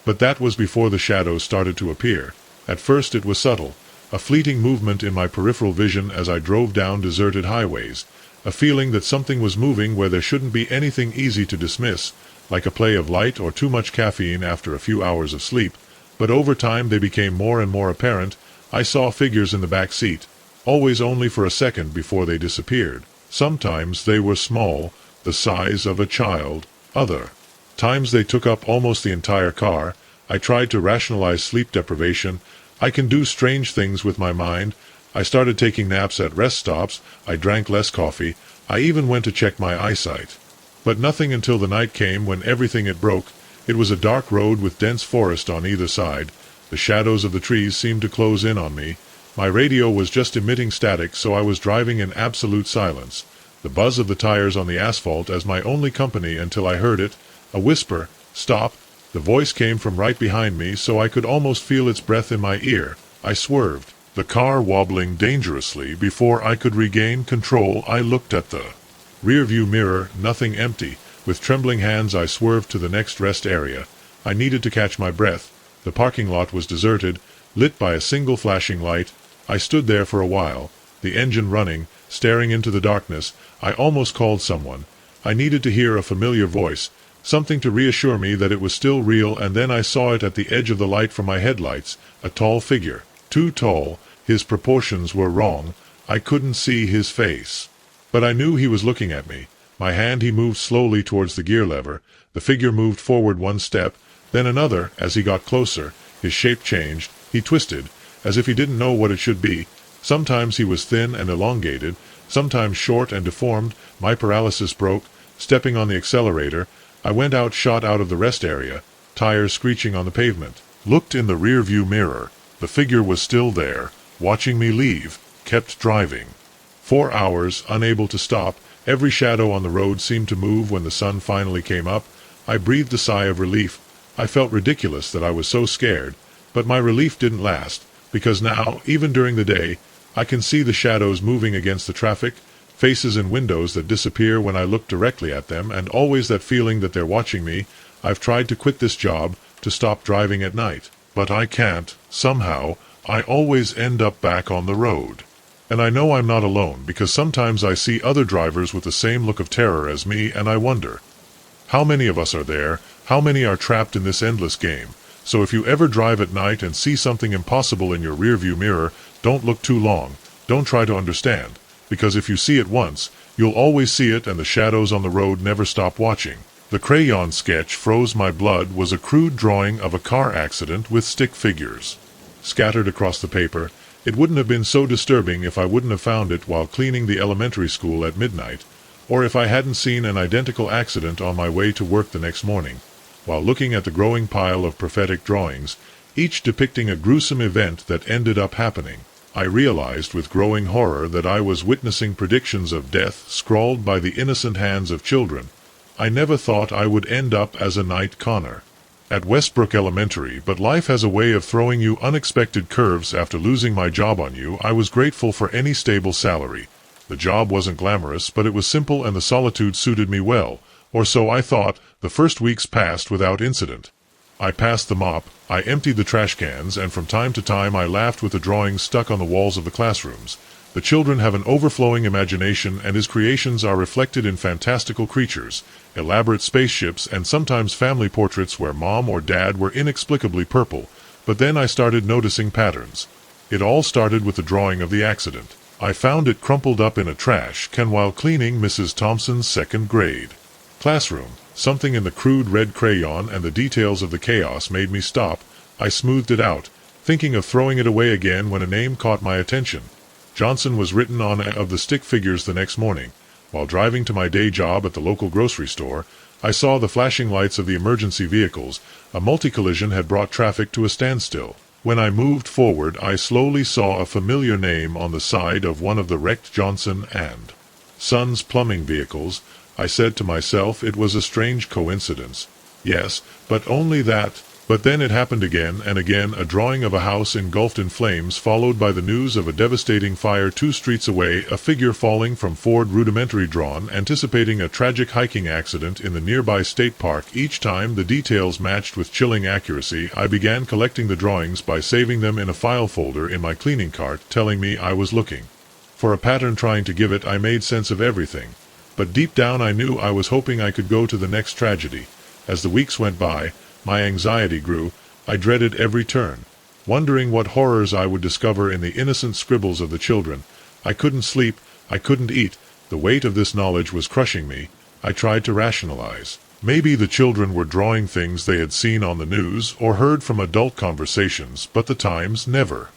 But that was before the shadows started to appear. At first it was subtle, a fleeting movement in my peripheral vision as I drove down deserted highways, a feeling that something was moving where there shouldn't be anything easy to dismiss, like a play of light or too much caffeine after a few hours of sleep. But over time they became more and more apparent. I saw figures in the back seat, always only for a second before they disappeared. Sometimes they were small, the size of a child. Other times they took up almost the entire car. I tried to rationalize sleep deprivation. I can do strange things with my mind. I started taking naps at rest stops. I drank less coffee. I even went to check my eyesight. But nothing until the night came when everything it broke. It was a dark road with dense forest on either side. The shadows of the trees seemed to close in on me. My radio was just emitting static, so I was driving in absolute silence. The buzz of the tires on the asphalt as my only company until I heard it. A whisper, "Stop." The voice came from right behind me, so I could almost feel its breath in my ear. I swerved, the car wobbling dangerously. Before I could regain control, I looked at the rearview mirror, nothing, empty. With trembling hands I swerved to the next rest area. I needed to catch my breath. The parking lot was deserted, lit by a single flashing light. I stood there for a while, the engine running, staring into the darkness. I almost called someone. I needed to hear a familiar voice, something to reassure me that it was still real, and then I saw it at the edge of the light from my headlights, a tall figure. Too tall, his proportions were wrong. I couldn't see his face. But I knew he was looking at me. My hand, he moved slowly towards the gear lever. The figure moved forward one step, then another. As he got closer, his shape changed. He twisted, as if he didn't know what it should be. Sometimes he was thin and elongated, sometimes short and deformed. My paralysis broke. Stepping on the accelerator, I went out, shot out of the rest area, tires screeching on the pavement. Looked in the rear-view mirror. The figure was still there, watching me leave. Kept driving. 4 hours, unable to stop. Every shadow on the road seemed to move. When the sun finally came up, I breathed a sigh of relief. I felt ridiculous that I was so scared, but my relief didn't last, because now, even during the day, I can see the shadows moving against the traffic, faces in windows that disappear when I look directly at them, and always that feeling that they're watching me. I've tried to quit this job, to stop driving at night, but I can't. Somehow, I always end up back on the road. And I know I'm not alone, because sometimes I see other drivers with the same look of terror as me, and I wonder, how many of us are there? How many are trapped in this endless game? So if you ever drive at night and see something impossible in your rearview mirror, don't look too long. Don't try to understand, because if you see it once, you'll always see it, and the shadows on the road never stop watching. The crayon sketch froze my blood. Was a crude drawing of a car accident with stick figures scattered across the paper. It wouldn't have been so disturbing if I wouldn't have found it while cleaning the elementary school at midnight, or if I hadn't seen an identical accident on my way to work the next morning. While looking at the growing pile of prophetic drawings, each depicting a gruesome event that ended up happening, I realized with growing horror that I was witnessing predictions of death scrawled by the innocent hands of children. I never thought I would end up as a night conner at Westbrook Elementary, but life has a way of throwing you unexpected curves. After losing my job on you, I was grateful for any stable salary. The job wasn't glamorous, but it was simple, and the solitude suited me well, or so I thought. The first weeks passed without incident. I passed the mop, I emptied the trash cans, and from time to time I laughed with the drawings stuck on the walls of the classrooms. The children have an overflowing imagination, and his creations are reflected in fantastical creatures, elaborate spaceships, and sometimes family portraits where mom or dad were inexplicably purple. But then I started noticing patterns. It all started with the drawing of the accident. I found it crumpled up in a trash can while cleaning Mrs. Thompson's second grade classroom. Something in the crude red crayon and the details of the chaos made me stop. I smoothed it out, thinking of throwing it away again, when a name caught my attention. Johnson was written on a of the stick figures the next morning. While driving to my day job at the local grocery store, I saw the flashing lights of the emergency vehicles. A multi-collision had brought traffic to a standstill. When I moved forward, I slowly saw a familiar name on the side of one of the wrecked Johnson and Son's plumbing vehicles. I said to myself it was a strange coincidence. Yes, but only that. But then it happened again and again, a drawing of a house engulfed in flames, followed by the news of a devastating fire 2 streets away, a figure falling from Ford rudimentary drawn, anticipating a tragic hiking accident in the nearby state park. Each time the details matched with chilling accuracy. I began collecting the drawings by saving them in a file folder in my cleaning cart, telling me I was looking for a pattern, trying to give it. I made sense of everything. But deep down I knew I was hoping I could go to the next tragedy. As the weeks went by, my anxiety grew. I dreaded every turn, wondering what horrors I would discover in the innocent scribbles of the children. I couldn't sleep, I couldn't eat. The weight of this knowledge was crushing me. I tried to rationalize. Maybe the children were drawing things they had seen on the news or heard from adult conversations, but the times never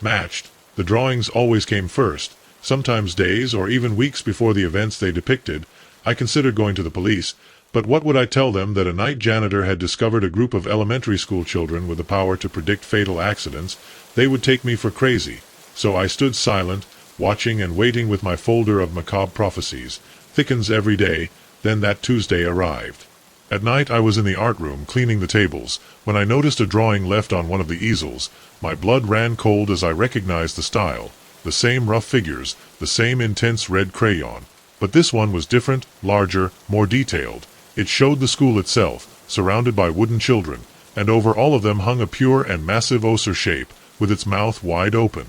matched. The drawings always came first, sometimes days or even weeks before the events they depicted. I considered going to the police, but what would I tell them that a night janitor had discovered a group of elementary school children with the power to predict fatal accidents? They would take me for crazy. So I stood silent, watching and waiting with my folder of macabre prophecies. Thickens every day. Then that Tuesday arrived. At night I was in the art room cleaning the tables, when I noticed a drawing left on one of the easels. My blood ran cold as I recognized the style. The same rough figures, the same intense red crayon. But this one was different, larger, more detailed. It showed the school itself, surrounded by wooden children, and over all of them hung a pure and massive Oser shape, with its mouth wide open.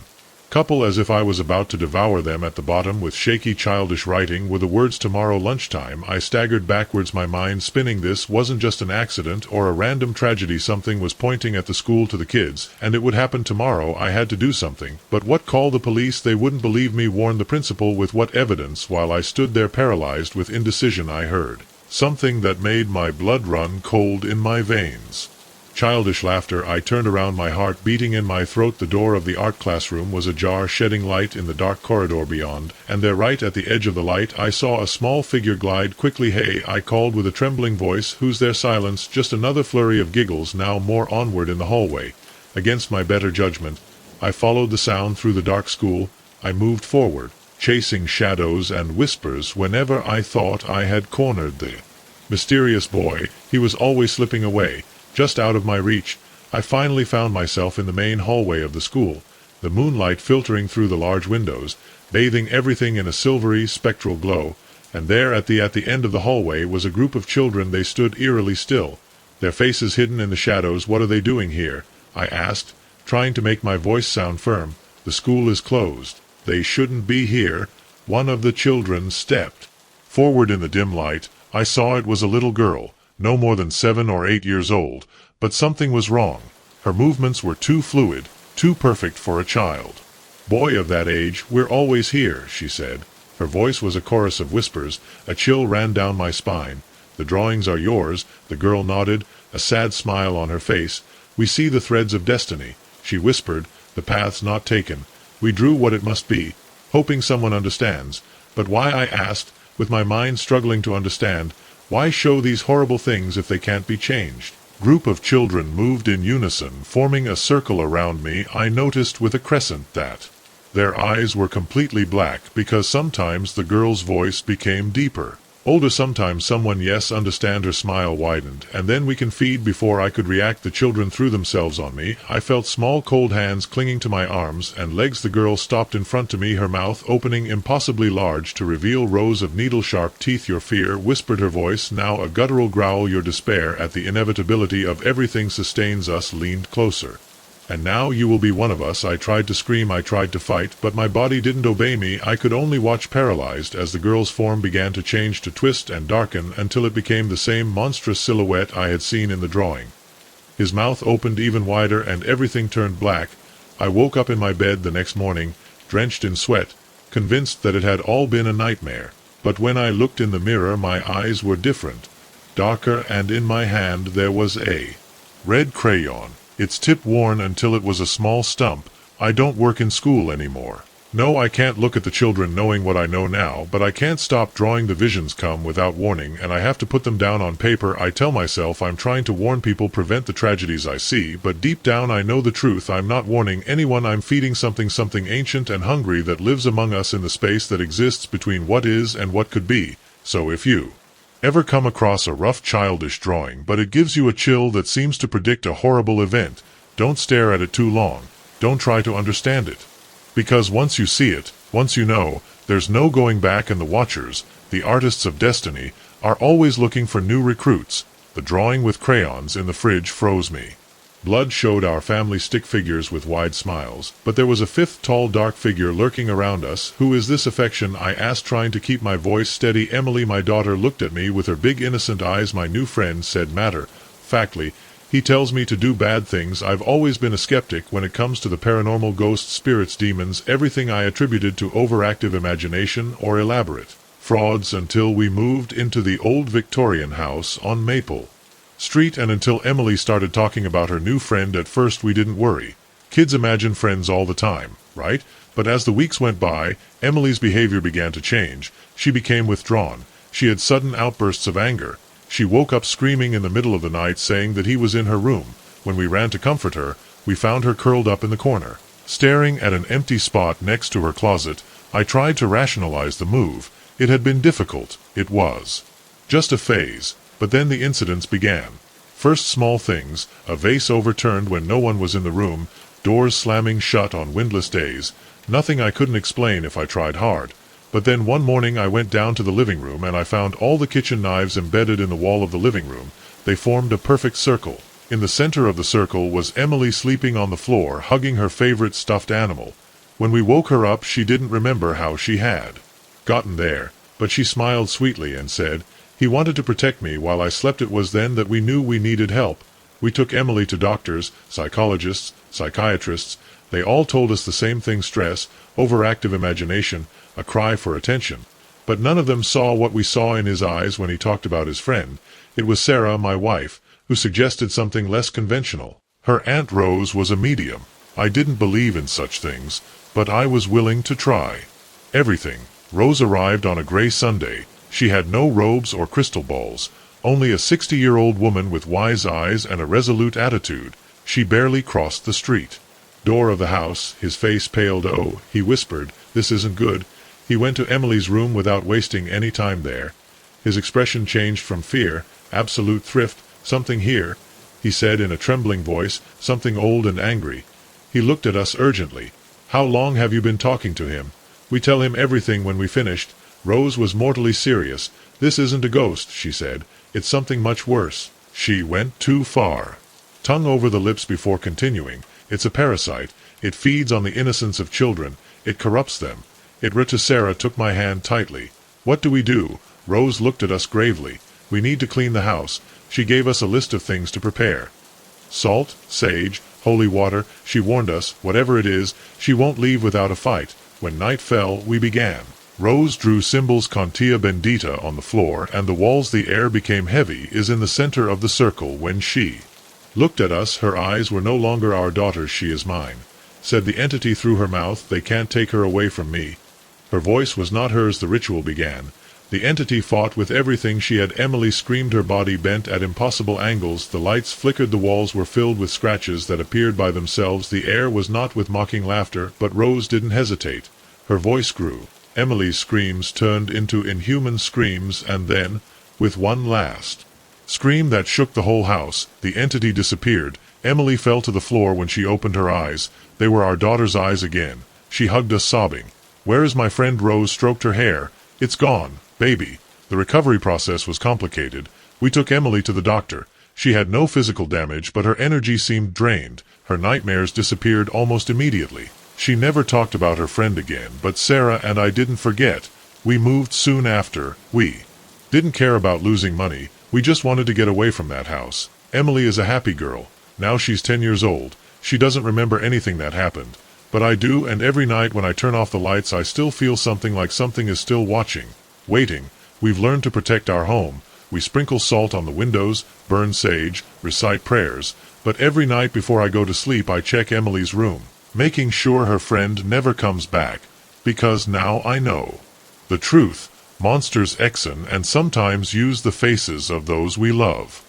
Couple as if I was about to devour them. At the bottom, with shaky childish writing, were the words "Tomorrow lunchtime." I staggered backwards, my mind spinning. This wasn't just an accident or a random tragedy. Something was pointing at the school, to the kids, and it would happen tomorrow. I had to do something. But what? Call the police? They wouldn't believe me. Warn the principal? With what evidence? While I stood there paralyzed with indecision, I heard something that made my blood run cold in my veins. Childish laughter. I turned around, my heart beating in my throat. The door of the art classroom was ajar, shedding light in the dark corridor beyond, and there, right at the edge of the light, I saw a small figure glide quickly. "Hey," I called with a trembling voice. "Who's there?" Silence. Just another flurry of giggles, now more onward in the hallway. Against my better judgment, I followed the sound through the dark school. I moved forward, chasing shadows and whispers whenever I thought I had cornered the mysterious boy. He was always slipping away, just out of my reach. I finally found myself in the main hallway of the school, the moonlight filtering through the large windows, bathing everything in a silvery, spectral glow. And there, at the end of the hallway, was a group of children. They stood eerily still, their faces hidden in the shadows. "What are they doing here?" I asked, trying to make my voice sound firm. "The school is closed. They shouldn't be here." One of the children stepped forward in the dim light. I saw it was a little girl, no more than 7 or 8 years old, but something was wrong. Her movements were too fluid, too perfect for a child. "Boy of that age, we're always here," she said. Her voice was a chorus of whispers. A chill ran down my spine. "The drawings are yours," the girl nodded, a sad smile on her face. "We see the threads of destiny," she whispered, "the paths not taken. We drew what it must be, hoping someone understands." "But why?" I asked, with my mind struggling to understand. "Why show these horrible things if they can't be changed?" Group of children moved in unison, forming a circle around me. I noticed with a crescent that their eyes were completely black, because sometimes the girl's voice became deeper, older sometimes. "Someone, yes, understand." Her smile widened. "And then we can feed." Before I could react, the children threw themselves on me. I felt small cold hands clinging to my arms and legs. The girl stopped in front to me, her mouth opening impossibly large to reveal rows of needle-sharp teeth. "Your fear," whispered her voice, now a guttural growl. "Your despair at the inevitability of everything sustains us." Leaned closer. "And now you will be one of us." I tried to scream, I tried to fight, but my body didn't obey me. I could only watch, paralyzed, as the girl's form began to change, to twist and darken, until it became the same monstrous silhouette I had seen in the drawing. His mouth opened even wider, and everything turned black. I woke up in my bed the next morning, drenched in sweat, convinced that it had all been a nightmare. But when I looked in the mirror, my eyes were different, darker, and in my hand there was a red crayon, its tip worn until it was a small stump. "I don't work in school anymore." No, I can't look at the children knowing what I know now, but I can't stop drawing. The visions come without warning, and I have to put them down on paper. I tell myself I'm trying to warn people, prevent the tragedies I see, but deep down I know the truth. I'm not warning anyone. I'm feeding something ancient and hungry that lives among us in the space that exists between what is and what could be. So if you ever come across a rough childish drawing, but it gives you a chill that seems to predict a horrible event, don't stare at it too long. Don't try to understand it. Because once you see it, once you know, there's no going back, and the watchers, the artists of destiny, are always looking for new recruits. The drawing with crayons in the fridge froze me. Blood showed our family stick figures with wide smiles, but there was a fifth tall dark figure lurking around us. Who is this affection? I asked, trying to keep my voice steady. Emily, my daughter, looked at me with her big innocent eyes. My new friend said matter-of-factly, he tells me to do bad things. I've always been a skeptic when it comes to the paranormal, ghosts, spirits, demons, everything I attributed to overactive imagination or elaborate frauds until we moved into the old Victorian house on Maple Street, and until Emily started talking about her new friend. At first we didn't worry. Kids imagine friends all the time, right? But as the weeks went by, Emily's behavior began to change. She became withdrawn. She had sudden outbursts of anger. She woke up screaming in the middle of the night, saying that he was in her room. When we ran to comfort her, we found her curled up in the corner, staring at an empty spot next to her closet. I tried to rationalize the move. It had been difficult. It was just a phase. But then the incidents began. First small things, a vase overturned when no one was in the room, doors slamming shut on windless days, nothing I couldn't explain if I tried hard. But then one morning I went down to the living room and I found all the kitchen knives embedded in the wall of the living room. They formed a perfect circle. In the center of the circle was Emily sleeping on the floor, hugging her favorite stuffed animal. When we woke her up, she didn't remember how she had gotten there, but she smiled sweetly and said, "He wanted to protect me while I slept." It was then that we knew we needed help. We took Emily to doctors, psychologists, psychiatrists. They all told us the same thing: stress, overactive imagination, a cry for attention. But none of them saw what we saw in his eyes when he talked about his friend. It was Sarah, my wife, who suggested something less conventional. Her Aunt Rose was a medium. I didn't believe in such things, but I was willing to try everything. Rose arrived on a gray Sunday. She had no robes or crystal balls, only a 60-year-old woman with wise eyes and a resolute attitude. She barely crossed the street door of the house. His face paled. "Oh," he whispered, "this isn't good." He went to Emily's room without wasting any time there. His expression changed from fear, absolute thrift. "Something here," he said in a trembling voice, "something old and angry." He looked at us urgently. "How long have you been talking to him?" We tell him everything when we finished. Rose was mortally serious. "This isn't a ghost," she said. "It's something much worse." She went too far. Tongue over the lips before continuing. "It's a parasite. It feeds on the innocence of children. It corrupts them." Sarah took my hand tightly. "What do we do?" Rose looked at us gravely. "We need to clean the house." She gave us a list of things to prepare. "Salt, sage, holy water," she warned us. "Whatever it is, she won't leave without a fight." When night fell, we began. Rose drew symbols Contia Bendita on the floor and the walls. The air became heavy. Is in the center of the circle. When she looked at us, her eyes were no longer our daughter's. "She is mine," said the entity through her mouth. "They can't take her away from me." Her voice was not hers. The ritual began. The entity fought with everything she had. Emily screamed, her body bent at impossible angles. The lights flickered. The walls were filled with scratches that appeared by themselves. The air was not with mocking laughter, but Rose didn't hesitate. Her voice grew. Emily's screams turned into inhuman screams, and then, with one last scream that shook the whole house, the entity disappeared. Emily fell to the floor when she opened her eyes. They were our daughter's eyes again. She hugged us, sobbing. "Where is my friend?" Rose stroked her hair. "It's gone, baby." The recovery process was complicated. We took Emily to the doctor. She had no physical damage, but her energy seemed drained. Her nightmares disappeared almost immediately. She never talked about her friend again, but Sarah and I didn't forget. We moved soon after. We didn't care about losing money. We just wanted to get away from that house. Emily is a happy girl. Now she's 10 years old. She doesn't remember anything that happened. But I do, and every night when I turn off the lights I still feel something, like something is still watching, waiting. We've learned to protect our home. We sprinkle salt on the windows, burn sage, recite prayers. But every night before I go to sleep I check Emily's room, making sure her friend never comes back. because now I know the truth. Monsters exist and sometimes use the faces of those we love.